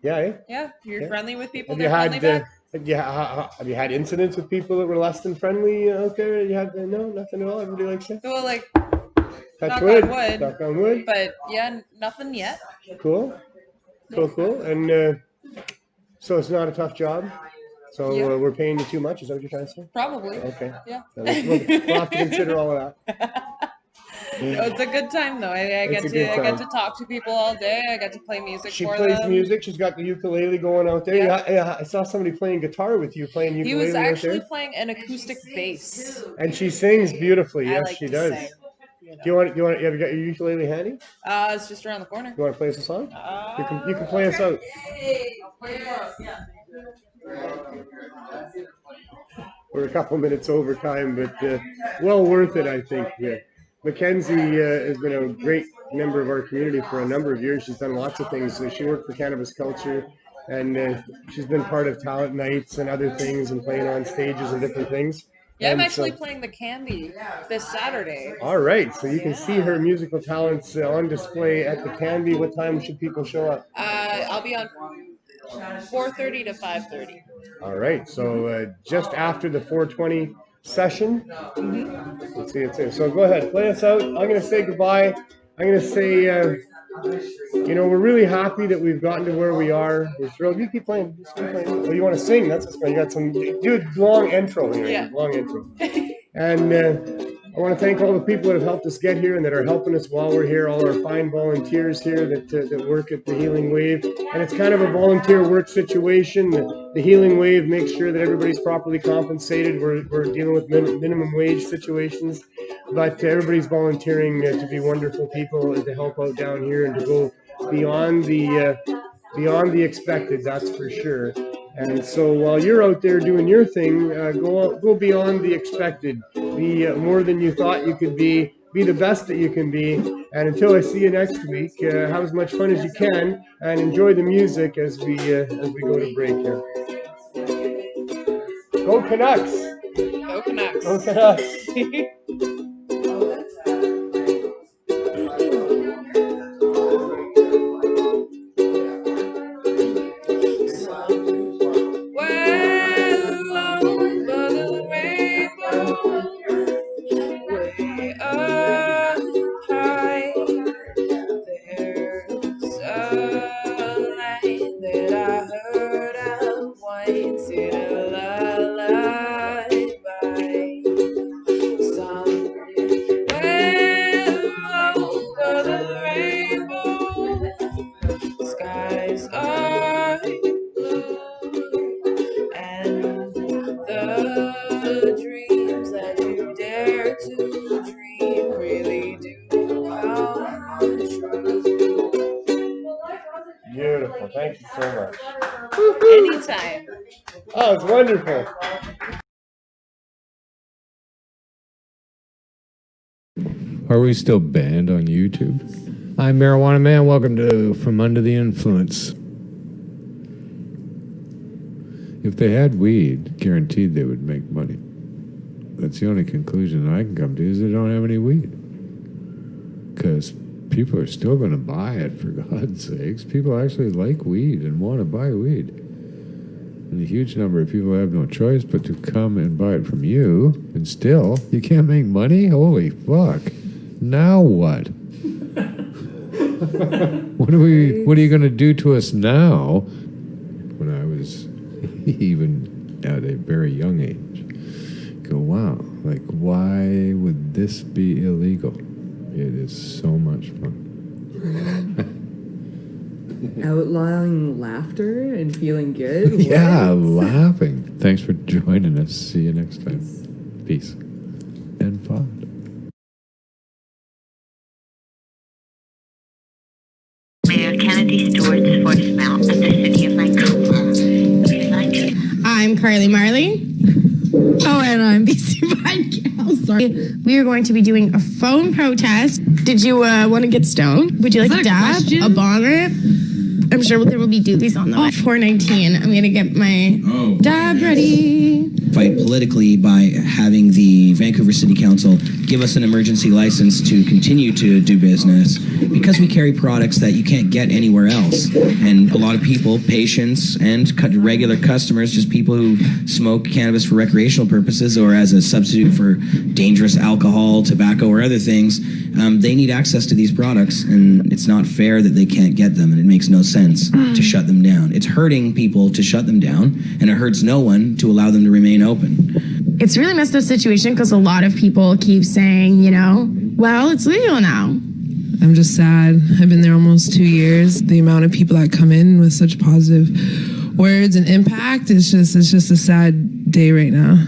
Yeah, eh? Yeah, you're Yeah. friendly with people. Have you They're friendly had back. have you had incidents with people that were less than friendly out there? You had no, nothing at all. Everybody likes it. Well, like, Touch knock wood. on wood. Knock on wood. But yeah, nothing yet. Cool. And so it's not a tough job. So Yeah. we're paying you too much. Is that what you're trying to say? Probably. Okay. Yeah. So we'll have to consider all of that. No, it's a good time though. I get It's a good to time. talk to people all day. I get to play music She for plays them. music. She's got the ukulele going out there. Yeah. Yeah, I saw somebody playing guitar with you, playing He ukulele was out actually there. playing an acoustic bass. And she sings beautifully. I Yes, like she to does. sing, you know. Do you want? Have you got your ukulele handy? It's just around the corner. You want to play us a song? You can play us out. We're a couple minutes over time, but well worth it, I think. Yeah. Mackenzie has been a great member of our community for a number of years. She's done lots of things. She worked for Cannabis Culture, and she's been part of talent nights and other things and playing on stages and different things. Yeah, I'm And actually so- playing the Candy this Saturday. All right, so you can see her musical talents on display at the Candy. What time should people show up? I'll be on 4:30 to 5:30. All right, so just after the 420 session. Let's see, it's here. So go ahead, play us out. I'm going to say goodbye. I'm going to say, you know, we're really happy that we've gotten to where we are. We're thrilled. You keep playing. Just keep playing. Oh, you want to sing? That's what's going. You got some. Do a long intro here. Yeah. Long intro. And I want to thank all the people that have helped us get here and that are helping us while we're here. All our fine volunteers here that work at the Healing Wave. And it's kind of a volunteer work situation. The Healing Wave makes sure that everybody's properly compensated. We're dealing with minimum wage situations, but everybody's volunteering to be wonderful people and to help out down here and to go beyond the expected. That's for sure. And so while you're out there doing your thing, go beyond the expected. Be more than you thought you could be. Be the best that you can be. And until I see you next week, have as much fun as you can and enjoy the music as we go to break here. Go Canucks! Go Canucks. Go Canucks! Beautiful. Thank you so much. Anytime. Oh, it's wonderful. Are we still banned on YouTube? I'm Marijuana Man. Welcome to From Under the Influence. If they had weed, guaranteed they would make money. That's the only conclusion I can come to, is they don't have any weed. Because people are still going to buy it, for God's sakes. People actually like weed and want to buy weed. And a huge number of people have no choice but to come and buy it from you, and still, you can't make money? Holy fuck. Now what? What are you going to do to us now? When I was even at a very young age, go, wow, like, why would this be illegal? It is so much fun. Outlawing laughter and feeling good? Yeah, What? laughing. Thanks for joining us. See you next time. Peace. And pod. Mayor Kennedy Stewart's voicemail at the City of Vancouver. Please like it. I'm Carly Marley. Oh, and I'm BC Podcast. Sorry. We are going to be doing a phone protest. Did you want to get stoned? Would you like a dab? A bong rip? I'm sure there will be doobies on the way. 419. I'm going to get my dab ready. Fight politically by having the Vancouver City Council give us an emergency license to continue to do business because we carry products that you can't get anywhere else. And a lot of people, patients and regular customers, just people who smoke cannabis for recreational purposes or as a substitute for dangerous alcohol, tobacco, or other things, they need access to these products, and it's not fair that they can't get them, and it makes no sense to shut them down. It's hurting people to shut them down, and it hurts no one to allow them to remain open. It's a really messed up situation because a lot of people keep saying, you know, well, it's legal now. I'm just sad. I've been there almost 2 years. The amount of people that come in with such positive words and impact, it's just a sad day right now.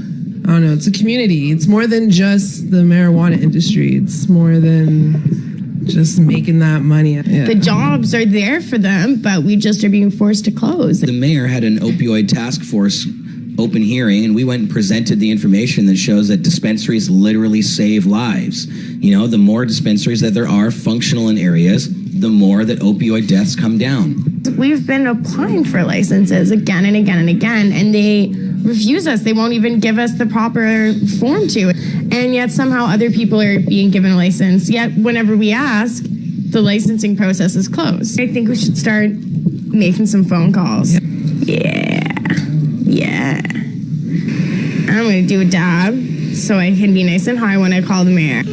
I don't know, it's a community. It's more than just the marijuana industry. It's more than just making that money. Yeah. The jobs are there for them, but we just are being forced to close. The mayor had an opioid task force open hearing, and we went and presented the information that shows that dispensaries literally save lives. You know, the more dispensaries that there are functional in areas, the more that opioid deaths come down. We've been applying for licenses again and again and again, and they refuse us. They won't even give us the proper form to. And yet somehow other people are being given a license. Yet whenever we ask, the licensing process is closed. I think we should start making some phone calls. Yeah. I'm going to do a dab so I can be nice and high when I call the mayor.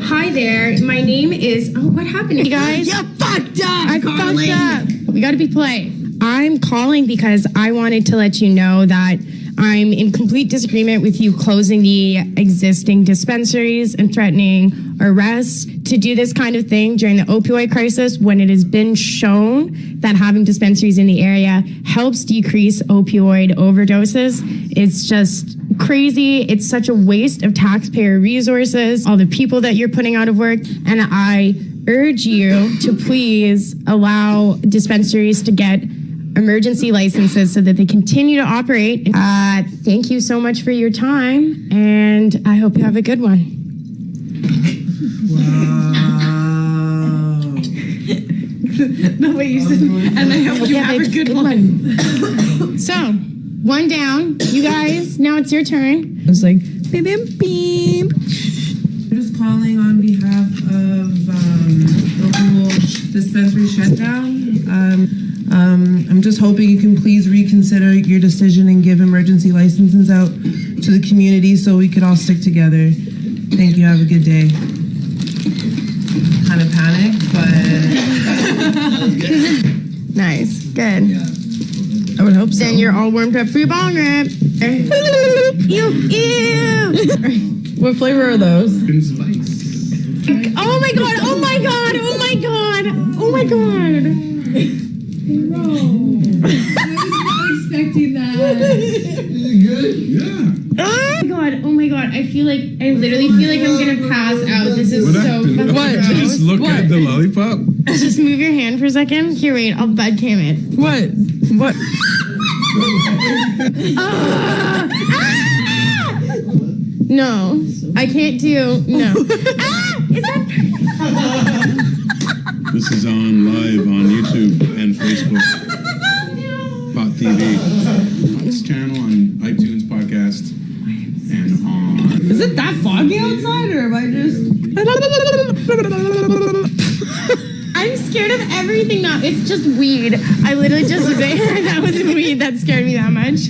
Hi there. My name is... Oh, what happened, you guys? You fucked up, I Carly. fucked up. We got to be polite. I'm calling because I wanted to let you know that I'm in complete disagreement with you closing the existing dispensaries and threatening arrests to do this kind of thing during the opioid crisis when it has been shown that having dispensaries in the area helps decrease opioid overdoses. It's just crazy. It's such a waste of taxpayer resources, all the people that you're putting out of work, and I urge you to please allow dispensaries to get emergency licenses so that they continue to operate. Thank you so much for your time, and I hope you have a good one. Wow. No, wait, you said, and I hope you have a good one. So, one down. You guys, now it's your turn. It's like, beep, beep, beep. I'm just calling on behalf of the whole dispensary shutdown. I'm just hoping you can please reconsider your decision and give emergency licenses out to the community so we could all stick together. Thank you. Have a good day. Kind of panicked, but... Nice. Good. I would hope so. Then you're all warmed up for your bong rip. Ew. What flavor are those? Oh my god, oh my god, oh my god, oh my god. No. I was not expecting that. Good? Yeah. Oh my god, I literally feel like I'm gonna pass out. This is so fucking gross. Just look at the lollipop. Just move your hand for a second. Here, wait, I'll bud cam it. What? No, I can't do, no. Is that... This is on live on YouTube and Facebook. Pot TV. This channel on iTunes podcast and on... Is it that foggy outside, or am I just... I'm scared of everything now. It's just weed. I literally just... That was weed that scared me that much.